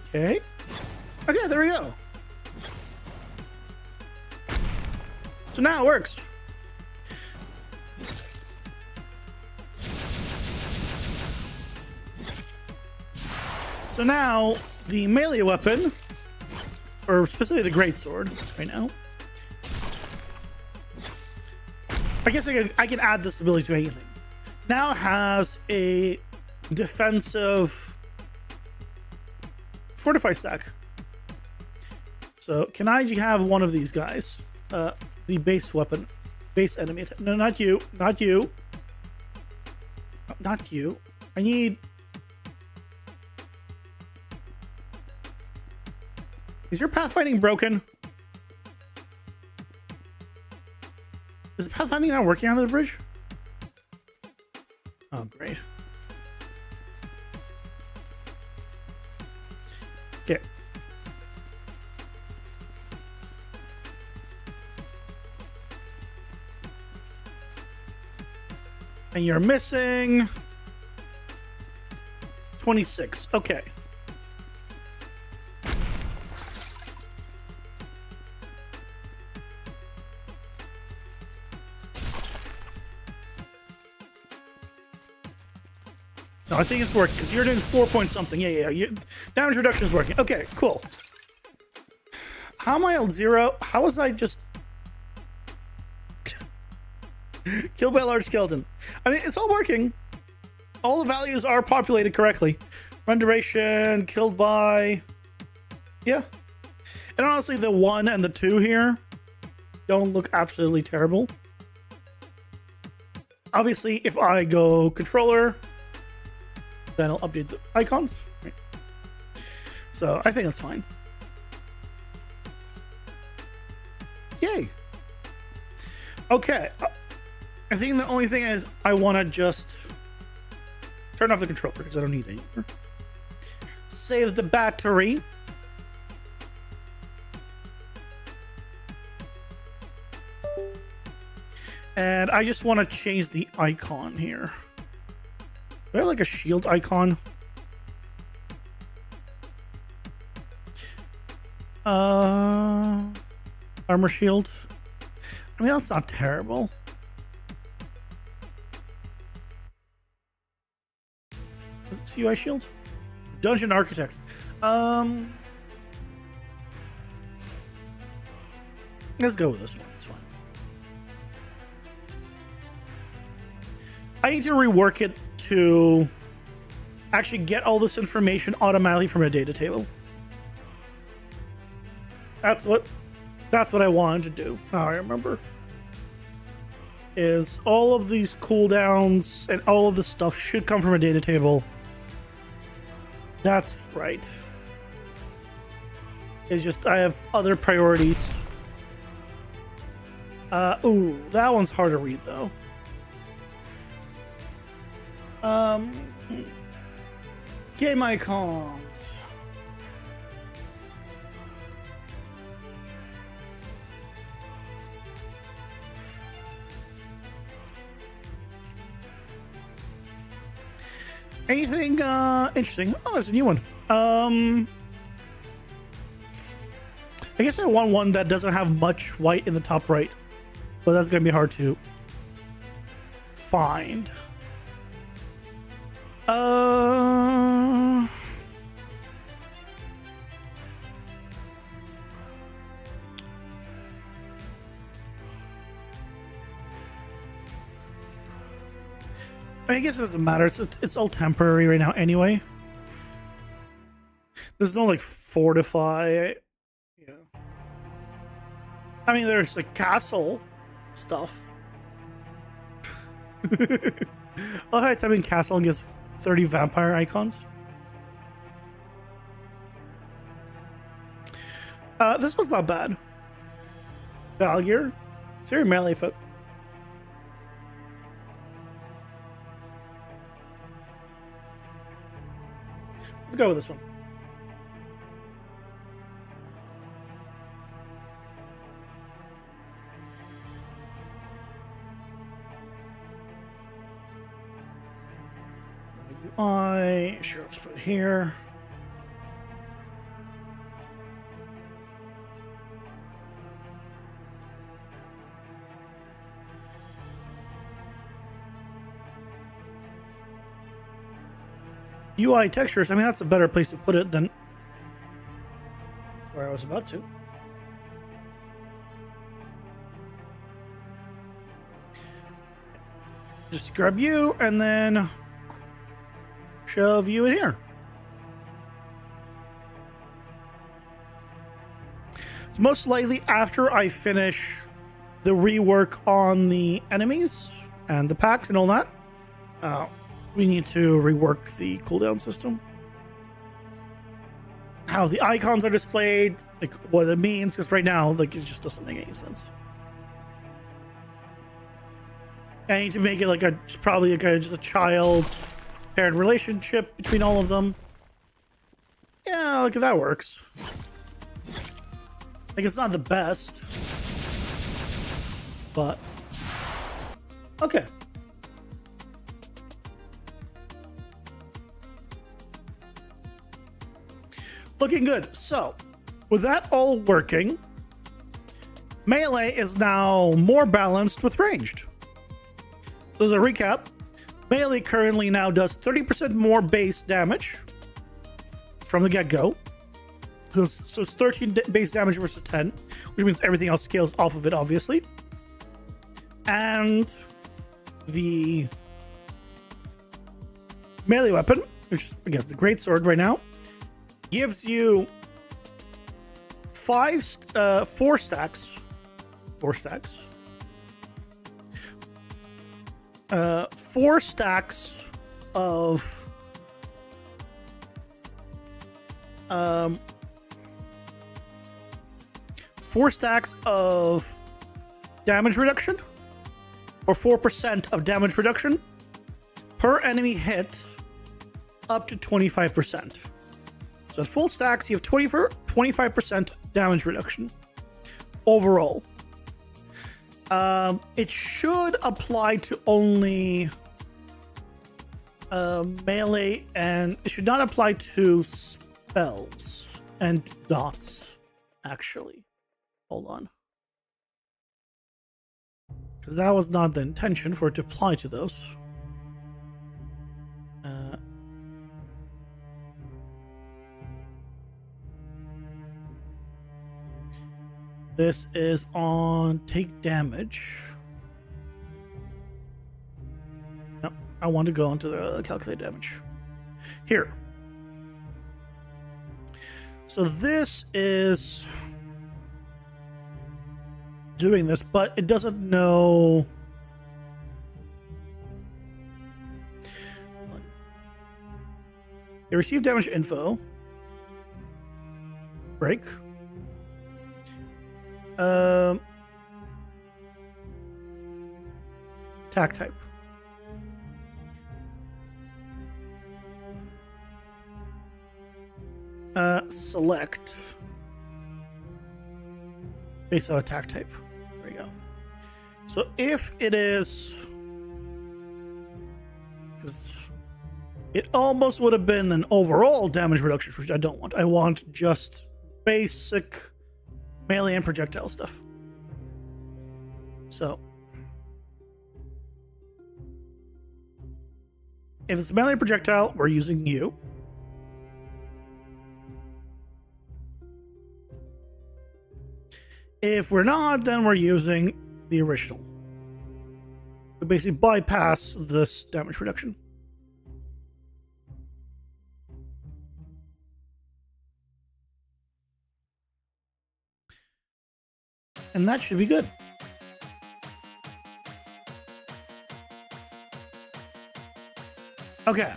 Okay. Okay, there we go. So now it works. So now the melee weapon, or specifically the greatsword right now. I guess I can add this ability to anything. Now has a defensive fortify stack. So can I have one of these guys? The base weapon. Base enemy. No, not you. Not you. Not you. I need... Is your pathfinding broken? Is pathfinding not working on the bridge? Oh, great. Okay. And you're missing 26. Okay. No, I think it's working because you're doing 4 point something. Yeah. Damage reduction is working. Okay, cool. How am I at 0? How was I just killed by a large skeleton? I mean, it's all working. All the values are populated correctly. Run duration, killed by... Yeah. And honestly, the 1 and the 2 here don't look absolutely terrible. Obviously, if I go controller, then I'll update the icons. Right. So I think that's fine. Yay. Okay. I think the only thing is I want to just turn off the controller because I don't need it anymore. Save the battery. And I just want to change the icon here. Do I have like a shield icon? Armor shield. I mean, that's not terrible. What's UI shield? Dungeon Architect. Let's go with this one. It's fine. I need to rework it to actually get all this information automatically from a data table. That's what I wanted to do. Now I remember. Is all of these cooldowns and all of this stuff should come from a data table. That's right. It's just I have other priorities. Ooh, that one's hard to read though. Game icons. Anything interesting? Oh, there's a new one. I guess I want one that doesn't have much white in the top right, but that's gonna be hard to find. I guess it doesn't matter. It's all temporary right now anyway. There's no like fortify. Yeah. I mean, there's like castle stuff. Oh, hi, it's having castle and gets 30 vampire icons. This one's not bad. Valgear. It's very melee foot. Let's go with this one. UI, sure, let's put it here. UI textures, I mean, that's a better place to put it than where I was about to. Just grab you and then shove you in here. So most likely after I finish the rework on the enemies and the packs and all that. We need to rework the cooldown system. How the icons are displayed, like what it means, because right now, like, it just doesn't make any sense. I need to make it like probably like just a child-parent relationship between all of them. Yeah, like if that works. Like, it's not the best, but okay. Looking good. So, with that all working, melee is now more balanced with ranged. So as a recap, melee currently now does 30% more base damage from the get-go. So it's 13 base damage versus 10, which means everything else scales off of it, obviously. And the melee weapon, which again is the greatsword right now, gives you 4 stacks. 4 stacks. 4 stacks of 4 stacks of damage reduction, or 4% of damage reduction per enemy hit, up to 25%. So at full stacks, you have 25% damage reduction overall. It should apply to only melee, and it should not apply to spells and dots, actually. Hold on. Because that was not the intention for it to apply to those. This is on take damage. No, I want to go into the calculate damage. Here. So this is doing this, but it doesn't know. They receive damage info. Break. Attack type. Select. Based on attack type. There we go. So if it is, because it almost would have been an overall damage reduction, which I don't want. I want just basic melee and projectile stuff. So if it's melee projectile, we're using new. If we're not, then we're using the original. We basically bypass this damage reduction. And that should be good. Okay.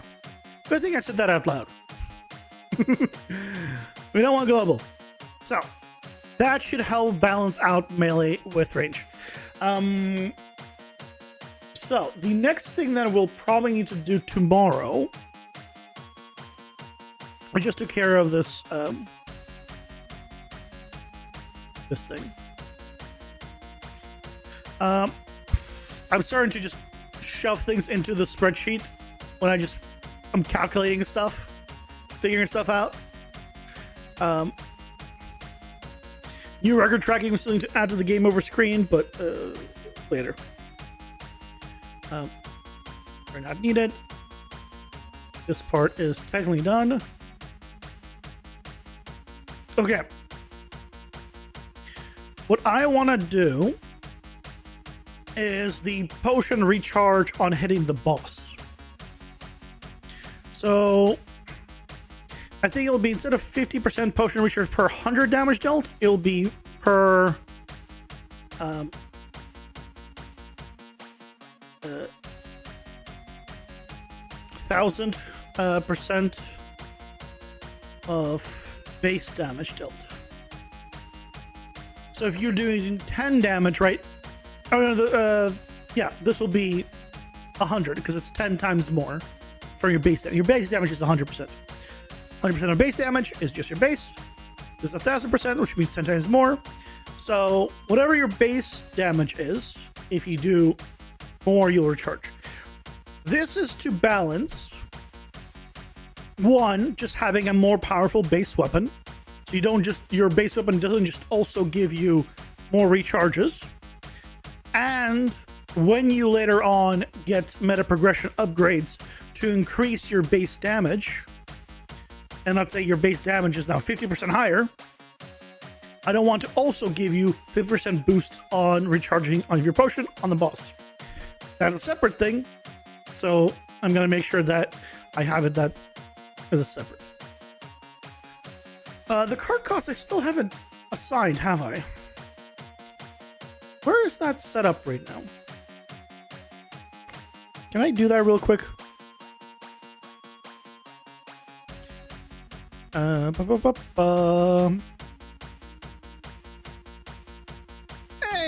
Good thing I said that out loud. We don't want global. So, that should help balance out melee with range. So, the next thing that we'll probably need to do tomorrow, I just took care of this, this thing. I'm starting to just shove things into the spreadsheet when I'm calculating stuff, figuring stuff out. New record tracking was something to add to the game over screen, but later. They're not needed. This part is technically done. Okay. What I want to do is the potion recharge on hitting the boss. So I think it'll be, instead of 50% potion recharge per 100 damage dealt, it'll be per 1000% of base damage dealt. So if you're doing 10 damage, right? Oh no, yeah, this will be 100 because it's 10 times more for your base damage. Your base damage is 100%. 100% of base damage is just your base. This is 1000%, which means 10 times more. So whatever your base damage is, if you do more, you'll recharge. This is to balance, one, just having a more powerful base weapon. So you don't just, your base weapon doesn't just also give you more recharges. And when you later on get meta progression upgrades to increase your base damage, and let's say your base damage is now 50% higher, I don't want to also give you 50% boosts on recharging on your potion on the boss. That's a separate thing, so I'm going to make sure that I have it that as a separate. The card cost I still haven't assigned, have I? Where is that set up right now? Can I do that real quick? Hey,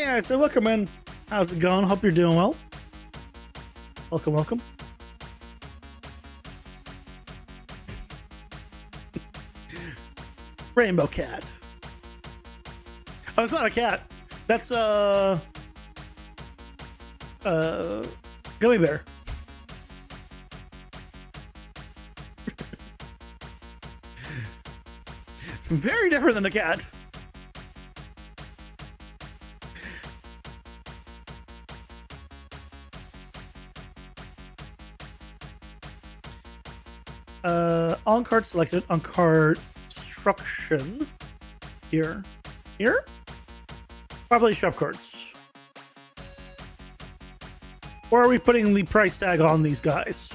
I said welcome in. How's it going? Hope you're doing well. Welcome, welcome. Rainbow cat. Oh, it's not a cat. That's gummy bear. Very different than a cat. On card selected, on card instruction. Here. Here? Probably shop cards. Or are we putting the price tag on these guys?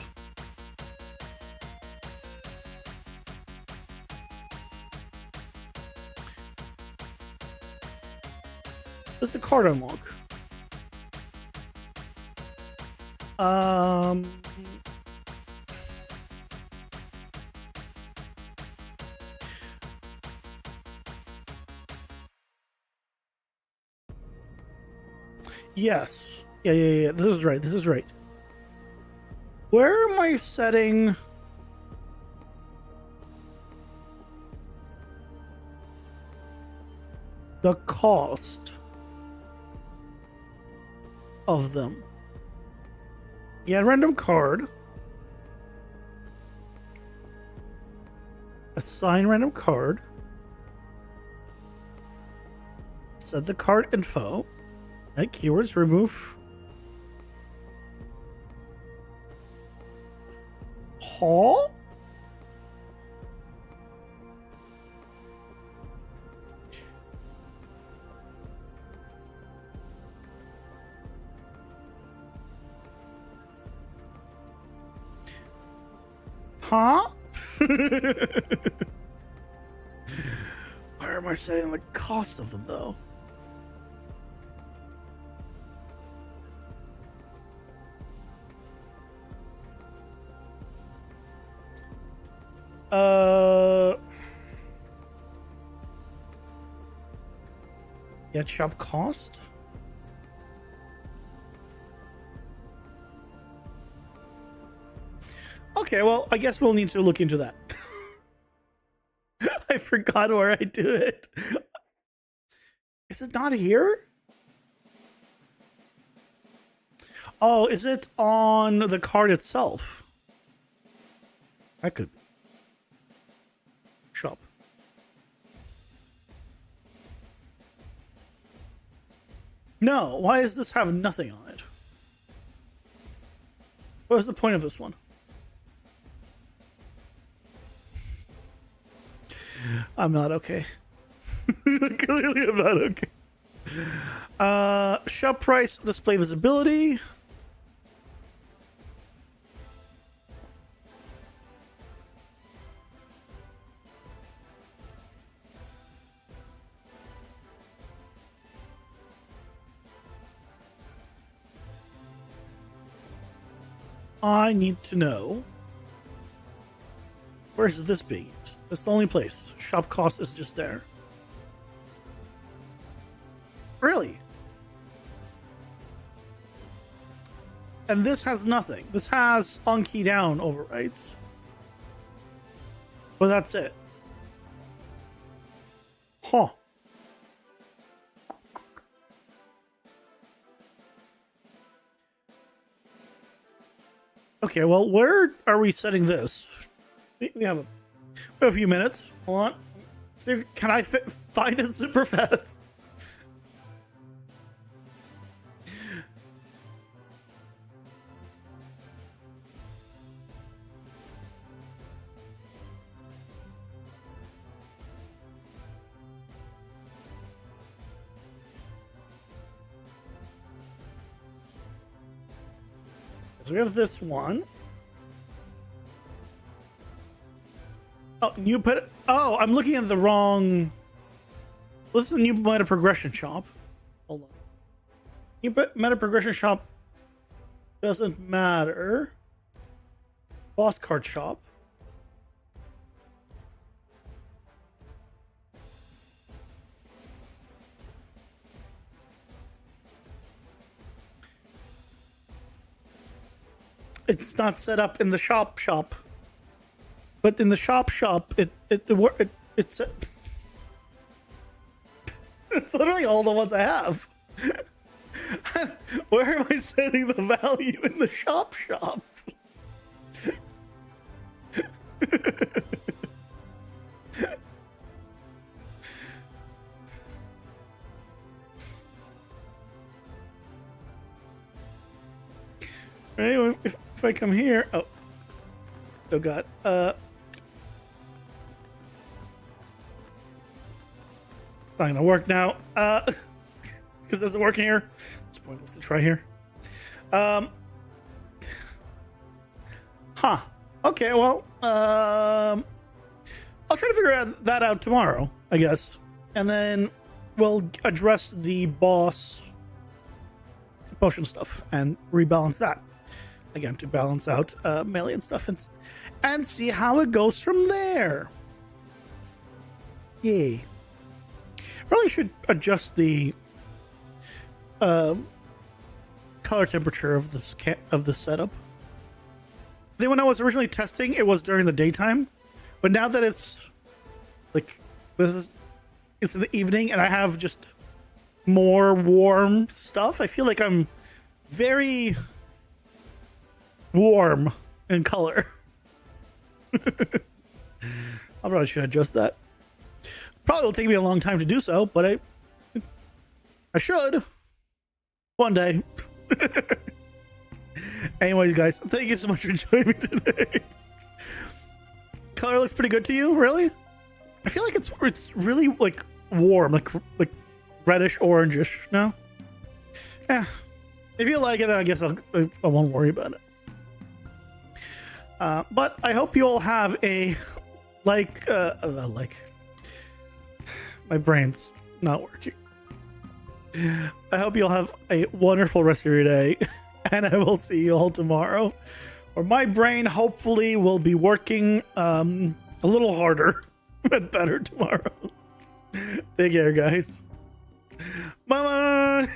Does the card unlock? Yes. Yeah. This is right. This is right. Where am I setting? The cost of them. Yeah, random card. Assign random card. Set the card info. Add keywords, remove. Huh? Huh? Where am I setting the cost of them, though? Get shop cost? Okay, well, I guess we'll need to look into that. I forgot where I do it. Is it not here? Oh, is it on the card itself? That could be. Shop. No, why does this have nothing on it? What was the point of this one? I'm not okay. Clearly I'm not okay. Shop price, display visibility. I need to know, where's this being used? It's the only place. Shop cost is just there. Really? And this has nothing. This has on key down overrides. But that's it. Huh. Okay, well, where are we setting this? We have a few minutes. Hold on. So can I find it super fast? So we have this one. Oh, new put. Oh, I'm looking at the wrong. This is the new meta progression shop. Hold on. New meta progression shop doesn't matter. Boss card shop. It's not set up in the shop, but in the shop, it's it's literally all the ones I have. Where am I setting the value in the shop? Anyway, if I come here, oh god, not gonna work now, because it doesn't work here. It's pointless to try here. Okay, well, I'll try to figure that out tomorrow, I guess, and then we'll address the boss potion stuff and rebalance that. Again, to balance out melee and stuff, and see how it goes from there. Yay. Probably should adjust the color temperature of this setup. I think when I was originally testing, it was during the daytime, but now that it's like it's in the evening and I have just more warm stuff, I feel like I'm very warm in color. I probably should adjust that. Probably will take me a long time to do so, but I should one day. Anyways, guys, thank you so much for joining me today. Color looks pretty good to you, really? I feel like it's really like warm, like reddish orangish. No? Yeah. If you like it, I guess I won't worry about it. But I hope you all have a my brain's not working. I hope you'll have a wonderful rest of your day, and I will see you all tomorrow, or my brain hopefully will be working a little harder but better tomorrow. Take care, guys. Bye bye.